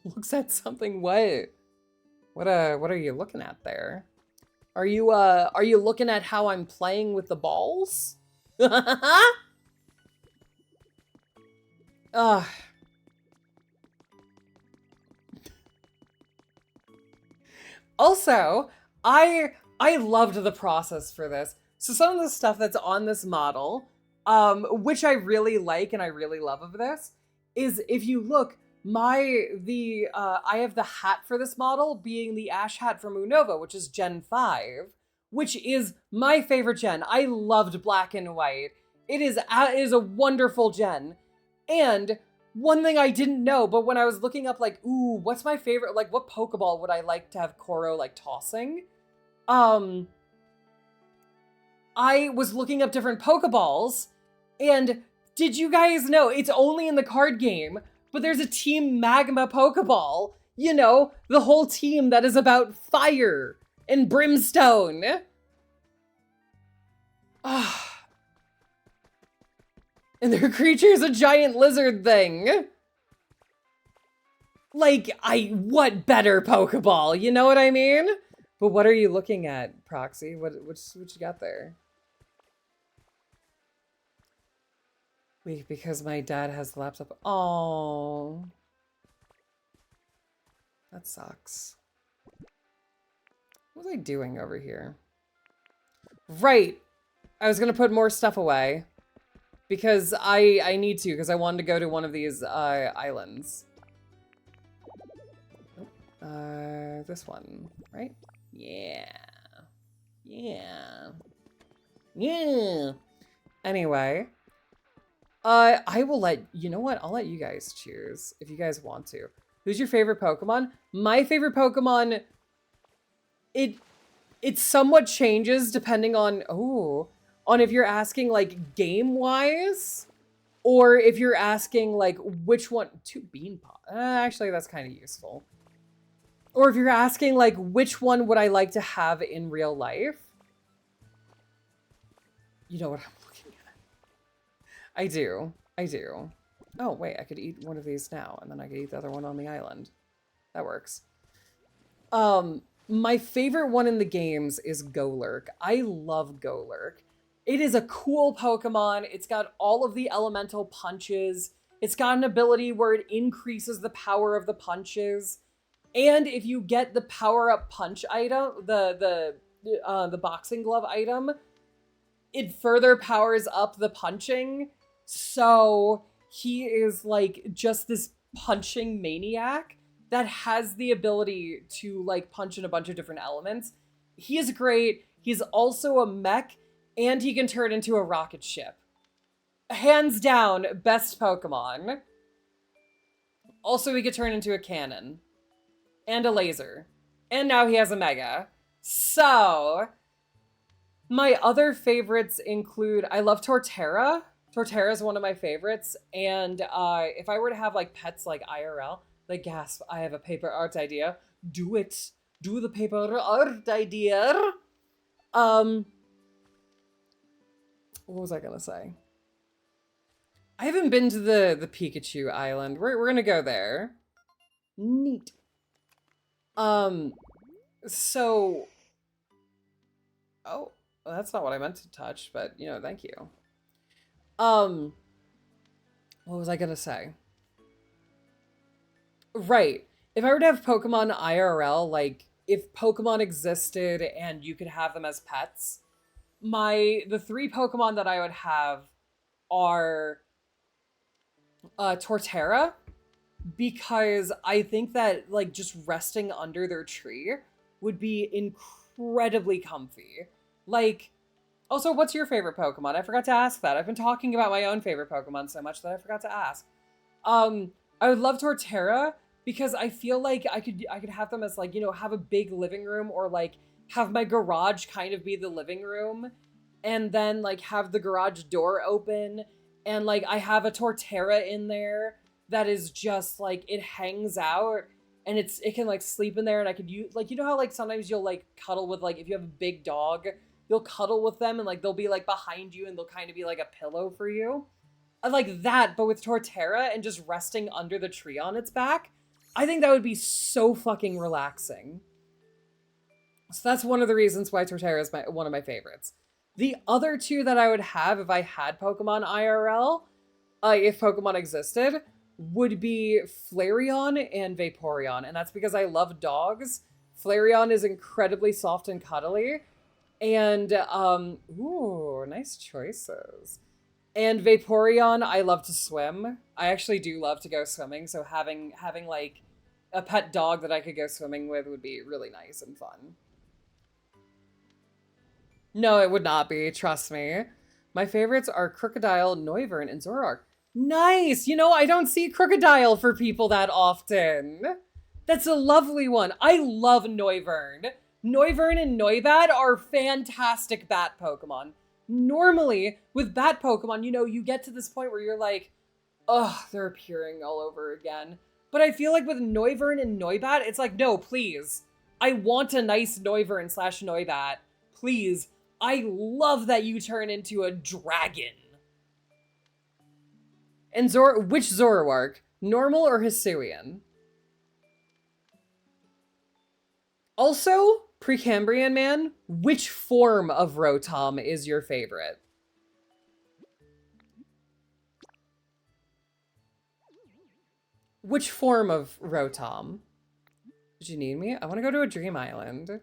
looks at something. What are you looking at there? Are you looking at how I'm playing with the balls? Also, I loved the process for this. So some of the stuff that's on this model, which I really like and I really love of this, is if you look, I have the hat for this model being the Ash hat from Unova, which is Gen 5, which is my favorite gen. I loved black and white. It is a wonderful gen. And one thing I didn't know, but when I was looking up, like, ooh, what's my favorite, like, what Pokeball would I like to have Koro, like, tossing? I was looking up different Pokeballs, and did you guys know, it's only in the card game, but there's a Team Magma Pokeball. You know, the whole team that is about fire and brimstone. Ah. And their creature's a giant lizard thing. Like, what better Pokeball? You know what I mean? But what are you looking at, Proxy? What you got there? Wait, because my dad has the laptop. Oh, that sucks. What was I doing over here? Right. I was gonna put more stuff away. Because I need to, because I wanted to go to one of these islands. This one, right? Yeah. Yeah. Yeah. Anyway. I will you know what? I'll let you guys choose if you guys want to. Who's your favorite Pokemon? My favorite Pokemon, it somewhat changes depending on, on if you're asking like game-wise, or if you're asking like which one, actually that's kind of useful. Or if you're asking like which one would I like to have in real life. You know what I'm looking at. I do. Oh wait, I could eat one of these now, and then I could eat the other one on the island. That works. My favorite one in the games is Golurk. I love Golurk. It is a cool Pokemon. It's got all of the elemental punches. It's got an ability where it increases the power of the punches. And if you get the power-up punch item, the boxing glove item, it further powers up the punching. So he is like just this punching maniac that has the ability to like punch in a bunch of different elements. He is great. He's also a mech. And he can turn into a rocket ship. Hands down, best Pokemon. Also, he could turn into a cannon. And a laser. And now he has a Mega. So, my other favorites include, I love Torterra Torterra is one of my favorites, and if I were to have like pets like IRL, like gasp, I have a paper art idea. Do it. Do the paper art idea. What was I gonna say? I haven't been to the Pikachu Island. We're gonna go there. Neat. So, oh, well, that's not what I meant to touch, but you know, thank you. What was I gonna say? Right. If I were to have Pokemon IRL, like if Pokemon existed and you could have them as pets, the 3 Pokemon that I would have are Torterra, because I think that like just resting under their tree would be incredibly comfy. Like, also, what's your favorite Pokemon? I forgot to ask that. I've been talking about my own favorite Pokemon so much that I forgot to ask. I would love Torterra because I feel like I could have them as like, you know, have a big living room, or like have my garage kind of be the living room, and then like have the garage door open, and like I have a Torterra in there that is just like, it hangs out and it can like sleep in there, and I could use, like, you know how like sometimes you'll like cuddle with, like if you have a big dog, you'll cuddle with them and like they'll be like behind you and they'll kind of be like a pillow for you. I like that, but with Torterra and just resting under the tree on its back. I think that would be so fucking relaxing. So that's one of the reasons why Torterra is one of my favorites. The other 2 that I would have if I had Pokemon IRL, if Pokemon existed, would be Flareon and Vaporeon. And that's because I love dogs. Flareon is incredibly soft and cuddly. And, ooh, nice choices. And Vaporeon, I love to swim. I actually do love to go swimming, so having like a pet dog that I could go swimming with would be really nice and fun. No, it would not be, trust me. My favorites are Crocodile, Noivern, and Zoroark. Nice! You know, I don't see Crocodile for people that often. That's a lovely one. I love Noivern. Noivern and Noibat are fantastic bat Pokemon. Normally, with bat Pokemon, you know, you get to this point where you're like, ugh, they're appearing all over again. But I feel like with Noivern and Noibat, it's like, no, please. I want a nice Noivern / Noibat. Please. I love that you turn into a dragon. And which Zoroark? Normal or Hisuian? Also, Precambrian man, which form of Rotom is your favorite? Which form of Rotom? Did you need me? I want to go to a dream island.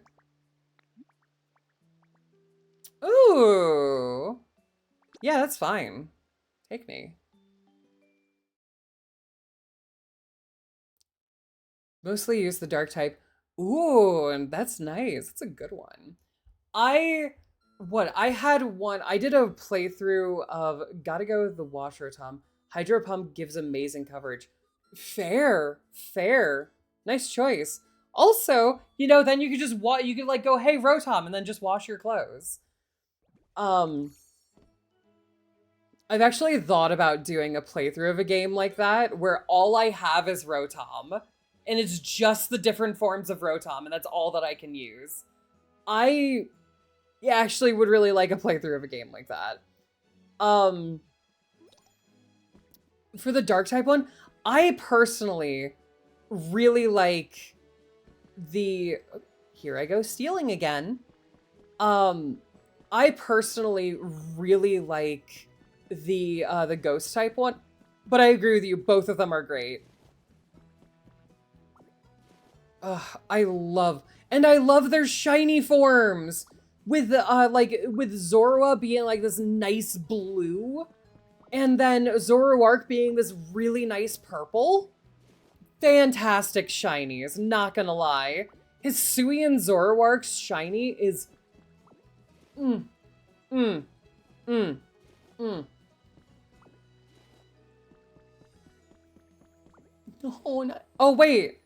Ooh. Yeah, that's fine. Take me. Mostly use the dark type. Ooh, and that's nice. That's a good one. I did a playthrough of Gotta Go the Wash Rotom. Hydro Pump gives amazing coverage. Fair. Nice choice. Also, you know, then you could just you could like go, hey, Rotom, and then just wash your clothes. I've actually thought about doing a playthrough of a game like that where all I have is Rotom. And it's just the different forms of Rotom, and that's all that I can use. I actually would really like a playthrough of a game like that. For the dark type one, I personally really like the... Here I go stealing again. I personally really like the ghost type one, but I agree with you. Both of them are great. I love their shiny forms with with Zorua being like this nice blue, and then Zoroark being this really nice purple. Fantastic shinies, not gonna lie. Hisuian Zoroark's shiny is Oh, no. Oh, wait.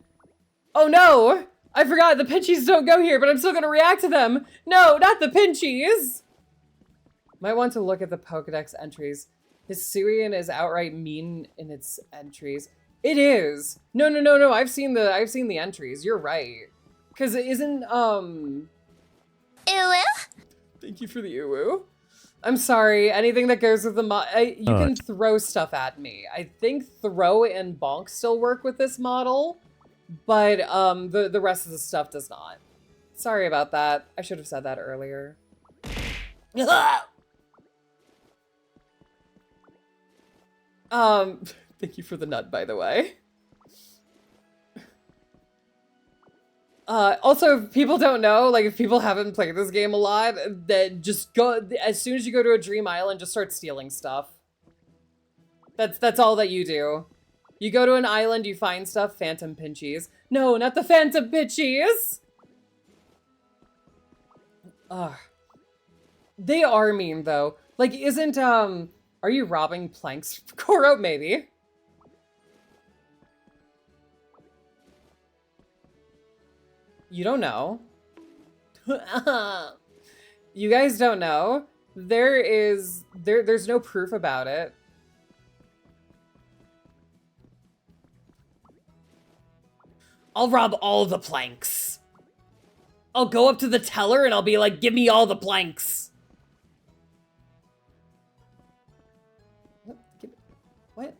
Oh, no. I forgot the Pinchies don't go here, but I'm still going to react to them. No, not the Pinchies. Might want to look at the Pokedex entries. Hisuian is outright mean in its entries. It is. No. I've seen the entries. You're right. Cause it isn't Uwu? Thank you for the uwu. I'm sorry. Anything that goes with the you can throw stuff at me. I think throw and bonk still work with this model, but the rest of the stuff does not. Sorry about that. I should have said that earlier. Thank you for the nut, by the way. Also, if people don't know, like, if people haven't played this game a lot, that just go, as soon as you go to a dream island, just start stealing stuff. That's all that you do. You go to an island, you find stuff, phantom pinchies. No, not the phantom pinchies! Ugh. They are mean, though. Like, isn't, are you robbing planks? Koro, maybe. You don't know. You guys don't know. There's no proof about it. I'll rob all the planks. I'll go up to the teller and I'll be like, give me all the planks. What?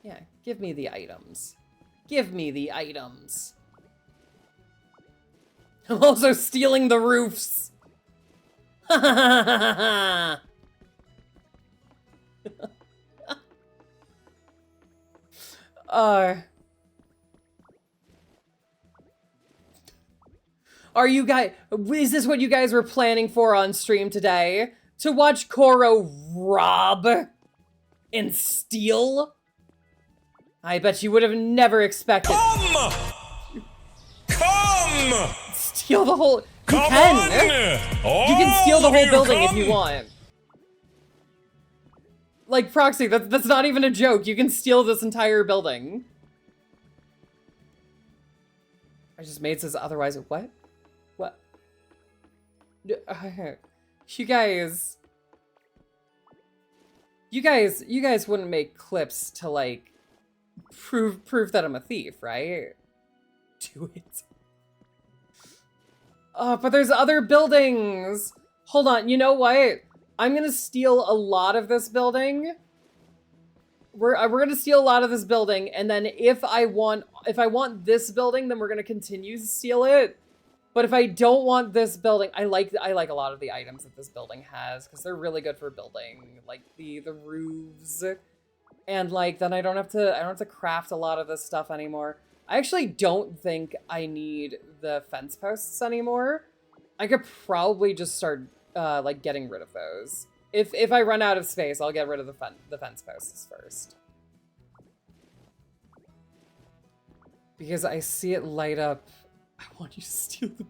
Yeah, give me the items. Give me the items. I'm also stealing the roofs. Are you guys, is this what you guys were planning for on stream today? To watch Koro rob and steal? I bet you would have never expected. Come! Steal the whole, you Come can. on! You can steal the All of whole you building if come! you want. Like, Proxy, that's not even a joke. You can steal this entire building. I just made this otherwise. What? What? You guys wouldn't make clips to, like, prove that I'm a thief, right? Do it. Oh, but there's other buildings. Hold on, you know what? I'm gonna steal a lot of this building. We're gonna steal a lot of this building, and then if I want this building, then we're gonna continue to steal it. But if I don't want this building, I like a lot of the items that this building has because they're really good for building, like the roofs, and like then I don't have to craft a lot of this stuff anymore. I actually don't think I need the fence posts anymore. I could probably just start like getting rid of those. If I run out of space, I'll get rid of the fence posts first. Because I see it light up. I want you to steal the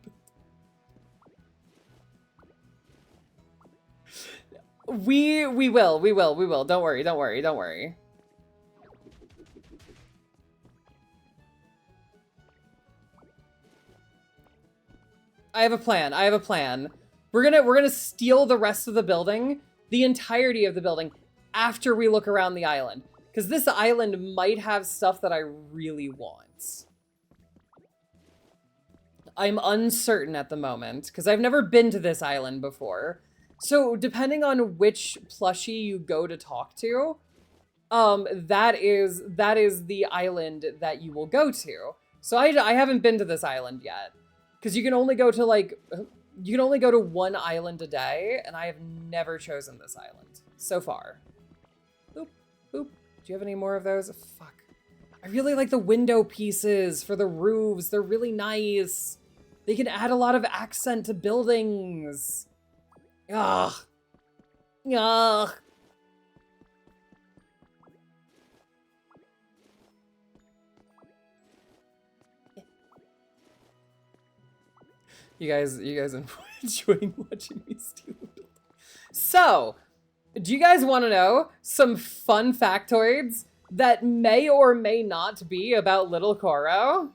building. We will. Don't worry. I have a plan. We're gonna steal the rest of the building, the entirety of the building, after we look around the island. Because this island might have stuff that I really want. I'm uncertain at the moment, because I've never been to this island before. So depending on which plushie you go to talk to, that is the island that you will go to. So I haven't been to this island yet. Because you can only go to one island a day, and I have never chosen this island so far. Boop, boop. Do you have any more of those? Fuck. I really like the window pieces for the roofs. They're really nice. They can add a lot of accent to buildings. Ugh. Ugh. You guys enjoying watching me steal a building. So, do you guys want to know some fun factoids that may or may not be about little Koro?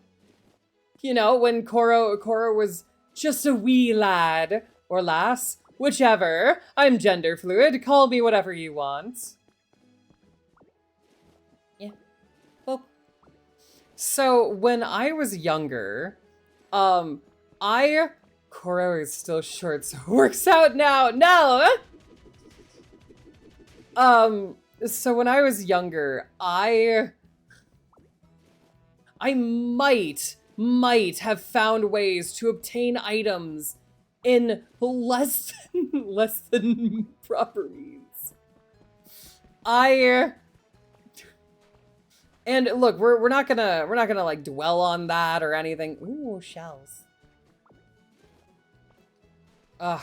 You know, when Koro was just a wee lad or lass, Whichever. I'm gender fluid. Call me whatever you want. Yeah. Well. So, when I was younger, Koro is still short, so it works out now. No! So when I was younger, I might have found ways to obtain items in less than proper means. And look, we're not gonna like dwell on that or anything. Ooh, shells. Ugh.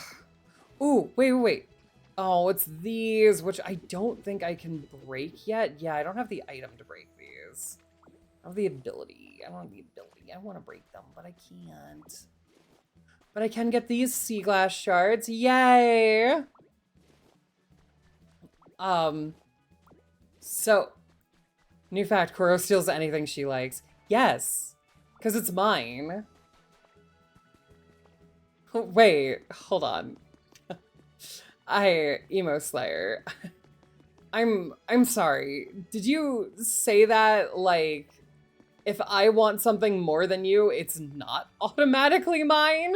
Ooh, wait. Oh, it's these, which I don't think I can break yet. Yeah, I don't have the item to break these. I have the ability. I don't have the ability. I want to break them, but I can't. But I can get these sea glass shards. Yay! So, new fact, Koro steals anything she likes. Yes, because it's mine. Wait, hold on. Emo Slayer. I'm sorry. Did you say that, like, if I want something more than you, it's not automatically mine?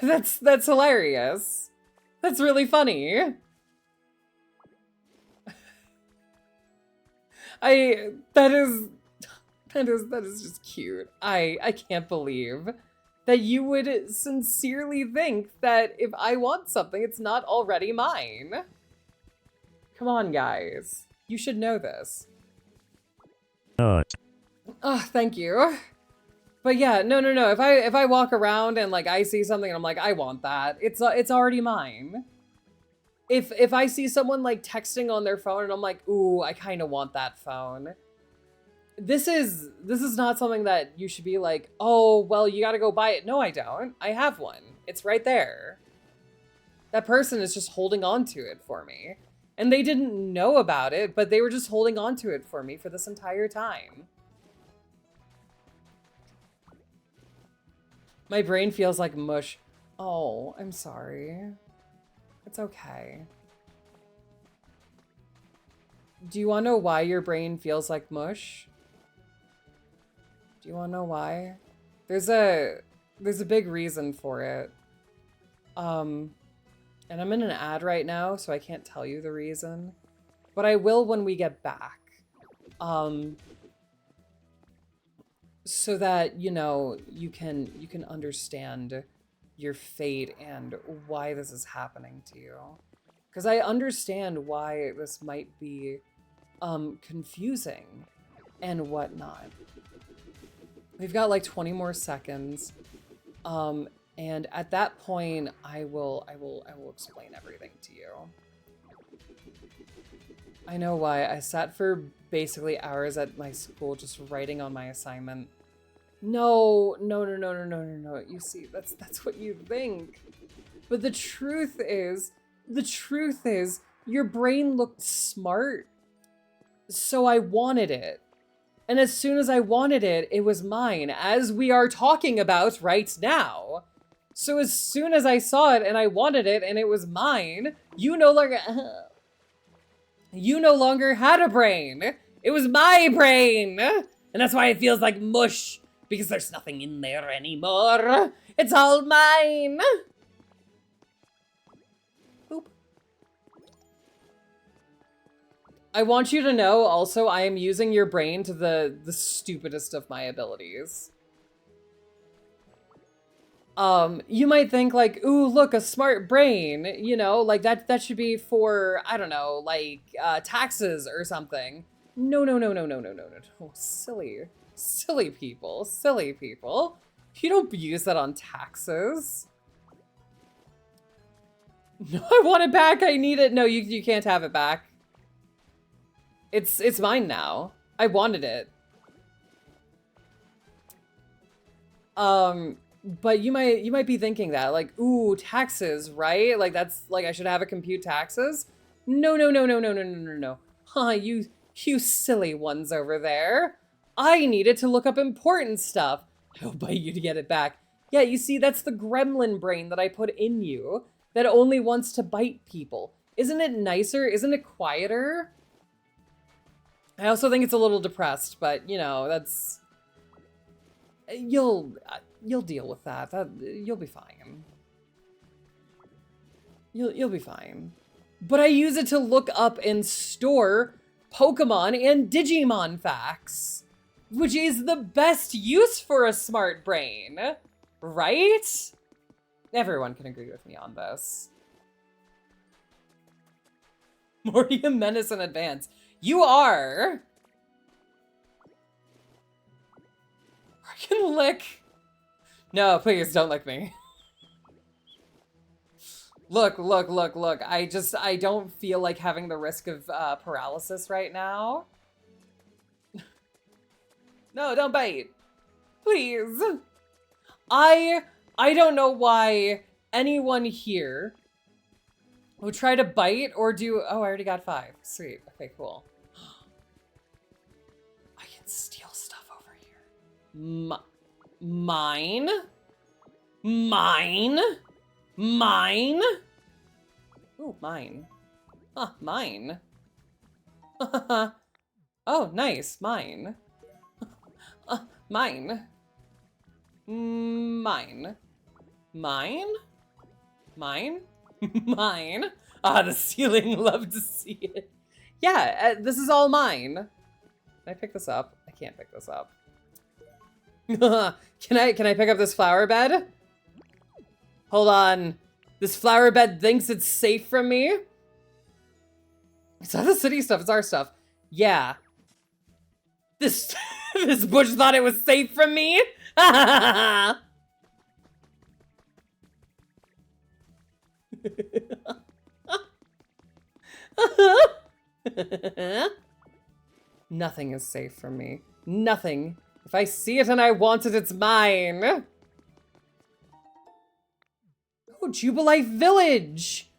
That's hilarious. That's really funny. That is just cute. I can't believe that you would sincerely think that if I want something, it's not already mine. Come on, guys. You should know this. Oh, thank you. But yeah, no. If I walk around and like I see something and I'm like, I want that, it's already mine. If I see someone like texting on their phone and I'm like, ooh, I kind of want that phone. This is not something that you should be like, oh, well, you gotta go buy it. No, I don't. I have one. It's right there. That person is just holding on to it for me. And they didn't know about it, but they were just holding on to it for me for this entire time. My brain feels like mush. Oh, I'm sorry. It's okay. Do you want to know why your brain feels like mush? Do you want to know why? There's a big reason for it. And I'm in an ad right now, so I can't tell you the reason. But I will when we get back. So that, you know, you can understand your fate and why this is happening to you. Because I understand why this might be confusing and whatnot. We've got like 20 more seconds. And at that point, I will explain everything to you. I know why. I sat for basically hours at my school just writing on my assignment. No. You see, that's what you think. But the truth is, your brain looked smart. So I wanted it. And as soon as I wanted it, it was mine, as we are talking about right now. So as soon as I saw it and I wanted it and it was mine, you no longer had a brain. It was my brain. And that's why it feels like mush, because there's nothing in there anymore. It's all mine. Boop. I want you to know also I am using your brain to the stupidest of my abilities. You might think like, ooh, look, a smart brain, you know, like that should be for, I don't know, like, taxes or something. No. Silly people. You don't use that on taxes. No, I want it back. I need it. No, you can't have it back. It's mine now. I wanted it. But you might be thinking that, like, ooh, taxes, right? Like, that's, like, I should have it compute taxes? No. Huh, you silly ones over there. I needed to look up important stuff. I'll bite you to get it back. Yeah, you see, that's the gremlin brain that I put in you that only wants to bite people. Isn't it nicer? Isn't it quieter? I also think it's a little depressed, but you know, that's... You'll deal with that. You'll be fine. You'll be fine. But I use it to look up and store Pokemon and Digimon facts, which is the best use for a smart brain, right? Everyone can agree with me on this. Morty a menace in advance. You are. I can lick. No, please don't lick me. Look. I don't feel like having the risk of paralysis right now. No, don't bite. Please. I don't know why anyone here would try to bite or do... Oh, I already got 5. Sweet. Okay, cool. I can steal stuff over here. Mine? Mine? Mine? Ooh, mine. Huh, mine. Oh, nice. Mine. Mine. Mine. Mine? Mine? Mine? Ah, the ceiling. Love to see it. Yeah, this is all mine. Can I pick this up? I can't pick this up. Can I pick up this flower bed? Hold on. This flower bed thinks it's safe from me? It's not the city stuff, it's our stuff. Yeah. This this bush thought it was safe from me? Nothing is safe from me. Nothing. If I see it and I want it, it's mine. Oh, Jubilife Village.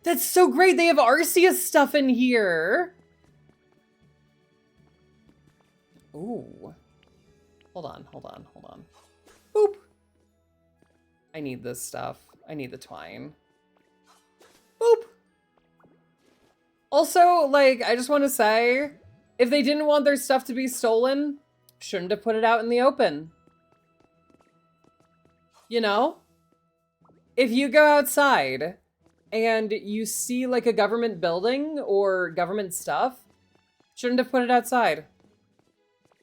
That's so great. They have Arceus stuff in here. Ooh. Hold on. Boop. I need this stuff. I need the twine. Boop. Also, like, I just want to say, if they didn't want their stuff to be stolen, shouldn't have put it out in the open. You know? If you go outside and you see like a government building or government stuff, shouldn't have put it outside.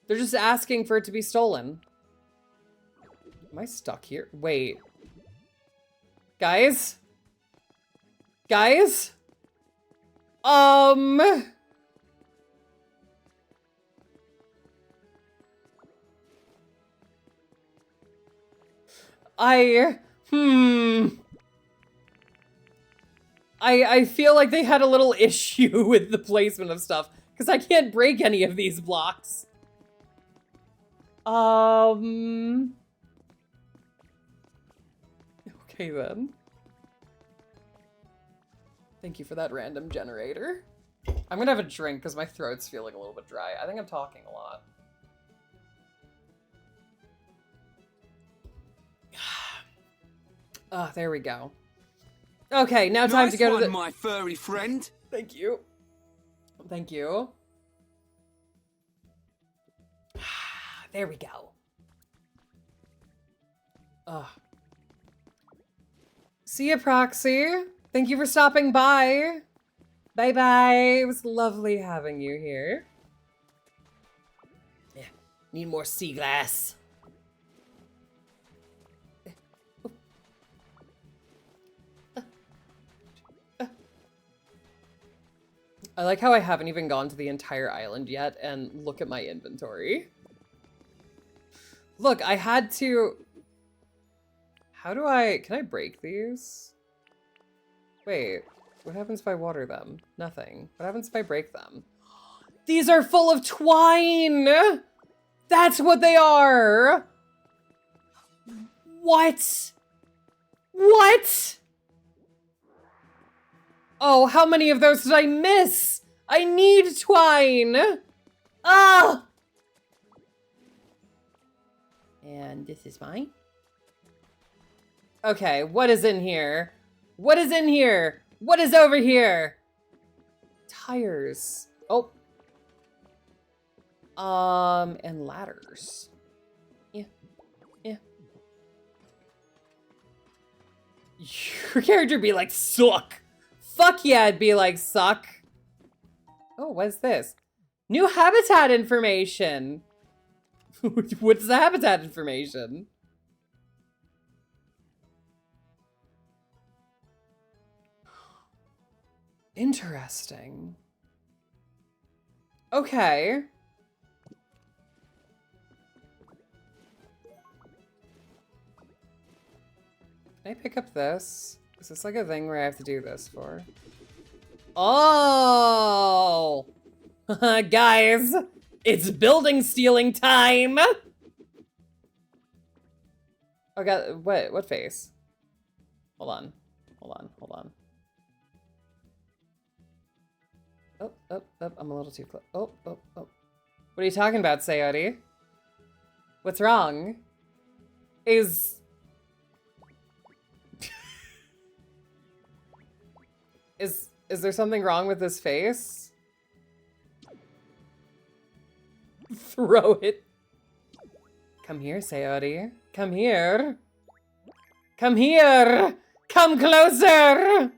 They're just asking for it to be stolen. Am I stuck here? Wait. Guys? Guys? I feel like they had a little issue with the placement of stuff, because I can't break any of these blocks. Okay then. Thank you for that random generator. I'm gonna have a drink because my throat's feeling a little bit dry. I think I'm talking a lot. Ah, there we go. Okay, now time to go to the... my furry friend. Thank you. Thank you. There we go. See ya, Proxy. Thank you for stopping by. Bye-bye. It was lovely having you here. Yeah, need more sea glass. I like how I haven't even gone to the entire island yet, and look at my inventory. Look, I had to... How do I... Can I break these? Wait, what happens if I water them? Nothing. What happens if I break them? These are full of twine! That's what they are! What? What? Oh, how many of those did I miss? I need twine! Ah! And this is mine. Okay, what is in here? What is in here? What is over here? Tires. Oh. And ladders. Yeah. Yeah. Your character be like, suck. Fuck yeah, it'd be like, suck. Oh, what's this? New habitat information. What's the habitat information? Interesting. Okay. Can I pick up this? Is this like a thing where I have to do this for? Oh! Guys, it's building stealing time! Oh god, what face? Hold on. Hold on, hold on. Oh, oh, oh, I'm a little too close. Oh, oh, oh. What are you talking about, Sayori? What's wrong? Is there something wrong with this face? Throw it. Come here, Sayori. Come here. Come here. Come closer.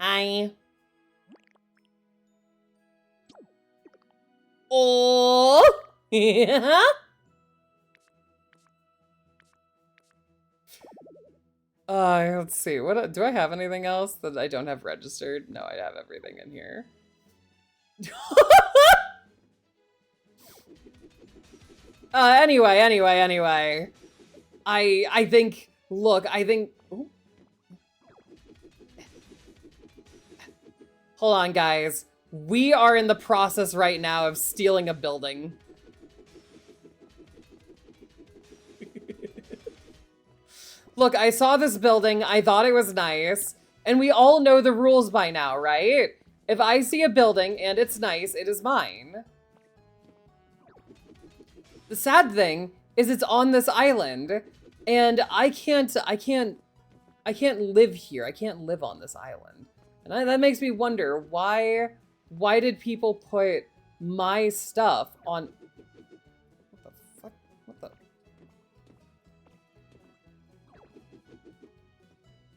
Hi. Oh. Yeah. Let's see. What do I have anything else that I don't have registered? No, I have everything in here. Anyway. I think, look, I think, ooh. Hold on, guys. We are in the process right now of stealing a building. Look, I saw this building, I thought it was nice, and we all know the rules by now, right? If I see a building and it's nice, it is mine. The sad thing is it's on this island, and I can't live here. I can't live on this island. And that makes me wonder, why did people put my stuff on... What the fuck? What the...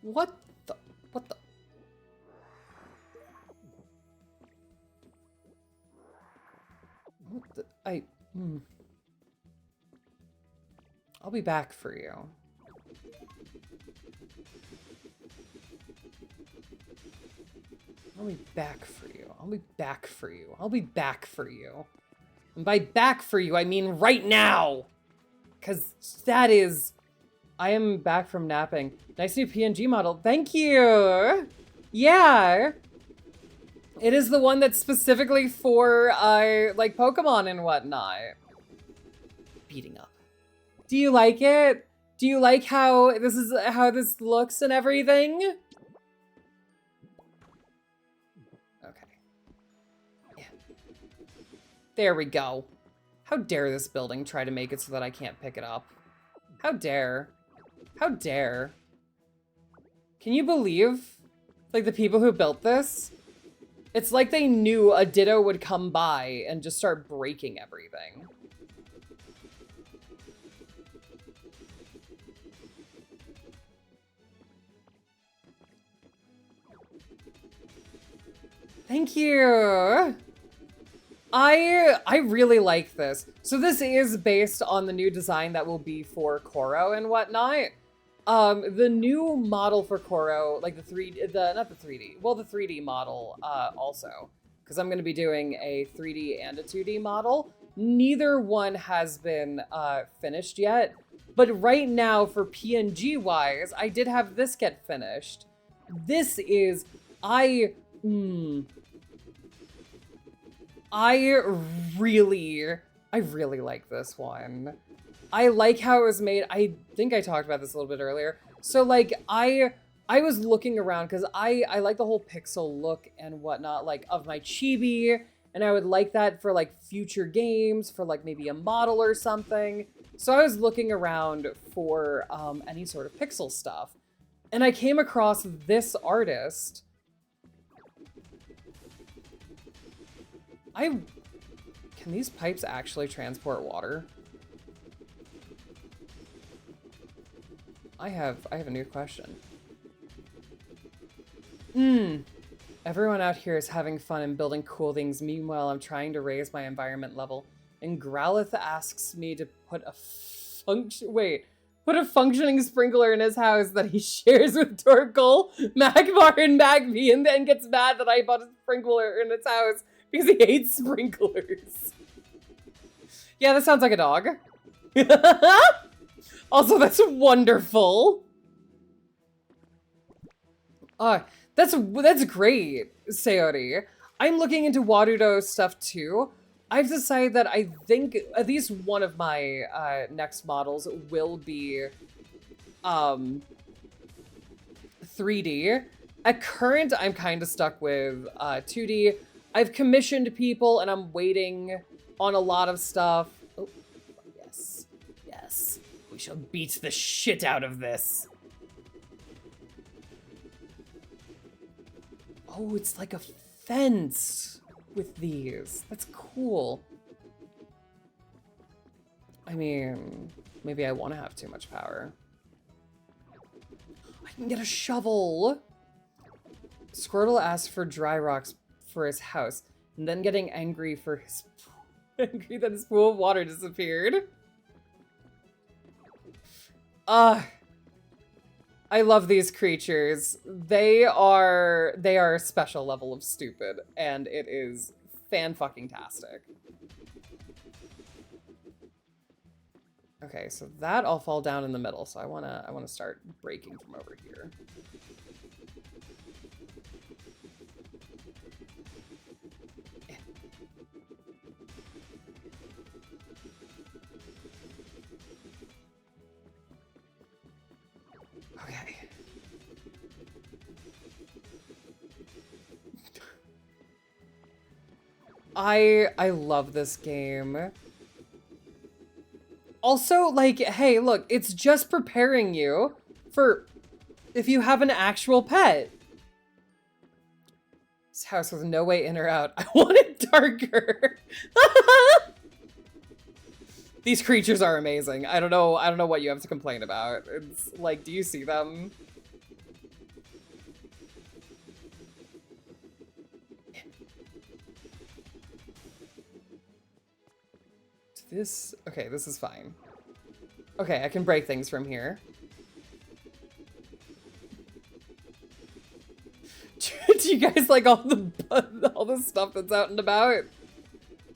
What the... What the... What the... I'll be back for you. I'll be back for you. I'll be back for you. I'll be back for you. And by back for you, I mean right now. Because that is... I am back from napping. Nice new PNG model. Thank you. Yeah. It is the one that's specifically for, like, Pokemon and whatnot. Beating up. Do you like it? Do you like how this looks and everything? Okay. Yeah. There we go. How dare this building try to make it so that I can't pick it up? How dare? How dare? Can you believe, like, the people who built this? It's like they knew a Ditto would come by and just start breaking everything. Thank you. I really like this. So this is based on the new design that will be for Koro and whatnot. The new model for Koro, like the 3D model also, because I'm going to be doing a 3D and a 2D model. Neither one has been finished yet, but right now for PNG wise, I did have this get finished. This is, I really like this one. I like how it was made. I think I talked about this a little bit earlier. So like I was looking around because I like the whole pixel look and whatnot, like of my chibi, and I would like that for like future games, for like maybe a model or something. So I was looking around for any sort of pixel stuff, and I came across this artist. Can these pipes actually transport water? I have a new question. Everyone out here is having fun and building cool things. Meanwhile, I'm trying to raise my environment level. And Growlithe asks me to put a functioning sprinkler in his house that he shares with Torkoal, Magmar, and Magby, and then gets mad that I bought a sprinkler in his house because he hates sprinklers. Yeah, that sounds like a dog. Also, that's wonderful. That's great, Sayori. I'm looking into Warudo stuff too. I've decided that I think at least one of my next models will be 3D. At current, I'm kind of stuck with 2D. I've commissioned people and I'm waiting on a lot of stuff. Oh, yes. Yes. We shall beat the shit out of this. Oh, it's like a fence with these. That's cool. I mean, maybe I want to have too much power. I can get a shovel. Squirtle asked for dry rocks for his house, and then getting angry for his angry that his pool of water disappeared. I love these creatures. They are a special level of stupid, and it is fan-fucking-tastic. Okay, so that all fall down in the middle, so I wanna start breaking from over here. Okay. I love this game. Also, like, hey, look, it's just preparing you for if you have an actual pet. This house with no way in or out. I want it darker. These creatures are amazing. I don't know what you have to complain about. It's like, do you see them? Okay, this is fine. Okay, I can break things from here. Do you guys like all the stuff that's out and about?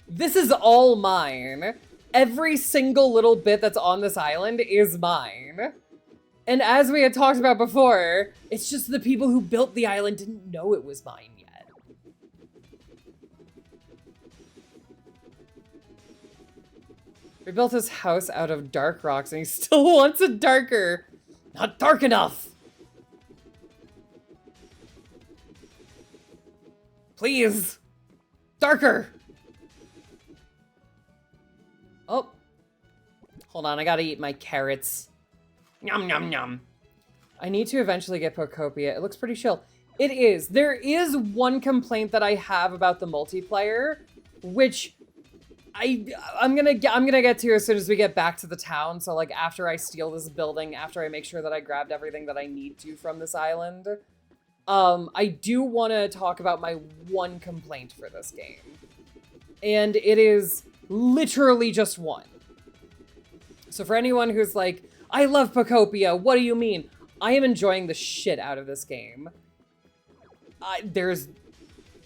This is all mine. Every single little bit that's on this island is mine. And as we had talked about before, it's just the people who built the island didn't know it was mine yet. He built his house out of dark rocks and he still wants it darker. Not dark enough. Please. Darker. Oh. Hold on, I gotta eat my carrots. Yum, yum, yum. I need to eventually get Pokopia. It looks pretty chill. It is. There is one complaint that I have about the multiplayer, which I'm gonna get to as soon as we get back to the town. So like after I steal this building, after I make sure that I grabbed everything that I need to from this island, I do want to talk about my one complaint for this game, and it is literally just one. So for anyone who's like, I love Pokopia, what do you mean? I am enjoying the shit out of this game. There's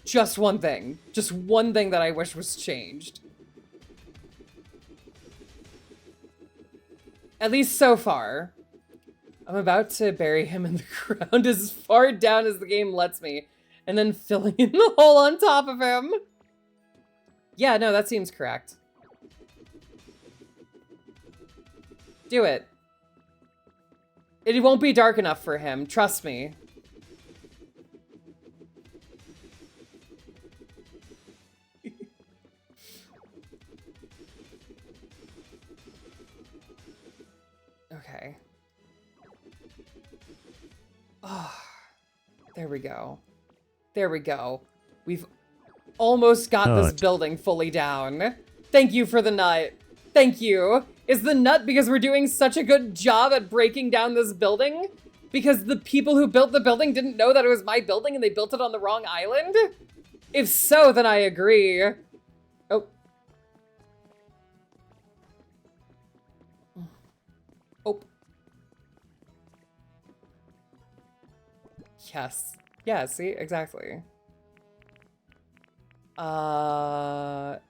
just one thing that I wish was changed. At least so far. I'm about to bury him in the ground as far down as the game lets me, and then filling in the hole on top of him. Yeah, no, that seems correct. Do it. It won't be dark enough for him, trust me. Okay. Oh, there we go. There we go. We've almost got this building fully down. Thank you for the nut. Thank you. Is the nut because we're doing such a good job at breaking down this building? Because the people who built the building didn't know that it was my building and they built it on the wrong island? If so, then I agree. Oh. Oh. Yes. Yeah, see? Exactly. Nope.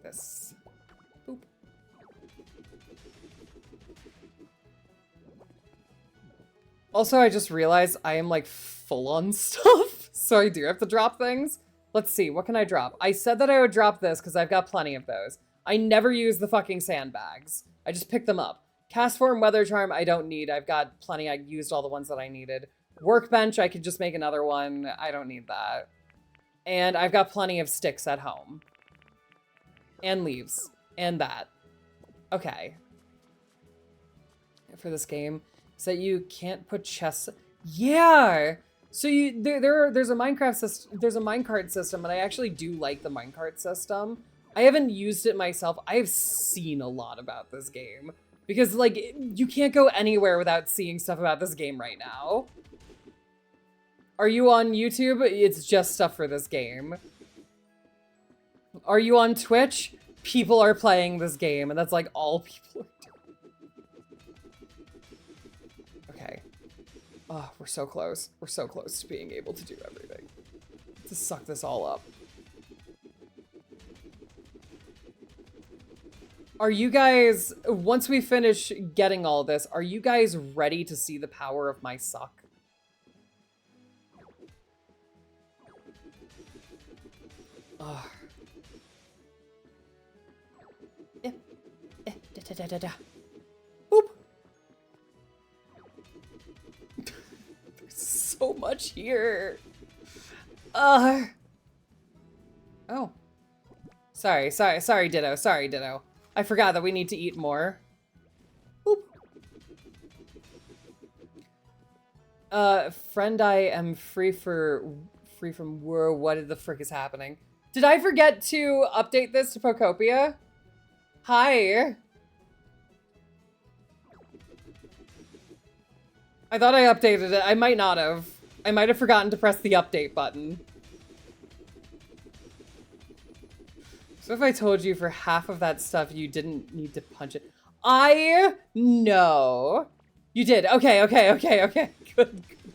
This. Boop. Also, I just realized I am like full on stuff, so I do have to drop things. Let's see, what can I drop? I said that I would drop this because I've got plenty of those. I never use the fucking sandbags. I just pick them up. Cast Form, Weather Charm, I don't need. I've got plenty. I used all the ones that I needed. Workbench, I could just make another one. I don't need that. And I've got plenty of sticks at home. And leaves. And that. Okay. For this game. So you can't put chests... Yeah! So there's a Minecraft system, there's a minecart system, and I actually do like the minecart system. I haven't used it myself. I have seen a lot about this game. Because, like, you can't go anywhere without seeing stuff about this game right now. Are you on YouTube? It's just stuff for this game. Are you on Twitch? People are playing this game, and that's like all people are doing. Okay. Oh, we're so close. We're so close to being able to do everything. To suck this all up. Are you guys, once we finish getting all this, are you guys ready to see the power of my suck? Ugh. Boop. There's so much here. Oh. Sorry, Ditto. Sorry, Ditto. I forgot that we need to eat more. Boop. Friend, I am free from war. What the frick is happening? Did I forget to update this to Pocopia? Hi. I thought I updated it. I might not have. I might have forgotten to press the update button. So if I told you for half of that stuff you didn't need to punch it. I know. You did. Okay.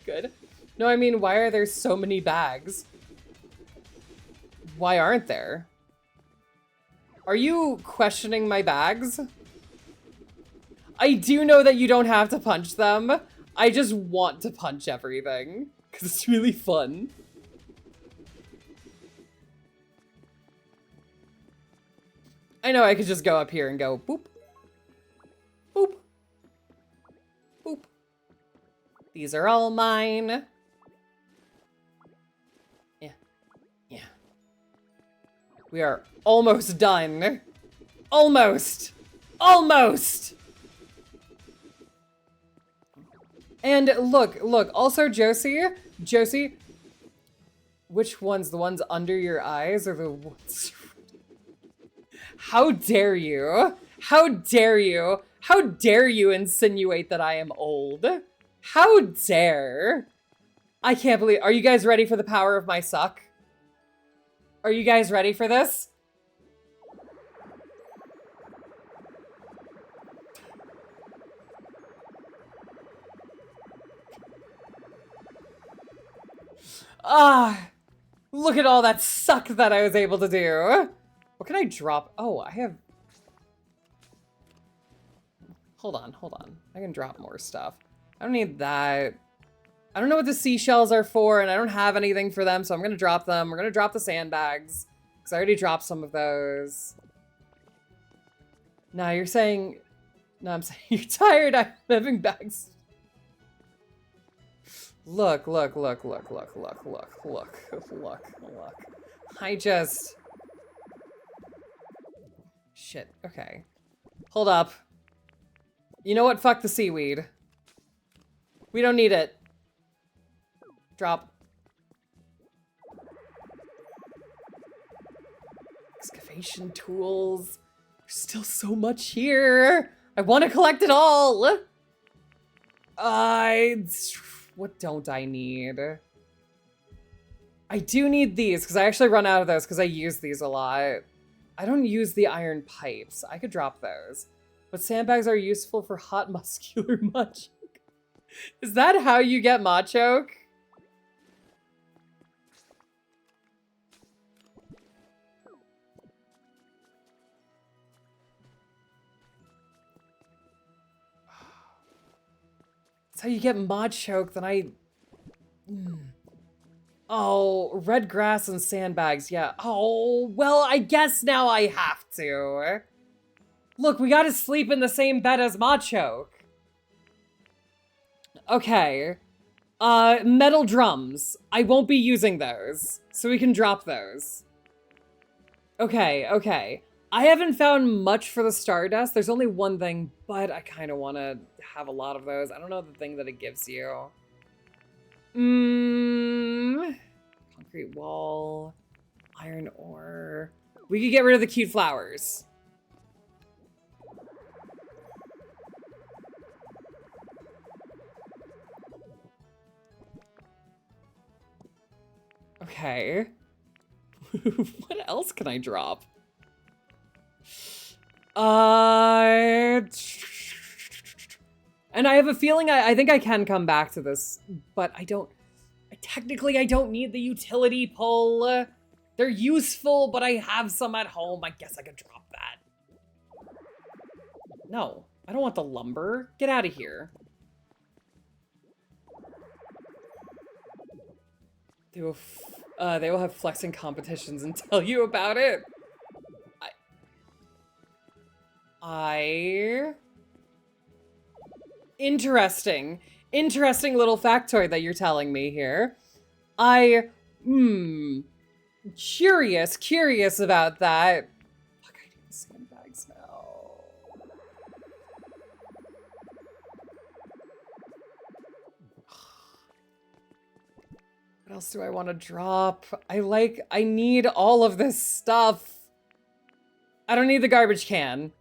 Good. No, I mean, why are there so many bags? Why aren't there? Are you questioning my bags? I do know that you don't have to punch them. I just want to punch everything because it's really fun. I know I could just go up here and go boop, boop, boop. These are all mine. Yeah. We are almost done. Almost. And look, also Josie, which ones? The ones under your eyes or the ones... How dare you? How dare you? How dare you insinuate that I am old? How dare? I can't believe... Are you guys ready for the power of my suck? Are you guys ready for this? Ah, look at all that suck that I was able to do. What can I drop? Oh, I have... Hold on. I can drop more stuff. I don't need that. I don't know what the seashells are for, and I don't have anything for them, so I'm gonna drop them. We're gonna drop the sandbags, because I already dropped some of those. No, you're saying... No, I'm saying you're tired. I'm having bags. Look. I just... Shit, okay. Hold up. You know what? Fuck the seaweed. We don't need it. Drop. Excavation tools. There's still so much here. I want to collect it all. What don't I need? I do need these because I actually run out of those because I use these a lot. I don't use the iron pipes. I could drop those. But sandbags are useful for hot muscular machoke. Is that how you get machoke? That's how you get machoke, then I... Oh, red grass and sandbags, yeah. Oh, well, I guess now I have to. Look, we gotta sleep in the same bed as machoke. Okay. Metal drums. I won't be using those, so we can drop those. Okay, okay. I haven't found much for the Stardust. There's only one thing, but I kind of want to have a lot of those. I don't know the thing that it gives you. Concrete wall. Iron ore. We could get rid of the cute flowers. Okay. What else can I drop? And I have a feeling I think I can come back to this, but technically I don't need the utility pole. They're useful, but I have some at home. I guess I could drop that. No, I don't want the lumber. Get out of here. They will have flexing competitions and tell you about it. Interesting. Interesting little factoid that you're telling me here. Curious about that. Fuck, I need the sandbags now. What else do I want to drop? I need all of this stuff. I don't need the garbage can.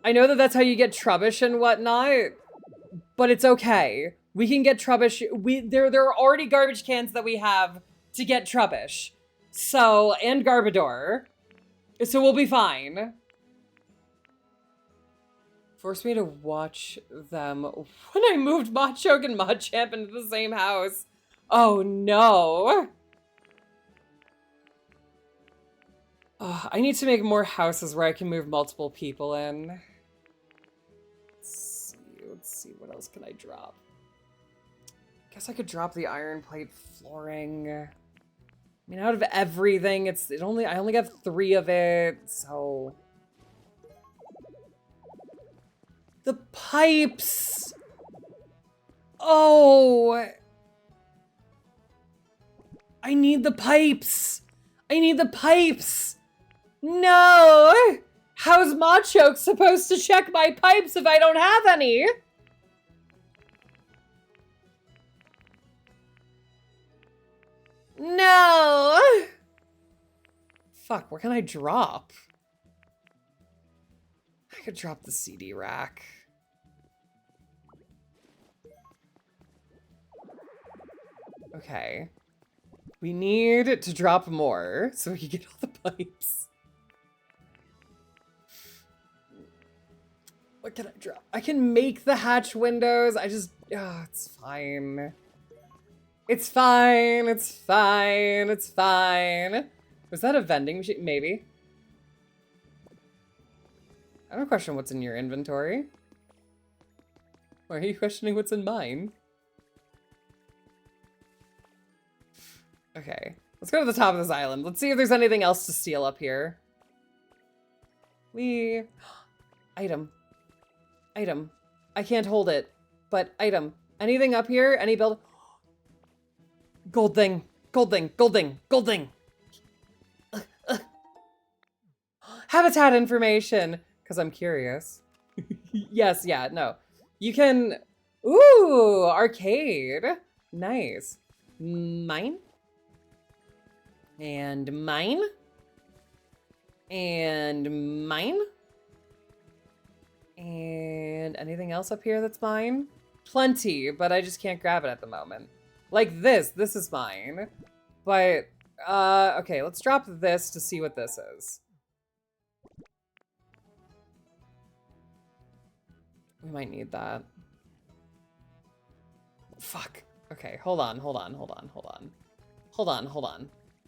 I know that that's how you get trubbish and whatnot, but it's okay. We can get trubbish. There are already garbage cans that we have to get trubbish. So, and Garbodor. So we'll be fine. Forced me to watch them when I moved Machoke and Machamp into the same house. Oh no. I need to make more houses where I can move multiple people in. Let's see, what else can I drop? Guess I could drop the iron plate flooring. I mean, out of everything, I only got 3 of it, so. The pipes! Oh! I need the pipes! I need the pipes! No! How's Machoke supposed to check my pipes if I don't have any? No! Fuck, where can I drop? I could drop the CD rack. Okay. We need to drop more so we can get all the pipes. What can I drop? I can make the hatch windows. It's fine. It's fine. It's fine. It's fine. Was that a vending machine? Maybe. I don't question what's in your inventory. Why are you questioning what's in mine? Okay. Let's go to the top of this island. Let's see if there's anything else to steal up here. Item. Item. I can't hold it, but item. Anything up here? Any build? Gold thing. Gold thing. Gold thing. Gold thing. Habitat information. Because I'm curious. Yes, yeah, no. You can... Ooh, arcade. Nice. Mine. And mine. And mine. And anything else up here that's mine? Plenty, but I just can't grab it at the moment. Like this is mine. But, okay, let's drop this to see what this is. We might need that. Fuck. Okay, hold on.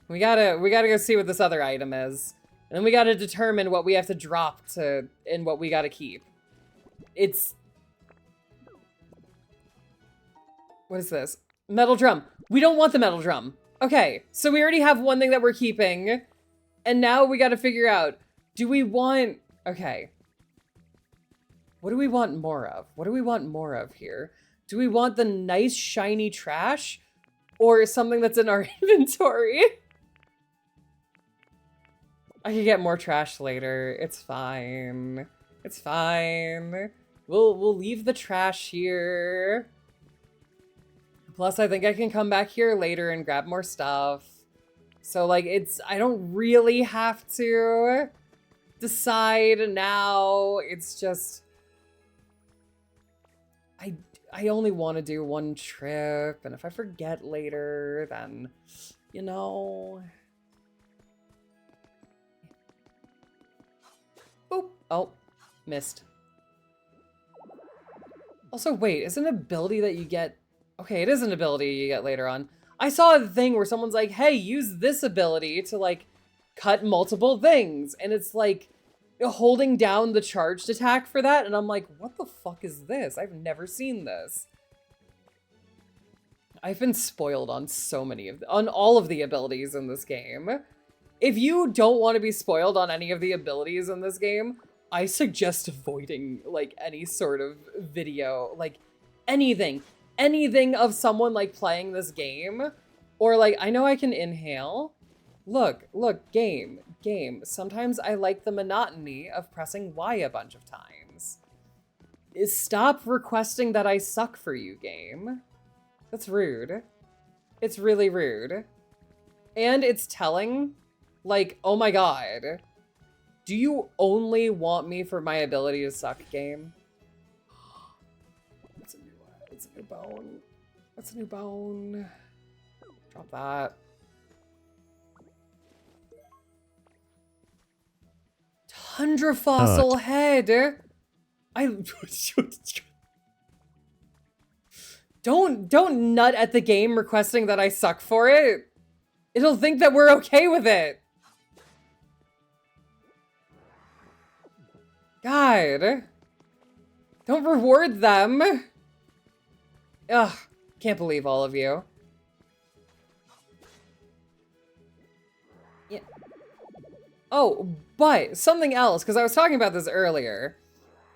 We gotta go see what this other item is. And then we gotta determine what we have to drop to, and what we gotta keep. It's... What is this? Metal drum. We don't want the metal drum. Okay, so we already have one thing that we're keeping. And now we gotta figure out, do we want... Okay. What do we want more of? What do we want more of here? Do we want the nice shiny trash? Or something that's in our inventory? I can get more trash later. It's fine. It's fine. We'll leave the trash here. Plus, I think I can come back here later and grab more stuff. So, like, I don't really have to decide now. It's just... I only want to do one trip, and if I forget later, then, you know... Boop. Oh, missed. Also, wait, is it an ability that you get... Okay, it is an ability you get later on. I saw a thing where someone's like, hey, use this ability to, like, cut multiple things. And it's, like, holding down the charged attack for that. And I'm like, what the fuck is this? I've never seen this. I've been spoiled on on all of the abilities in this game. If you don't want to be spoiled on any of the abilities in this game, I suggest avoiding, like, any sort of video, like, anything of someone, like, playing this game. Or, like, I know I can inhale. Look, game. Sometimes I like the monotony of pressing Y a bunch of times. Stop requesting that I suck for you, game. That's rude. It's really rude. And it's telling, like, oh my god. Do you only want me for my ability to suck, game? That's a new bone. That's a new bone. Drop that. Tundra fossil head. Don't nut at the game requesting that I suck for it. It'll think that we're okay with it. God. Don't reward them. Ugh. Can't believe all of you. Yeah. Oh, but something else, because I was talking about this earlier.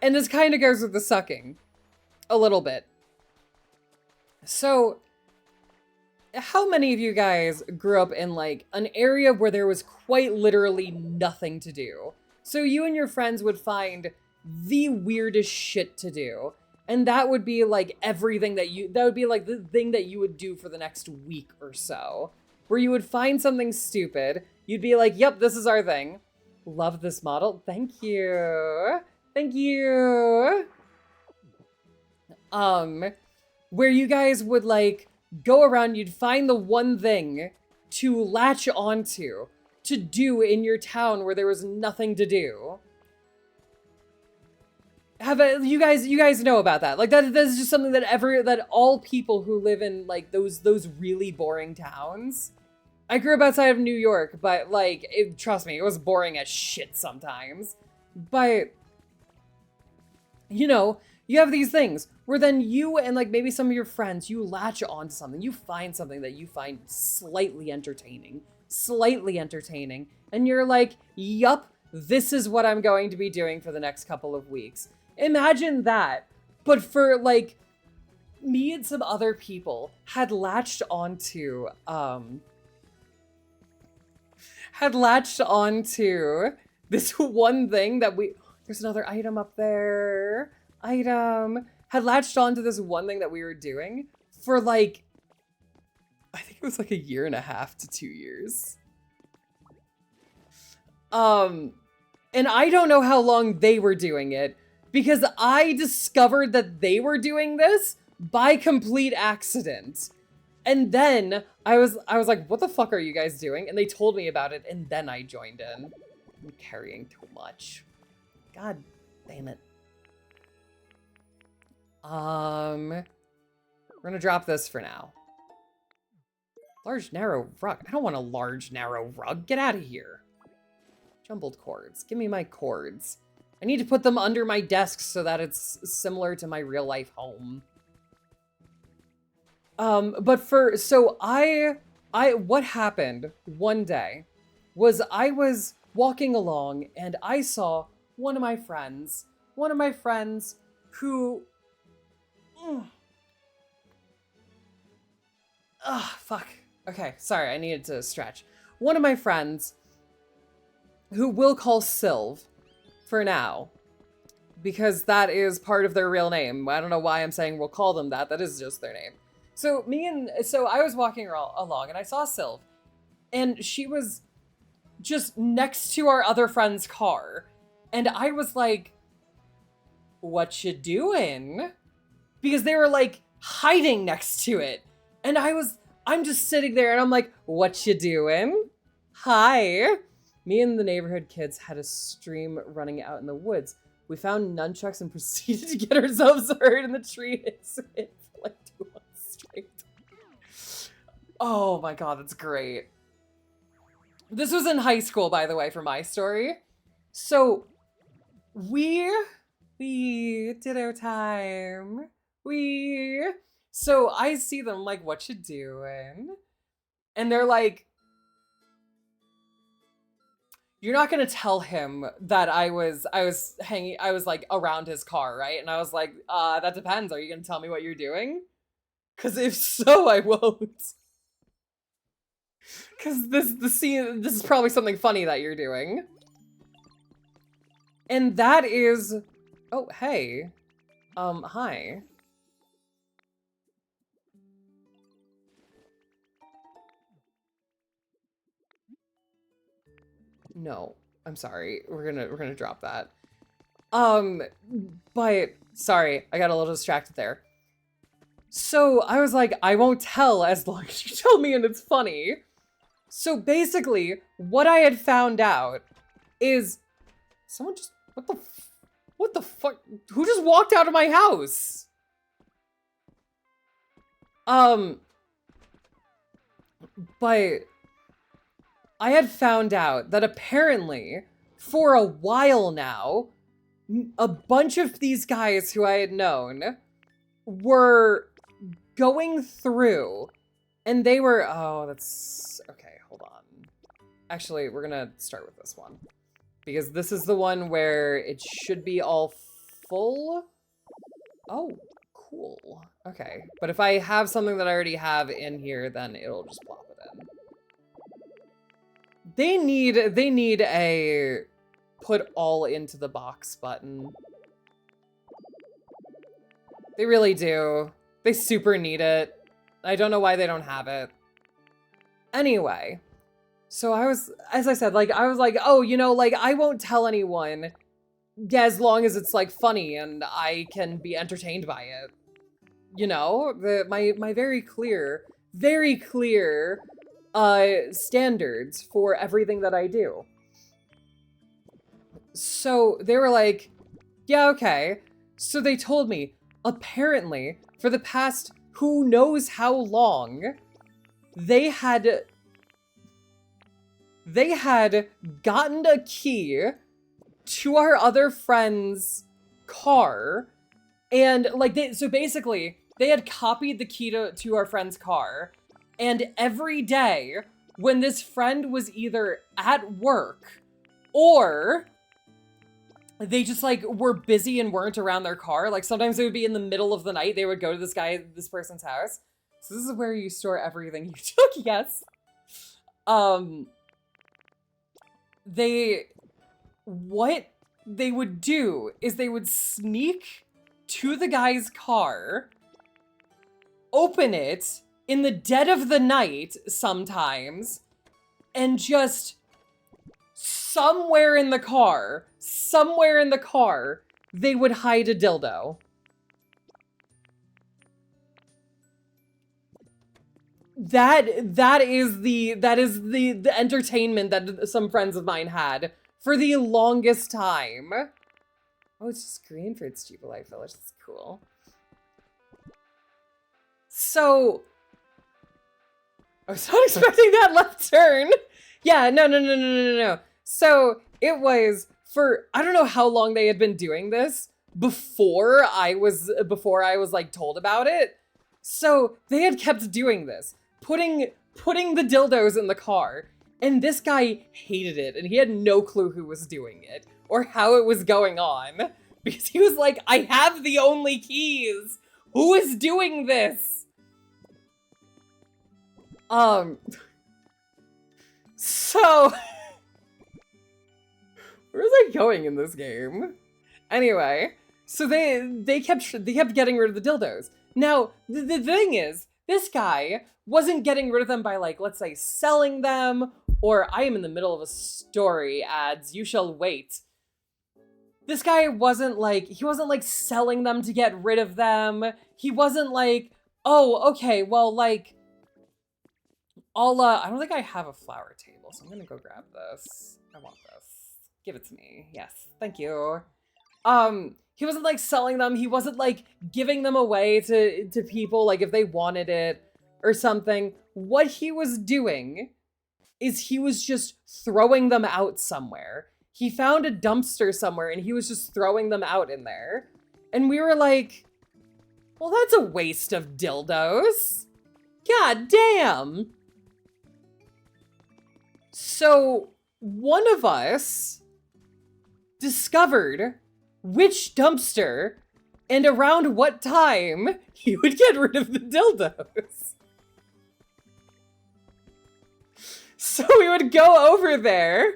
And this kind of goes with the sucking. A little bit. So, how many of you guys grew up in, like, an area where there was quite literally nothing to do? So you and your friends would find the weirdest shit to do. And that would be, like, everything that would be, like, the thing that you would do for the next week or so. Where you would find something stupid. You'd be like, yep, this is our thing. Love this model. Thank you. Thank you. Where you guys would, like, go around, you'd find the one thing to latch onto, to do in your town where there was nothing to do. You guys know about that. Like, that's just something that all people who live in, like, those really boring towns. I grew up outside of New York, but, like, trust me, it was boring as shit sometimes. But, you know, you have these things where then you and, like, maybe some of your friends, you latch onto something. You find something that you find slightly entertaining, and you're like, yup, this is what I'm going to be doing for the next couple of weeks. Imagine that, but for, like, me and some other people had latched onto this one thing that there's another item up there. item, had latched on to this one thing that we were doing for like, I think it was like 1.5 to 2 years. And I don't know how long they were doing it because I discovered that they were doing this by complete accident. And then I was like, what the fuck are you guys doing? And they told me about it, and then I joined in. I'm carrying too much. God damn it. We're gonna drop this for now. Large, narrow rug. I don't want a large, narrow rug. Get out of here. Jumbled cords. Give me my cords. I need to put them under my desk so that it's similar to my real life home. What happened one day was I was walking along and I saw one of my friends who, fuck. Okay, sorry, I needed to stretch. One of my friends who we'll call Sylv for now, because that is part of their real name. I don't know why I'm saying we'll call them that. That is just their name. So I was walking along and I saw Sylv, and she was just next to our other friend's car. And I was like, what you doing? Because they were like hiding next to it. And I'm just sitting there and I'm like, what you doing? Hi. Me and the neighborhood kids had a stream running out in the woods. We found nunchucks and proceeded to get ourselves hurt in the tree. It's for like 2 months straight. Oh my god, that's great. This was in high school, by the way, for my story. So we did our time. So I see them like, what you doing? And they're like, you're not gonna tell him that I was like around his car, right? And I was like, that depends. Are you gonna tell me what you're doing? Cause if so, I won't. Cause this is probably something funny that you're doing. And that is, oh, hey. Hi. No, I'm sorry. We're gonna drop that. But sorry, I got a little distracted there. So I was like, I won't tell as long as you tell me and it's funny. So basically, what I had found out is someone just, what the fuck? Who just walked out of my house? But I had found out that apparently, for a while now, a bunch of these guys who I had known were going through, and they were, oh, that's, okay, hold on. Actually, we're gonna start with this one, because this is the one where it should be all full. Oh, cool. Okay, but if I have something that I already have in here, then it'll just plop it in. They need a put all into the box button. They really do. They super need it. I don't know why they don't have it. Anyway, so as I said, like, I was like, oh, you know, like, I won't tell anyone as long as it's, like, funny and I can be entertained by it. You know, my very clear standards for everything that I do. So they were like, yeah, okay. So they told me, apparently, for the past who knows how long, they had gotten a key to our other friend's car, and like so basically they had copied the key to our friend's car, and every day when this friend was either at work or they just like were busy and weren't around their car, like sometimes it would be in the middle of the night, they would go to this person's house. So this is where you store everything you took, yes. What they would do is they would sneak to the guy's car, open it in the dead of the night sometimes, and just somewhere in the car, they would hide a dildo. That is the entertainment that some friends of mine had for the longest time. Oh, it's just green for its Jubilee Village. That's cool. So, I was not expecting that left turn. Yeah, no. So, it was for, I don't know how long they had been doing this before I was like told about it. So, they had kept doing this, putting the dildos in the car, and this guy hated it, and he had no clue who was doing it or how it was going on, because he was like, I have the only keys. Who is doing this? So, where was I going in this game? Anyway, so they kept getting rid of the dildos. Now, the thing is, this guy wasn't getting rid of them by, like, let's say selling them, or I am in the middle of a story, ads, you shall wait. This guy wasn't like selling them to get rid of them. He wasn't like, oh, okay, well, like, I don't think I have a flower table, so I'm gonna go grab this. I want this. Give it to me. Yes, thank you. He wasn't like selling them. He wasn't like giving them away to people, like if they wanted it or something. What he was doing is he was just throwing them out somewhere. He found a dumpster somewhere and he was just throwing them out in there. And we were like, well, that's a waste of dildos. God damn. So one of us discovered which dumpster and around what time he would get rid of the dildos. So we would go over there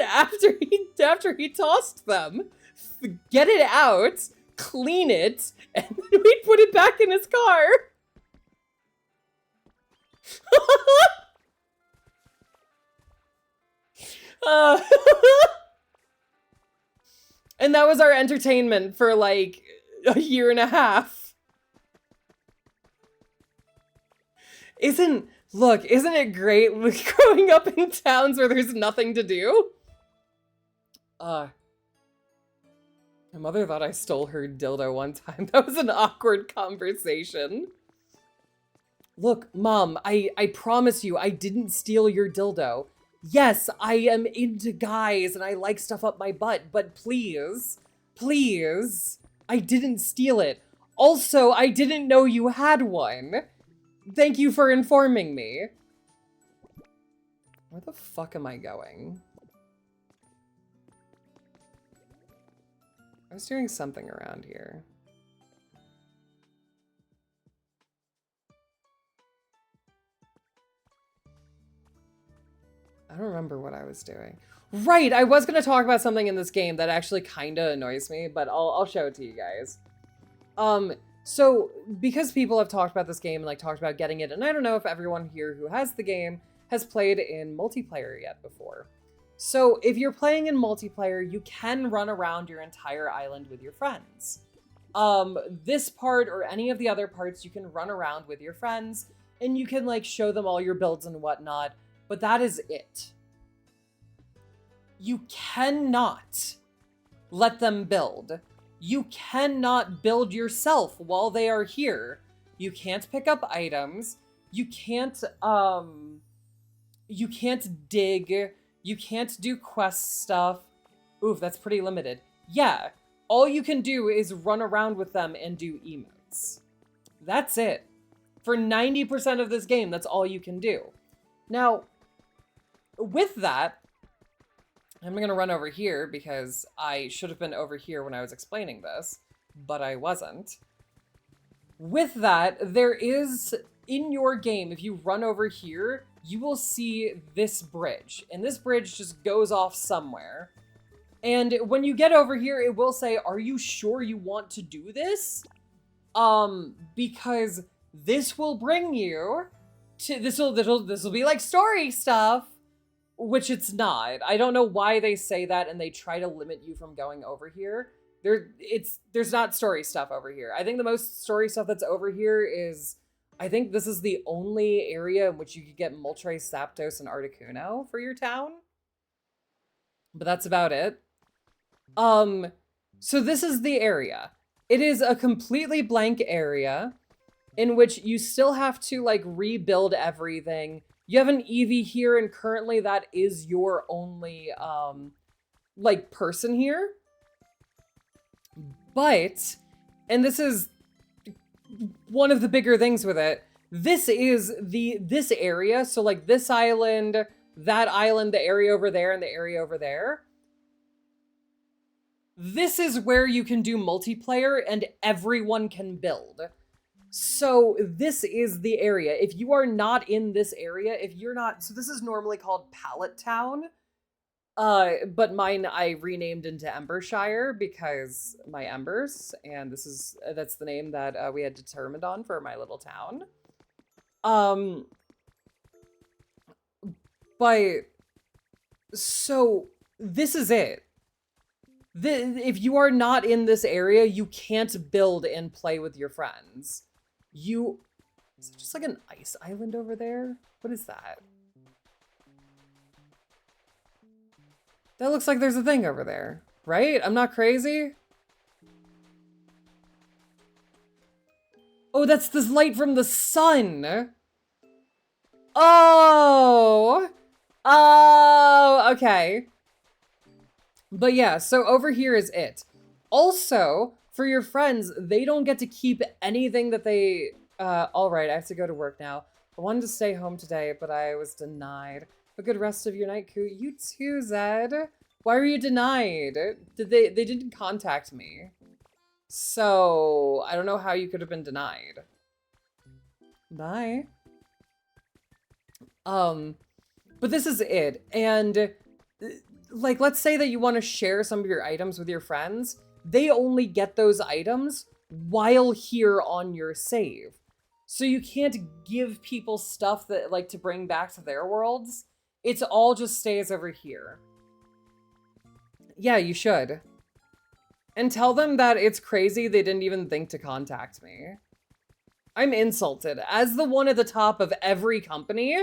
after he tossed them, get it out, clean it, and then we'd put it back in his car. And that was our entertainment for like a year and a half. Isn't it great growing up in towns where there's nothing to do? My mother thought I stole her dildo one time. That was an awkward conversation. Look, Mom, I promise you I didn't steal your dildo. Yes, I am into guys and I like stuff up my butt, but please, I didn't steal it. Also, I didn't know you had one. Thank you for informing me. Where the fuck am I going? I was doing something around here. I don't remember what I was doing. Right, I was gonna talk about something in this game that actually kinda annoys me, but I'll show it to you guys. So because people have talked about this game and like talked about getting it, and I don't know if everyone here who has the game has played in multiplayer yet before. So if you're playing in multiplayer, you can run around your entire island with your friends. This part or any of the other parts, you can run around with your friends and you can like show them all your builds and whatnot. But that is it. You cannot let them build. You cannot build yourself while they are here. You can't pick up items. You can't dig. You can't do quest stuff. Oof, that's pretty limited. Yeah, all you can do is run around with them and do emotes. That's it. For 90% of this game, that's all you can do. Now, with that, I'm gonna run over here because I should have been over here when I was explaining this, but I wasn't. With that, there is, in your game, if you run over here, you will see this bridge, and this bridge just goes off somewhere. And when you get over here, it will say, are you sure you want to do this? Because this will bring you to, this will be like story stuff, which it's not. I don't know why they say that and they try to limit you from going over here. There's not story stuff over here. I think the most story stuff that's over here is, I think this is the only area in which you could get Moltres, Zapdos, and Articuno for your town. But that's about it. So this is the area. It is a completely blank area in which you still have to like rebuild everything. You have an Eevee here, and currently that is your only like person here. But, and this is one of the bigger things with it, this is this area, so like this island, that island, the area over there, and the area over there. This is where you can do multiplayer and everyone can build. So this is the area. If you are not in this area, if you're not, so this is normally called Pallet Town. But mine I renamed into Embershire because my embers, and that's the name that we had determined on for my little town. But so this is it. If you are not in this area, you can't build and play with your friends. Is it just like an ice island over there? What is that? That looks like there's a thing over there, right? I'm not crazy. Oh, that's this light from the sun. Oh, okay. But yeah, so over here is it. Also, for your friends, they don't get to keep anything that they, all right, I have to go to work now. I wanted to stay home today, but I was denied. A good rest of your night, Koo. You too, Zed. Why were you denied? They didn't contact me. So, I don't know how you could have been denied. Bye. But this is it. And like, let's say that you want to share some of your items with your friends. They only get those items while here on your save. So you can't give people stuff that like to bring back to their worlds. It's all just stays over here. Yeah, you should. And tell them that it's crazy they didn't even think to contact me. I'm insulted. As the one at the top of every company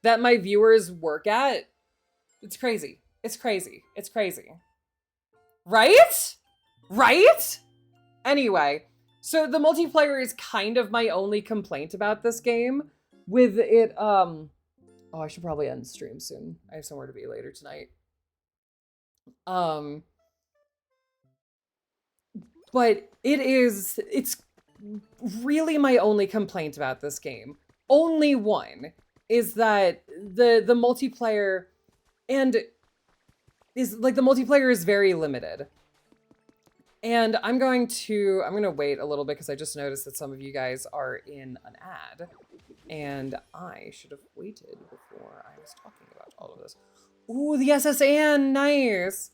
that my viewers work at, it's crazy. It's crazy. It's crazy. Right? Right? Anyway, so the multiplayer is kind of my only complaint about this game. With it, oh, I should probably end stream soon. I have somewhere to be later tonight. But it's really my only complaint about this game. Only one is that the multiplayer the multiplayer is very limited. And I'm gonna wait a little bit because I just noticed that some of you guys are in an ad. And I should have waited before I was talking about all of this. Ooh, the SSN, nice.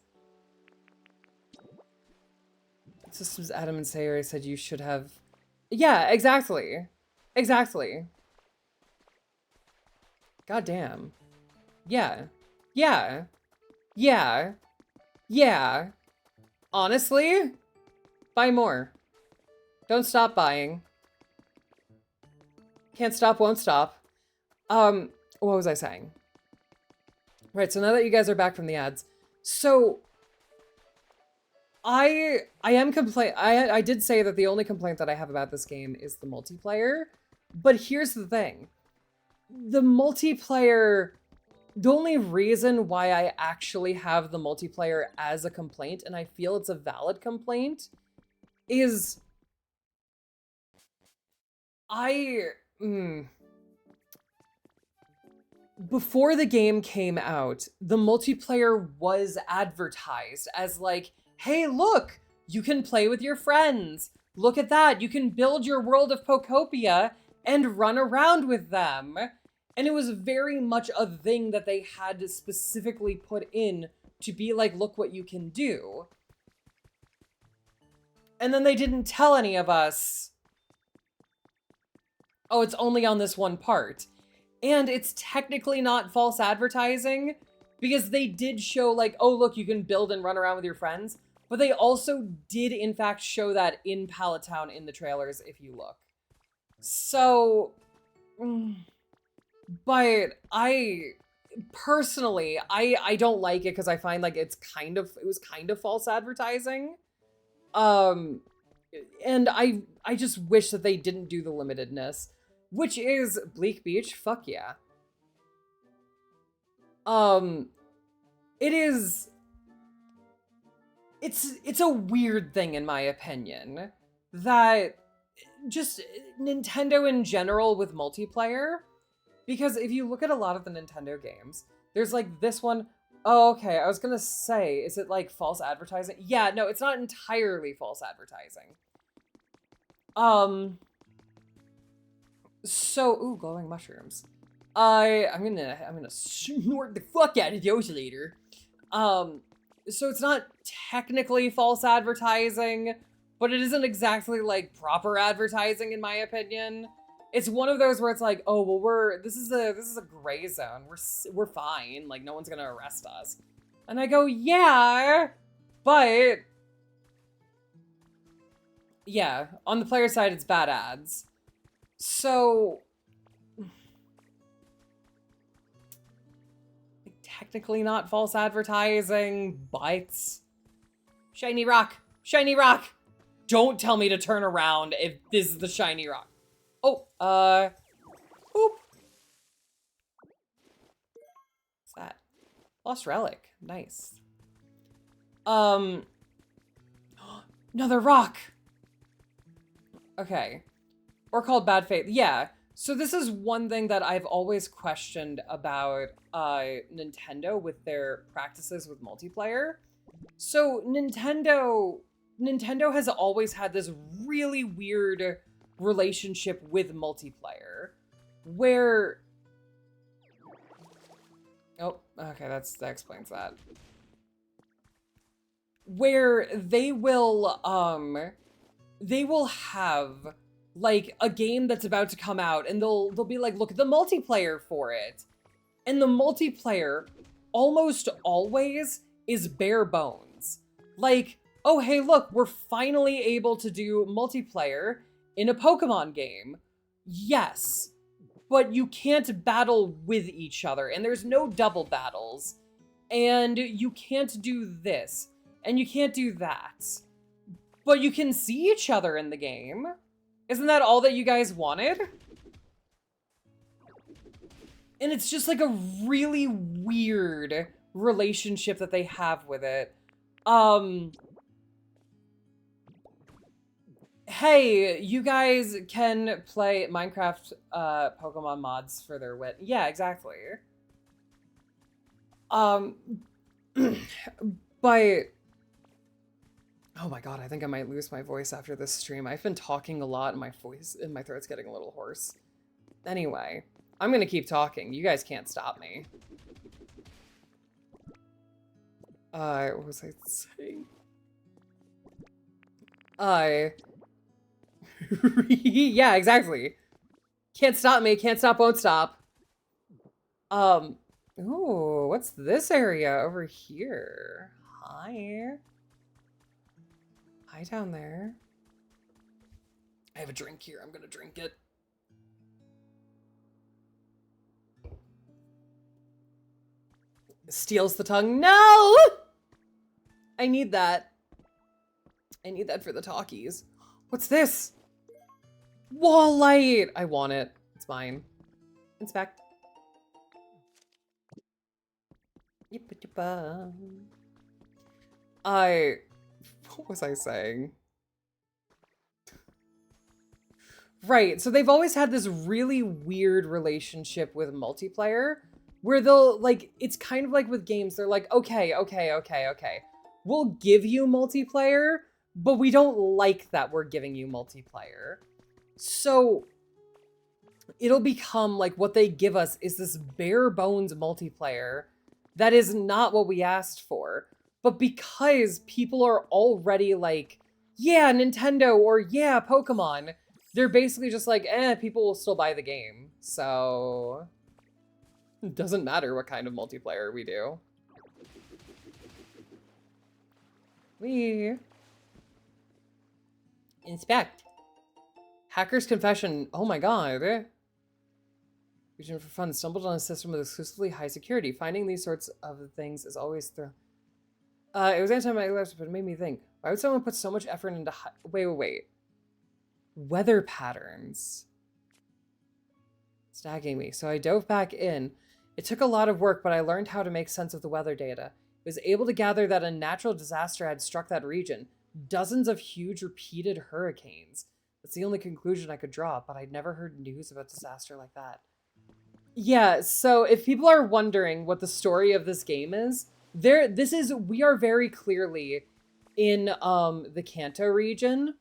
Systems Adam and Sayer said you should have. Yeah, exactly. Exactly. God damn. Yeah. Yeah. Yeah. Yeah. Honestly, buy more. Don't stop buying. Can't stop, won't stop. What was I saying? Right, so now that you guys are back from the ads. So I did say that the only complaint that I have about this game is the multiplayer. But here's the thing. The multiplayer, the only reason why I actually have the multiplayer as a complaint, and I feel it's a valid complaint, is before the game came out, the multiplayer was advertised as like, hey, look, you can play with your friends. Look at that. You can build your world of Pokopia and run around with them. And it was very much a thing that they had to specifically put in to be like, look what you can do. And then they didn't tell any of us, oh, it's only on this one part. And it's technically not false advertising because they did show like, oh, look, you can build and run around with your friends. But they also did, in fact, show that in Pallet Town in the trailers, if you look. So, but personally, I don't like it because I find like it was kind of false advertising. And I just wish that they didn't do the limitedness, which is Bleak Beach. Fuck yeah. It's a weird thing in my opinion that just Nintendo in general with multiplayer, because if you look at a lot of the Nintendo games, there's like this one. Oh, okay. I was gonna say, is it like false advertising? Yeah, no, it's not entirely false advertising. So, ooh, glowing mushrooms. I'm gonna snort the fuck out of those later. So it's not technically false advertising, but it isn't exactly like proper advertising in my opinion. It's one of those where it's like, oh, well, this is a gray zone. We're fine. Like no one's gonna arrest us. And I go, yeah, but yeah, on the player side, it's bad ads. So technically not false advertising, but shiny rock, shiny rock. Don't tell me to turn around if this is the shiny rock. Oh, oop. What's that? Lost relic. Nice. Another rock. Okay. Or called bad faith. Yeah. So this is one thing that I've always questioned about Nintendo with their practices with multiplayer. So Nintendo has always had this really weird relationship with multiplayer where, oh, okay, that explains that. Where they will have like a game that's about to come out and they'll be like, look at the multiplayer for it. And the multiplayer almost always is bare bones. Like, oh, hey, look, we're finally able to do multiplayer in a Pokemon game. Yes, but you can't battle with each other and there's no double battles and you can't do this and you can't do that, but you can see each other in the game. Isn't that all that you guys wanted? And it's just like a really weird relationship that they have with it. Hey, you guys can play Minecraft Pokemon mods for their wit. Yeah, exactly. But oh my god, I think I might lose my voice after this stream. I've been talking a lot and my throat's getting a little hoarse. Anyway, I'm gonna keep talking. You guys can't stop me. What was I saying? Yeah, exactly. Can't stop me, can't stop, won't stop. Ooh, what's this area over here? Hi. Hi down there. I have a drink here. I'm gonna drink it. Steals the tongue. No! I need that. I need that for the talkies. What's this? Wall light! I want it. It's mine. Inspect. Yippa yippa. What was I saying? Right, so they've always had this really weird relationship with multiplayer where they'll, like, it's kind of like with games, they're like, okay. We'll give you multiplayer, but we don't like that we're giving you multiplayer. So it'll become like what they give us is this bare bones multiplayer That is not what we asked for. But because people are already like, yeah, Nintendo or yeah, Pokemon, they're basically just like, people will still buy the game. So it doesn't matter what kind of multiplayer we do. We inspect. Hacker's confession. Oh my god. Region for fun. Stumbled on a system with exclusively high security. Finding these sorts of things is always through. It was anytime I left, but it made me think. Why would someone put so much effort into wait. Weather patterns. Stagging me. So I dove back in. It took a lot of work, but I learned how to make sense of the weather data. I was able to gather that a natural disaster had struck that region. Dozens of huge repeated hurricanes. That's the only conclusion I could draw, but I'd never heard news about disaster like that. Yeah, so if people are wondering what the story of this game is, we are very clearly in the Kanto region.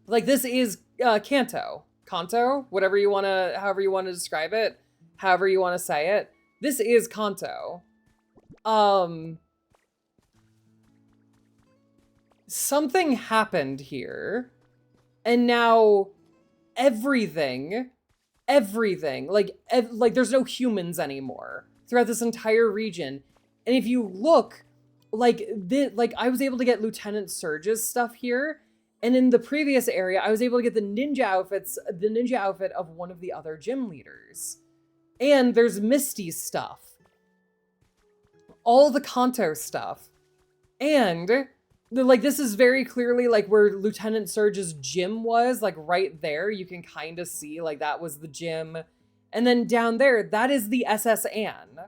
Like this is Kanto, however you want to describe it, however you want to say it. This is Kanto. Something happened here, and now everything, like there's no humans anymore throughout this entire region. And if you look, like I was able to get Lieutenant Surge's stuff here, and in the previous area, I was able to get the ninja outfit of one of the other gym leaders. And there's Misty's stuff. All the Kanto stuff. And like this is very clearly like where Lieutenant Surge's gym was, like right there. You can kind of see like that was the gym. And then down there, that is the SS Anne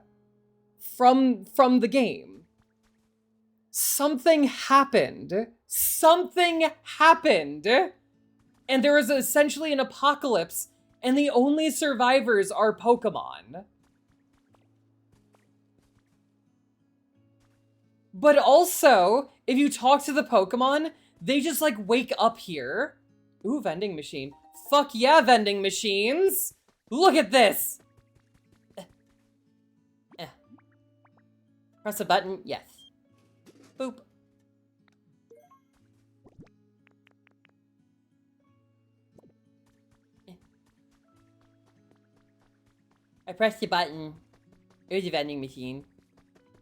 from the game. Something happened, and there was essentially an apocalypse, and the only survivors are Pokemon. But also, if you talk to the Pokemon, they just like wake up here. Ooh, vending machine. Fuck yeah, vending machines! Look at this! Press a button, yes. Boop. I pressed the button. It was a vending machine.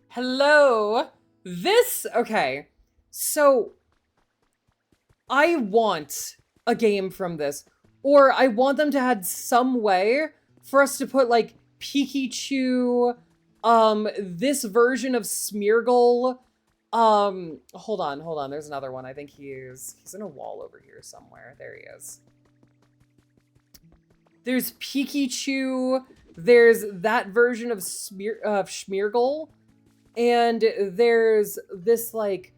Hello? Okay. So, I want a game from this. Or I want them to have some way for us to put, like, Pikachu, this version of Smeargle. Hold on. There's another one. I think he's in a wall over here somewhere. There he is. There's Pikachu. There's that version of Smeargle. And there's this, like,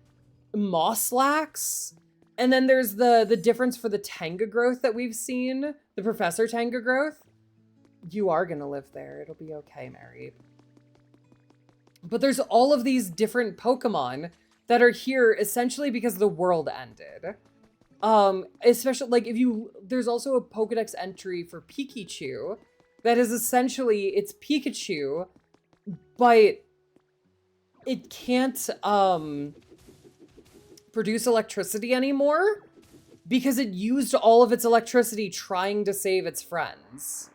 Mosslax. And then there's the difference for the Tangrowth that we've seen. The Professor Tangrowth. You are gonna live there. It'll be okay, Mary. But there's all of these different Pokemon that are here essentially because the world ended. Especially, like, there's also a Pokedex entry for Pikachu that is essentially, it's Pikachu, but it can't, produce electricity anymore because it used all of its electricity trying to save its friends.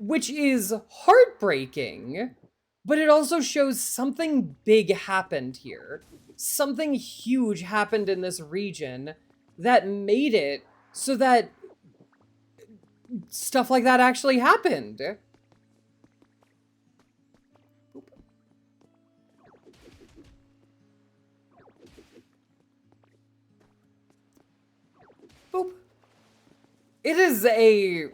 Which is heartbreaking, but it also shows something big happened here. Something huge happened in this region that made it so that stuff like that actually happened. Boop. It is a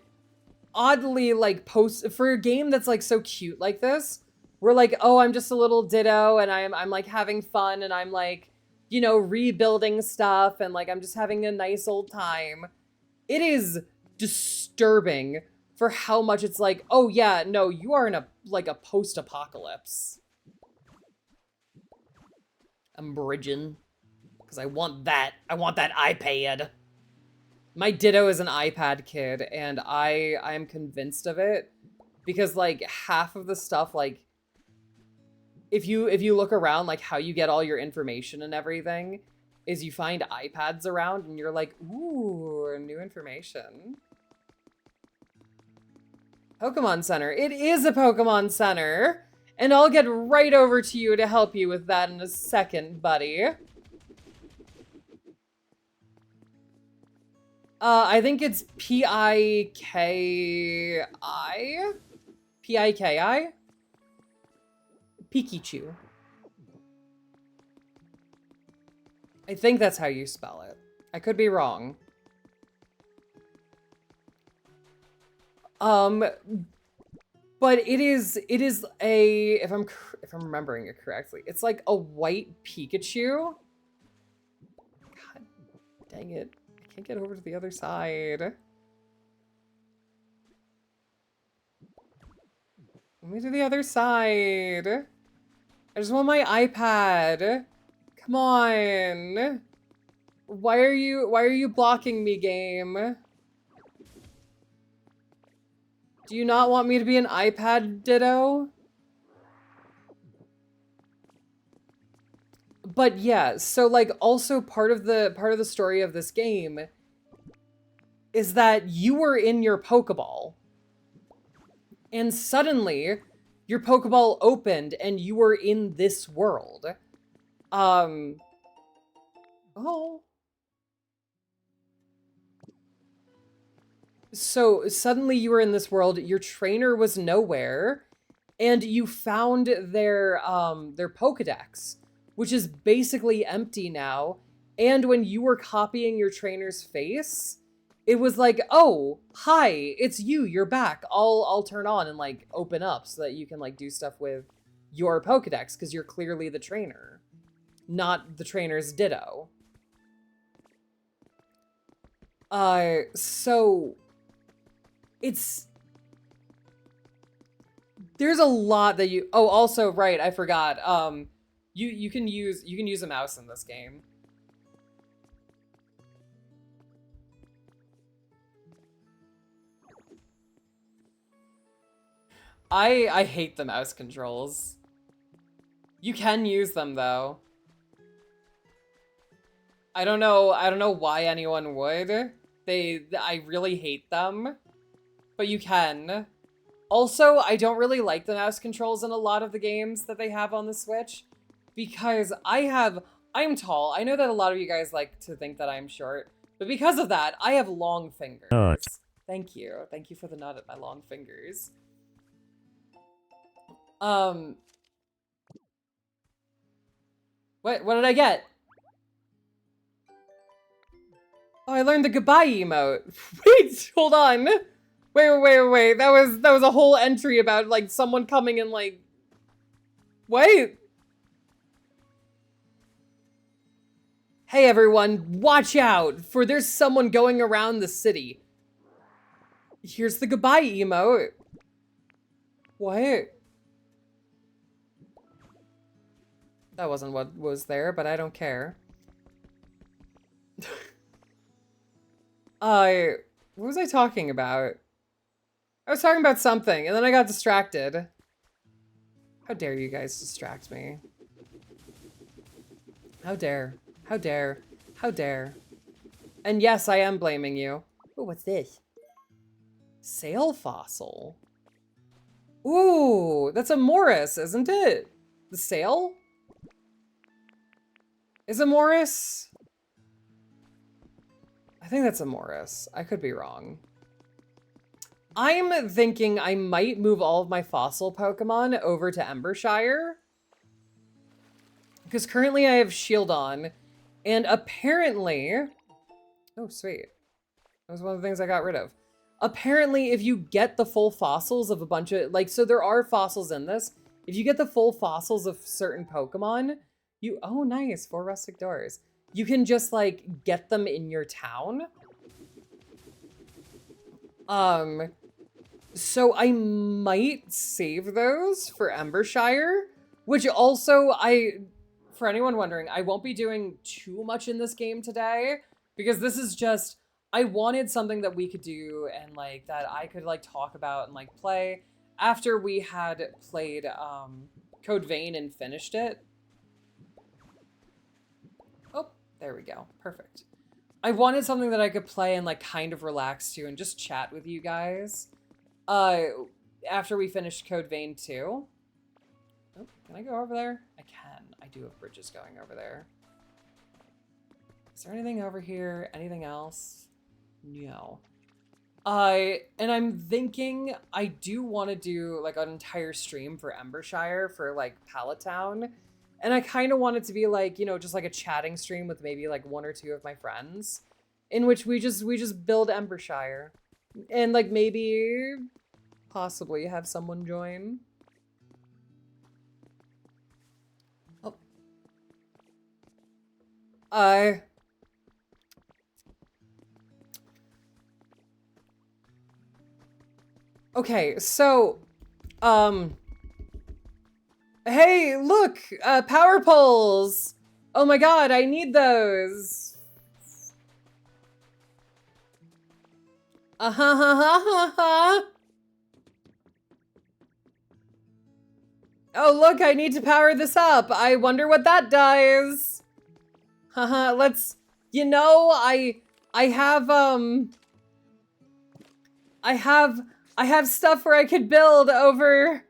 oddly, like, for a game that's, like, so cute like this, we're like, oh, I'm just a little Ditto, and I'm like, having fun, and I'm, like, you know, rebuilding stuff, and, like, I'm just having a nice old time. It is disturbing for how much it's like, oh, yeah, no, you are in a post-apocalypse. I'm bridging. Because I want that iPad. My Ditto is an iPad kid, and I am convinced of it. because like half of the stuff, like if you look around, like how you get all your information and everything is you find iPads around and you're like, ooh, new information. Pokemon Center. It is a Pokemon Center. And I'll get right over to you to help you with that in a second, buddy. I think it's P-I-K-I? P-I-K-I? Pikachu. I think that's how you spell it. I could be wrong. But it is a, if I'm remembering it correctly, it's like a white Pikachu. God dang it. I can't get over to the other side. Let me to the other side. I just want my iPad. Come on. Why are you blocking me, game? Do you not want me to be an iPad ditto? But yeah, so like also part of the story of this game is that you were in your Pokeball. And suddenly your Pokeball opened and you were in this world. Oh. So suddenly you were in this world, your trainer was nowhere, and you found their Pokedex, which is basically empty now. And when you were copying your trainer's face, it was like, oh, hi, it's you, you're back. I'll turn on and like open up so that you can like do stuff with your Pokedex, because you're clearly the trainer, not the trainer's ditto. So there's a lot that you, oh, also, right, I forgot. You can use a mouse in this game. I hate the mouse controls. You can use them though. I don't know why anyone would. I really hate them. But you can. Also, I don't really like the mouse controls in a lot of the games that they have on the Switch, because I'm tall. I know that a lot of you guys like to think that I'm short, but because of that, I have long fingers. Thank you. Thank you for the nod at my long fingers. What did I get? Oh, I learned the goodbye emote. Wait, hold on. Wait. That was a whole entry about like someone coming and like, wait. Hey everyone, watch out, for there's someone going around the city. Here's the goodbye emote. What? That wasn't what was there, but I don't care. What was I talking about? I was talking about something, and then I got distracted. How dare you guys distract me? How dare? How dare? How dare? And yes, I am blaming you. Ooh, what's this? Sail fossil. Ooh, that's a Morris, isn't it? The sail? Is it Morris? I think that's a Morris. I could be wrong. I'm thinking I might move all of my fossil Pokemon over to Embershire. Because currently I have Shieldon. And apparently... Oh, sweet. That was one of the things I got rid of. Apparently, if you get the full fossils of a bunch of... Like, so there are fossils in this. If you get the full fossils of certain Pokemon, you... Oh, nice. 4 rustic doors. You can just, like, get them in your town. So I might save those for Embershire, which also for anyone wondering, I won't be doing too much in this game today, because this is just, I wanted something that we could do and like that I could like talk about and like play. after we had played Code Vein and finished it. Oh, there we go. Perfect. I wanted something that I could play and like kind of relax to and just chat with you guys. After we finished Code Vein 2. Oh, can I go over there? I can. I do have bridges going over there. Is there anything over here? Anything else? No. And I'm thinking I do want to do like an entire stream for Embershire for like Pallet Town. And I kind of want it to be like, you know, just like a chatting stream with maybe like one or two of my friends in which we just build Embershire and like maybe possibly have someone join. Oh. Okay, so, hey, look, power poles. Oh my god, I need those. Oh, look, I need to power this up. I wonder what that does. Haha, let's, you know, I have stuff where I could build over,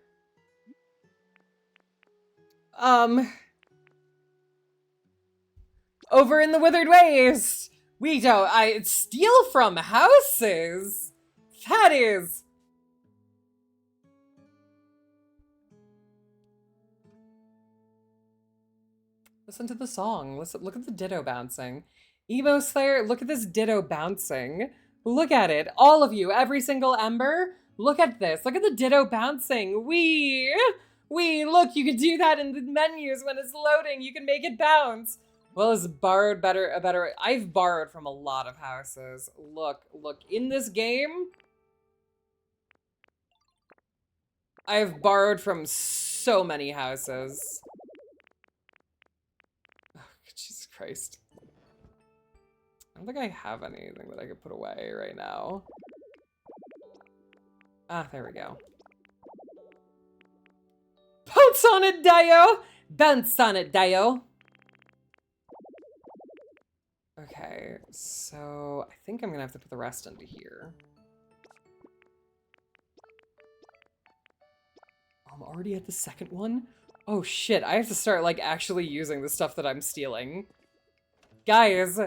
over in the Withered Waste. I steal from houses. That is. Listen to the song. Listen, look at the ditto bouncing. Emo Slayer, look at this ditto bouncing. Look at it. All of you, every single ember. Look at this. Look at the ditto bouncing. Look, you can do that in the menus when it's loading. You can make it bounce. Well, it's borrowed better. I've borrowed from a lot of houses. Look, in this game, I've borrowed from so many houses. Oh, Jesus Christ. I don't think I have anything that I could put away right now. Ah, there we go. Bounce on it, Dio! Bounce on it, Dio! Okay, so I think I'm gonna have to put the rest into here. I'm already at the second one? Oh shit, I have to start like actually using the stuff that I'm stealing. Guys,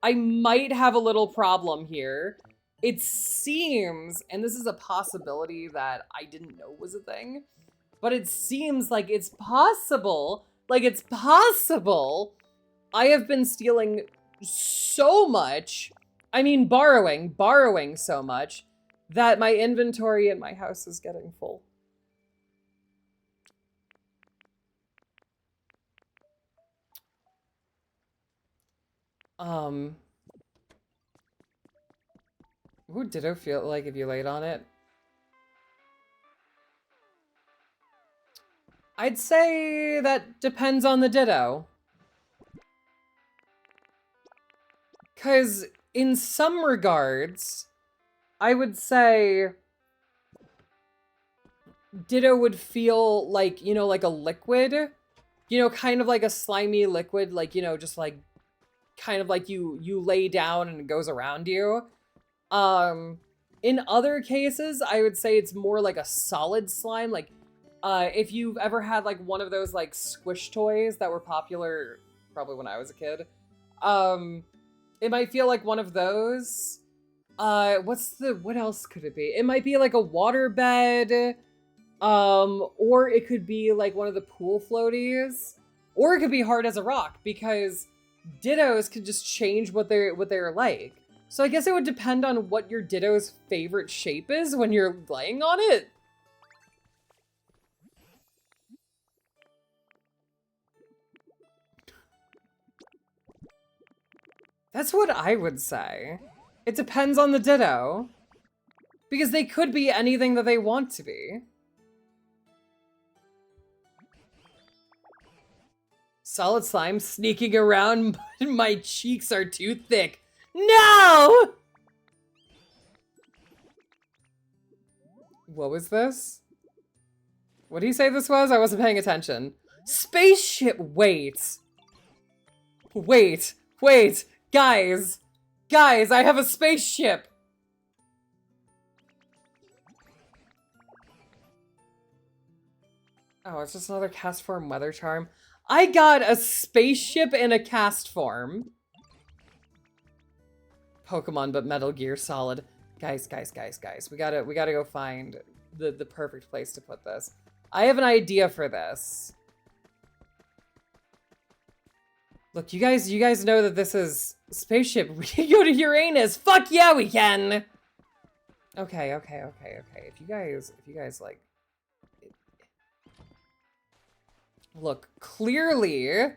I might have a little problem here. It seems, and this is a possibility that I didn't know was a thing, but it seems like it's possible, I have been stealing so much, I mean borrowing so much, that my inventory in my house is getting full. What did it feel like if you laid on it? I'd say that depends on the ditto. 'Cause in some regards, I would say ditto would feel like, you know, like a liquid. You know, kind of like a slimy liquid, like, you know, just like, kind of like you lay down and it goes around you. In other cases, I would say it's more like a solid slime. Like, if you've ever had like one of those like squish toys that were popular probably when I was a kid, it might feel like one of those. What else could it be? It might be like a water bed, or it could be like one of the pool floaties, or it could be hard as a rock because dittos can just change what they're like. So I guess it would depend on what your ditto's favorite shape is when you're laying on it. That's what I would say. It depends on the ditto. Because they could be anything that they want to be. Solid slime sneaking around, but my cheeks are too thick. No! What was this? What did he say this was? I wasn't paying attention. Spaceship, wait. Wait, wait, guys. Guys, I have a spaceship. Oh, it's just another cast form weather charm. I got a spaceship in a cast form. Pokemon, but Metal Gear Solid. Guys. We gotta go find the perfect place to put this. I have an idea for this. Look, you guys know that this is spaceship. We can go to Uranus. Fuck yeah, we can. Okay. If you guys like, look, clearly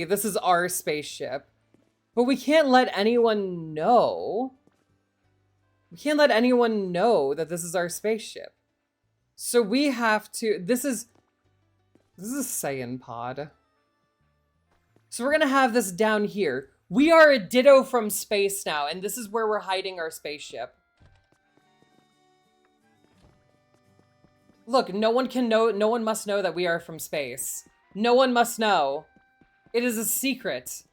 this is our spaceship, but we can't let anyone know. We can't let anyone know that this is our spaceship. So we have to, this is a Saiyan pod. So we're gonna have this down here. We are a Ditto from space now, and this is where we're hiding our spaceship. Look, no one must know that we are from space. No one must know. It is a secret.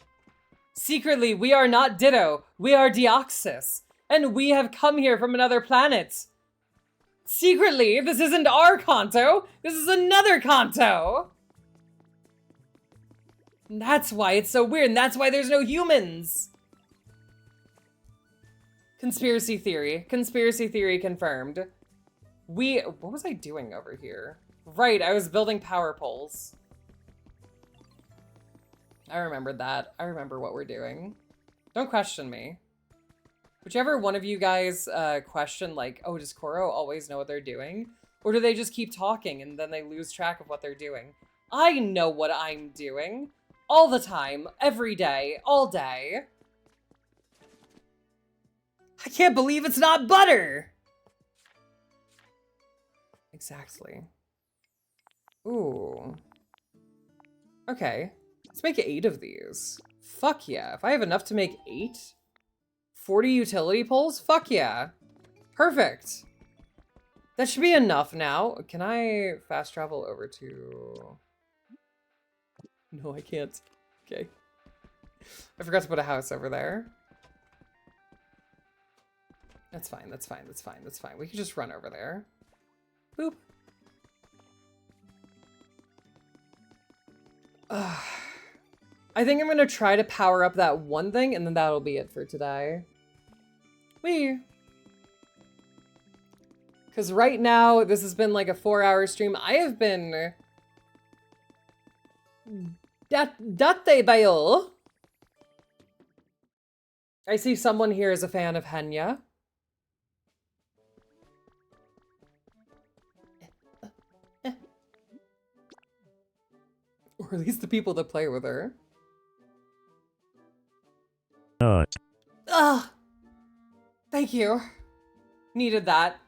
Secretly, we are not Ditto. We are Deoxys. And we have come here from another planet. Secretly, this isn't our Kanto. This is another Kanto. And that's why it's so weird, and that's why there's no humans. Conspiracy theory. Conspiracy theory confirmed. What was I doing over here? Right, I was building power poles. I remembered that. I remember what we're doing. Don't question me. Whichever one of you guys question, like, oh, does Koro always know what they're doing? Or do they just keep talking and then they lose track of what they're doing? I know what I'm doing. All the time, every day, all day. I can't believe it's not butter! Exactly. Ooh. Okay. Let's make 8 of these. Fuck yeah. If I have enough to make 8? 40 utility poles? Fuck yeah. Perfect. That should be enough now. Can I fast travel over to... No, I can't. Okay. I forgot to put a house over there. That's fine. We can just run over there. Boop. I think I'm gonna try to power up that one thing, and then that'll be it for today. Whee! Because right now, this has been like a 4-hour stream. I have been... Date bayo. I see someone here is a fan of Henya. Or at least the people that play with her. Ugh. Thank you. Needed that.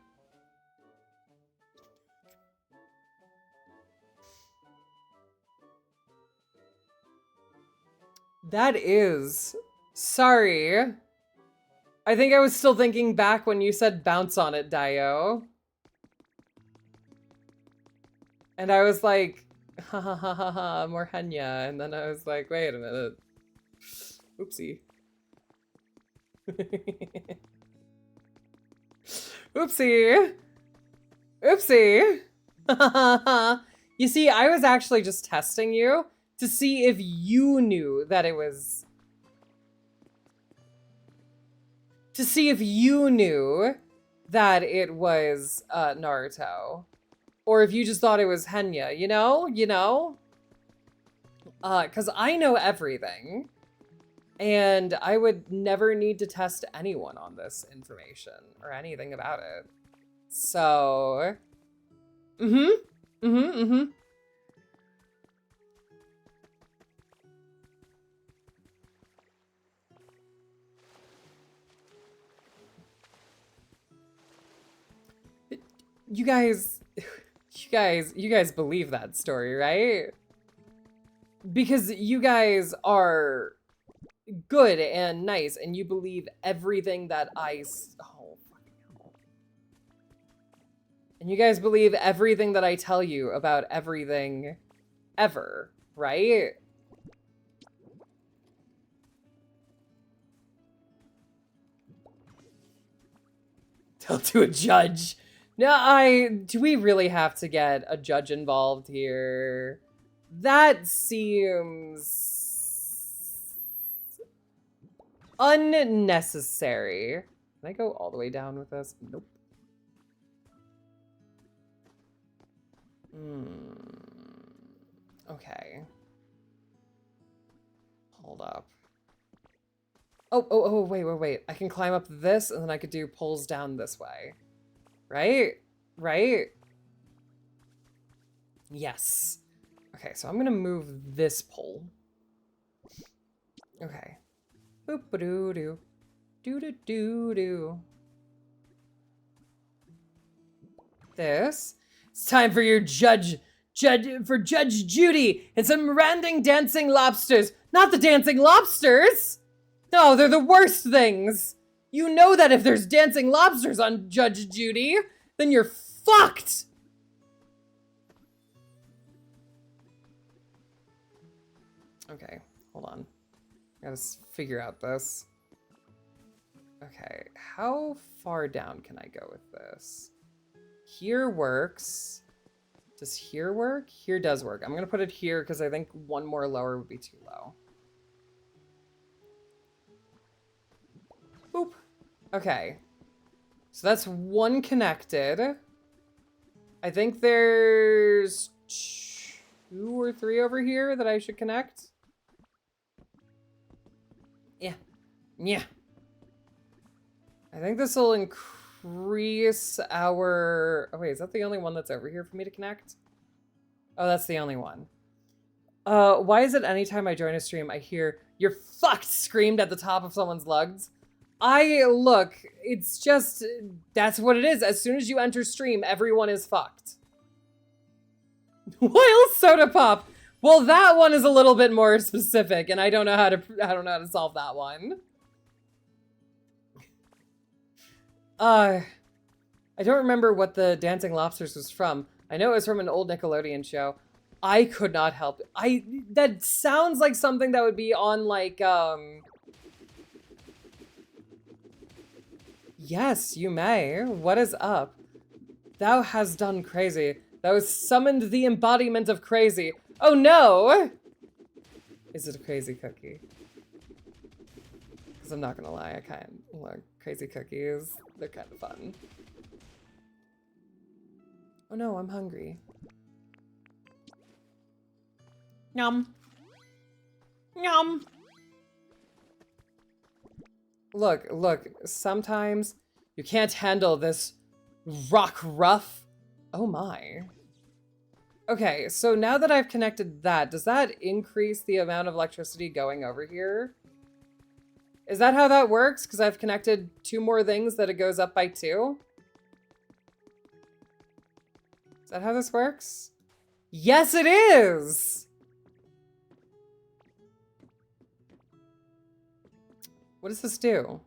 That is... Sorry. I think I was still thinking back when you said bounce on it, Dio. And I was like, ha ha ha ha ha, more Henya. And then I was like, wait a minute. Oopsie. Oopsie. Oopsie. You see, I was actually just testing you to see if you knew that it was... To see if you knew that it was Naruto. Or if you just thought it was Henya, you know? You know? Because I know everything. And I would never need to test anyone on this information or anything about it. So... You guys believe that story, right? Because you guys are good and nice, and you believe everything that oh, fucking hell. And you guys believe everything that I tell you about everything ever, right? Tell to a judge. No, do we really have to get a judge involved here? That seems unnecessary. Can I go all the way down with this? Nope. Okay. Hold up. Oh, wait. I can climb up this and then I could do pulls down this way. Right? Right? Yes. Okay, so I'm gonna move this pole. Okay. Boop-a-doo-doo. Doo-doo-doo-doo. This. It's time for your Judge Judy and some random dancing lobsters. Not the dancing lobsters! No, they're the worst things. You know that if there's dancing lobsters on Judge Judy, then you're fucked. Okay, hold on. I gotta figure out this. Okay, how far down can I go with this? Here works. Does here work? Here does work. I'm gonna put it here because I think one more lower would be too low. Boop. Okay. So that's one connected. I think there's 2 or 3 over here that I should connect. Yeah. Yeah. I think this will increase our... Oh, wait, is that the only one that's over here for me to connect? Oh, that's the only one. Why is it anytime I join a stream, I hear, "You're fucked," screamed at the top of someone's lungs? Look, it's just, that's what it is. As soon as you enter stream, everyone is fucked. Wild soda pop. Well, that one is a little bit more specific, and I don't know how to solve that one. I don't remember what the Dancing Lobsters was from. I know it was from an old Nickelodeon show. I could not help it. That sounds like something that would be on, like, Yes, you may. What is up? Thou has done crazy. Thou has summoned the embodiment of crazy. Oh no! Is it a crazy cookie? Because I'm not gonna lie, I like crazy cookies. They're kind of fun. Oh no, I'm hungry. Yum. Yum. Look, sometimes you can't handle this rock rough. Oh my. Okay, so now that I've connected that, does that increase the amount of electricity going over here? Is that how that works? Because I've connected 2 more things that it goes up by 2? Is that how this works? Yes, it is! What does this do?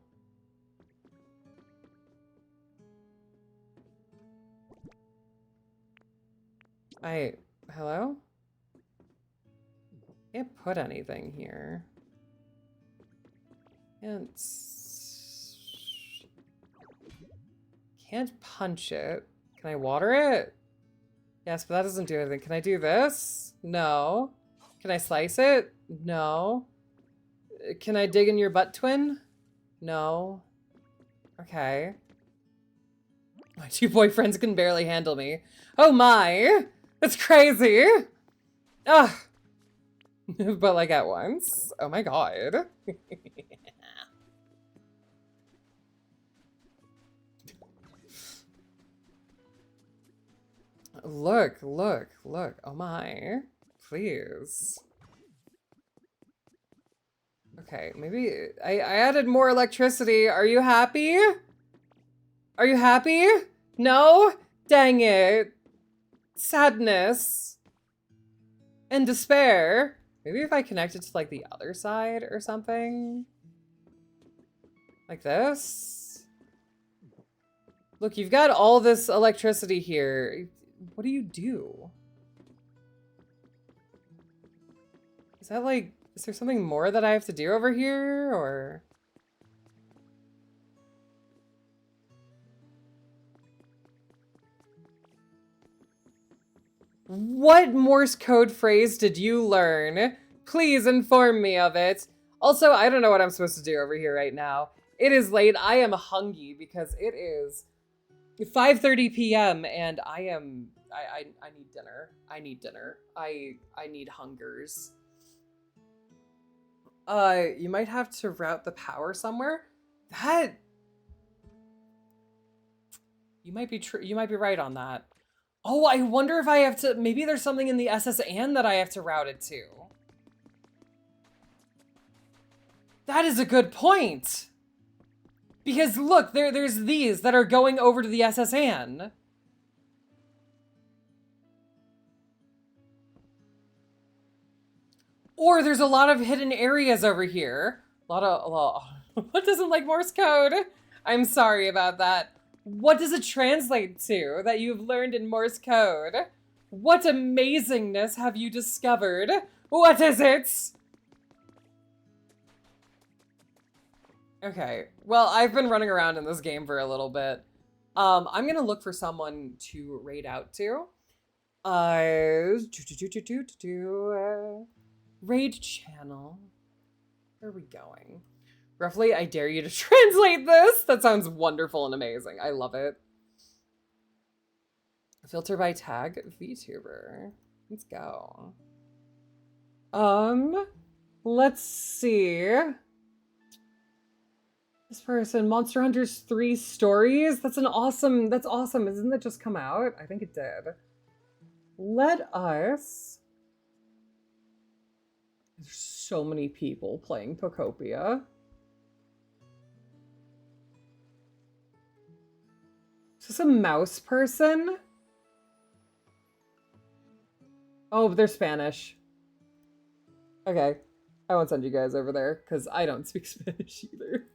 Hello? Can't put anything here. Can't punch it. Can I water it? Yes, but that doesn't do anything. Can I do this? No. Can I slice it? No. Can I dig in your butt, twin? No. Okay. My 2 boyfriends can barely handle me. Oh my! That's crazy! Ugh. But like at once? Oh my god. Look. Oh my. Please. Okay, maybe I added more electricity. Are you happy? Are you happy? No? Dang it. Sadness. And despair. Maybe if I connect it to like the other side or something. Like this. Look, you've got all this electricity here. What do you do? Is that like, is there something more that I have to do over here, or? What Morse code phrase did you learn? Please inform me of it. Also, I don't know what I'm supposed to do over here right now. It is late. I am hungry because it is 5:30 p.m. and I need dinner. I need dinner. I need hungers. You might have to route the power somewhere. That you might be you might be right on that. Oh, I wonder if I have to, maybe there's something in the SSN that I have to route it to. That is a good point. Because look, there's these that are going over to the SSN. Or there's a lot of hidden areas over here. A lot. What doesn't like Morse code? I'm sorry about that. What does it translate to that you've learned in Morse code? What amazingness have you discovered? What is it? Okay, well, I've been running around in this game for a little bit. I'm gonna look for someone to raid out to. Raid channel. Where are we going? Roughly, I dare you to translate this. That sounds wonderful and amazing. I love it. Filter by tag, VTuber. Let's go. Let's see. This person, Monster Hunters 3 Stories. That's awesome. Isn't that just come out? I think it did. Let us. There's so many people playing Pocopia. Is this a mouse person? Oh, but they're Spanish. Okay. I won't send you guys over there because I don't speak Spanish either.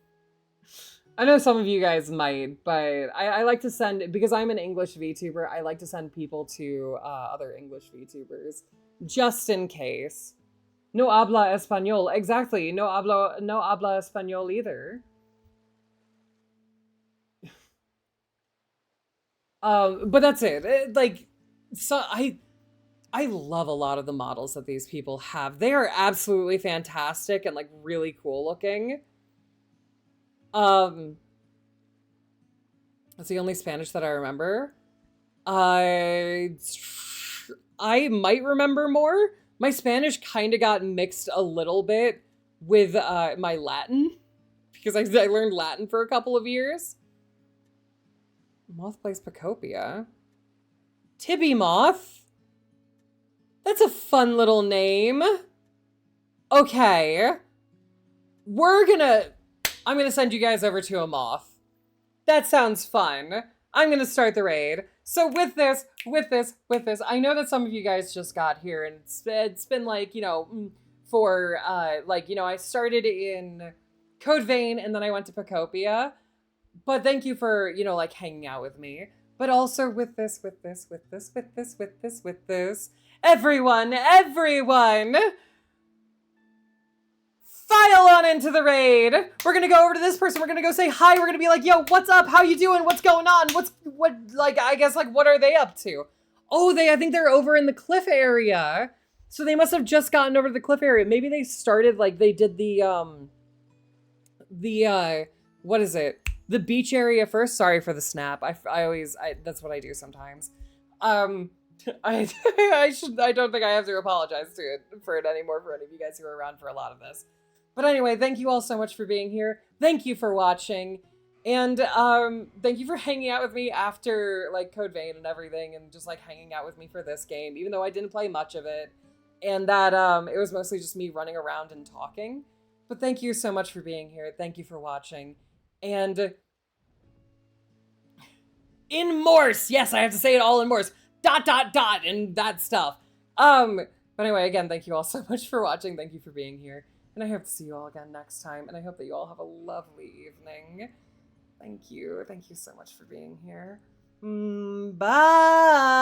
I know some of you guys might, but I like to send, because I'm an English VTuber, I like to send people to other English VTubers, just in case. No habla español. Exactly. No habla español either. But that's it. Like, so I love a lot of the models that these people have. They are absolutely fantastic and like really cool looking. That's the only Spanish that I remember. I might remember more. My Spanish kind of got mixed a little bit with my Latin because I learned Latin for a couple of years. Moth plays Pocopia. Tibby Moth. That's a fun little name. Okay. I'm gonna send you guys over to a moth. That sounds fun. I'm gonna start the raid. So with this, I know that some of you guys just got here and it's been like, you know, for like, you know, I started in Code Vein and then I went to Pocopia. But thank you for, you know, like hanging out with me. But also with this. Everyone! File on into the raid! We're gonna go over to this person, we're gonna go say hi, we're gonna be like, yo, what's up? How you doing? What's going on? What are they up to? Oh, I think they're over in the cliff area. So they must have just gotten over to the cliff area. Maybe they started, like, they did what is it? The beach area first. Sorry for the snap. That's what I do sometimes. I don't think I have to apologize for it anymore for any of you guys who are around for a lot of this. But anyway, thank you all so much for being here. Thank you for watching. And thank you for hanging out with me after like Code Vein and everything and just like hanging out with me for this game, even though I didn't play much of it. And that it was mostly just me running around and talking. But thank you so much for being here. Thank you for watching. And in Morse, yes, I have to say it all in Morse. ... and that stuff. But anyway, again, thank you all so much for watching. Thank you for being here. And I hope to see you all again next time. And I hope that you all have a lovely evening. Thank you. Thank you so much for being here. Bye.